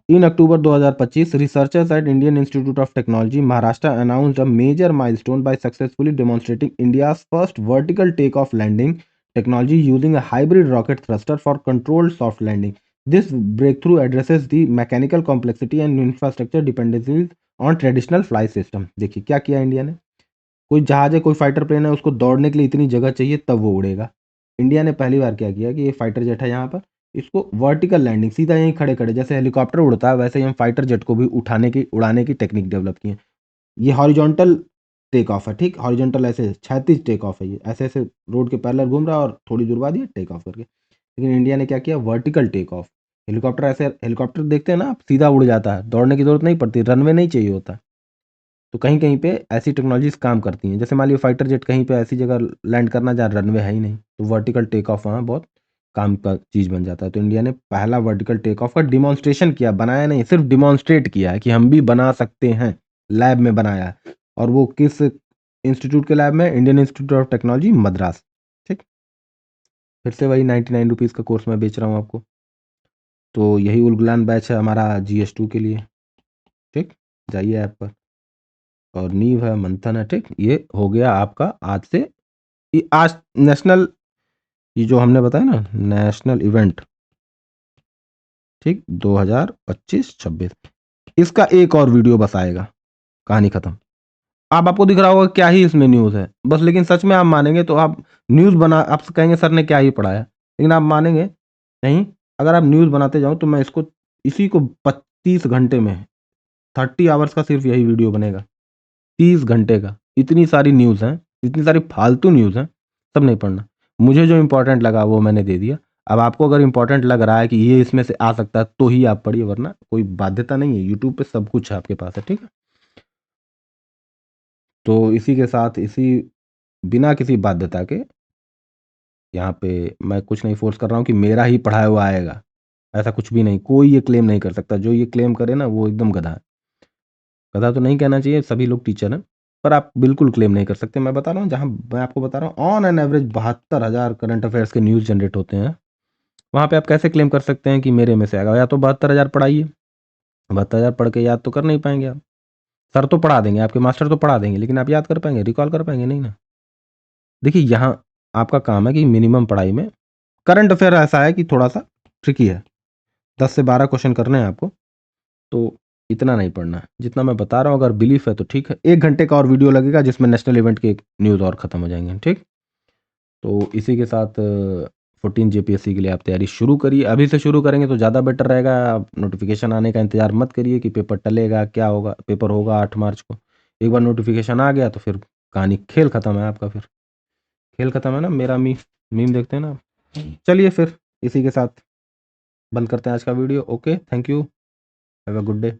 S1: In October 2025, researchers at Indian Institute of Technology, Maharashtra announced a major milestone by successfully demonstrating India's first vertical takeoff landing technology using a hybrid rocket thruster for controlled soft landing. This breakthrough addresses the mechanical complexity and infrastructure dependencies on traditional flight system. देखिए क्या किया इंडिया ने, कोई जहाज है, कोई फाइटर प्लेन है, उसको दौड़ने के लिए इतनी जगह चाहिए तब वो उड़ेगा। इंडिया ने पहली बार क्या किया कि ये फाइटर जेट है यहाँ पर, इसको वर्टिकल लैंडिंग सीधा यहीं खड़े खड़े, जैसे हेलीकॉप्टर उड़ता है वैसे ही हम फाइटर जेट को भी उड़ाने की टेक्निक डेवलप की है। ये हॉरिजॉन्टल टेक ऑफ है, ठीक, हॉरिजॉन्टल ऐसे क्षैतिज टेक ऑफ है, ये ऐसे ऐसे रोड के पैरेलल घूम रहा है और थोड़ी दूर बाद ये टेक ऑफ करके। लेकिन इंडिया ने क्या किया, वर्टिकल टेक ऑफ। हेलीकॉप्टर ऐसे, हेलीकॉप्टर देखते हैं ना आप, सीधा उड़ जाता है, दौड़ने की जरूरत नहीं पड़ती, रनवे नहीं चाहिए होता। तो कहीं कहीं पे ऐसी टेक्नोलॉजीज काम करती हैं, जैसे मान लीजिए फाइटर जेट कहीं पे ऐसी जगह लैंड करना जहाँ रनवे है ही नहीं, तो वर्टिकल टेक ऑफ वहाँ बहुत काम का चीज़ बन जाता है। तो इंडिया ने पहला वर्टिकल टेक ऑफ का डिमॉन्स्ट्रेशन किया, बनाया नहीं, सिर्फ डिमॉन्स्ट्रेट किया है कि हम भी बना सकते हैं, लैब में बनाया है। और वो किस इंस्टीट्यूट के लैब में, Indian institute of technology Madras, ठीक। फिर से वही 99 रुपीज़ का कोर्स मैं बेच रहा हूँ आपको। तो यही उलगुलान बैच है हमारा GS2 के लिए, ठीक, जाइए ऐप पर। और नींव है, मंथन है, ठीक, ये हो गया आपका आज से, ये आज नेशनल, ये जो हमने बताया ना नेशनल इवेंट, ठीक, 2025-26, इसका एक और वीडियो बस आएगा, कहानी खत्म। आपको दिख रहा होगा क्या ही इसमें न्यूज़ है बस, लेकिन सच में आप मानेंगे तो आप न्यूज़ बना, आप कहेंगे सर ने क्या ही पढ़ाया, लेकिन आप मानेंगे नहीं, अगर आप न्यूज़ बनाते जाओ तो मैं इसको, इसी को 25 घंटे में, 30 आवर्स का सिर्फ यही वीडियो बनेगा, 30 घंटे का। इतनी सारी न्यूज़ हैं, इतनी सारी फालतू न्यूज़ हैं, सब नहीं पढ़ना। मुझे जो इम्पोर्टेंट लगा वो मैंने दे दिया। अब आपको अगर इम्पोर्टेंट लग रहा है कि ये इसमें से आ सकता है तो ही आप पढ़िए, वरना कोई बाध्यता नहीं है, यूट्यूब पे सब कुछ है आपके पास है, ठीक है। तो इसी के साथ, इसी बिना किसी बाध्यता के, यहाँ पे मैं कुछ नहीं फोर्स कर रहा हूँ कि मेरा ही पढ़ाया हुआ आएगा, ऐसा कुछ भी नहीं, कोई ये क्लेम नहीं कर सकता। जो ये क्लेम करे ना वो एकदम गधा है। गधा तो नहीं कहना चाहिए, सभी लोग टीचर हैं, पर आप बिल्कुल क्लेम नहीं कर सकते। मैं बता रहा हूँ, जहाँ मैं आपको बता रहा हूँ on an average 72,000 current affairs के न्यूज़ जनरेट होते हैं, वहाँ पे आप कैसे क्लेम कर सकते हैं कि मेरे में से आएगा। या तो 72,000 पढ़ाइए, 72,000 पढ़ के याद तो कर नहीं पाएंगे आप, सर तो पढ़ा देंगे, आपके मास्टर तो पढ़ा देंगे, लेकिन आप याद कर पाएंगे, रिकॉल कर पाएंगे नहीं ना। देखिए यहाँ आपका काम है कि मिनिमम पढ़ाई में, करंट अफेयर ऐसा है कि थोड़ा सा ट्रिकी है, 10 से 12 क्वेश्चन करने हैं आपको, तो इतना नहीं पढ़ना है जितना मैं बता रहा हूँ। अगर बिलीफ है तो ठीक है, 1 घंटे का और वीडियो लगेगा जिसमें नेशनल इवेंट के न्यूज़ और ख़त्म हो जाएंगे, ठीक। तो इसी के साथ 14 JPSC के लिए आप तैयारी शुरू करिए, अभी से शुरू करेंगे तो ज़्यादा बेटर रहेगा। आप नोटिफिकेशन आने का इंतजार मत करिए कि पेपर टलेगा, क्या होगा, पेपर होगा 8 मार्च को, एक बार नोटिफिकेशन आ गया तो फिर कहानी, खेल ख़त्म है आपका, फिर खेल ख़त्म है ना। मेरा मीम देखते हैं ना। चलिए फिर इसी के साथ बंद करते हैं आज का video. Okay, thank you, have a good day.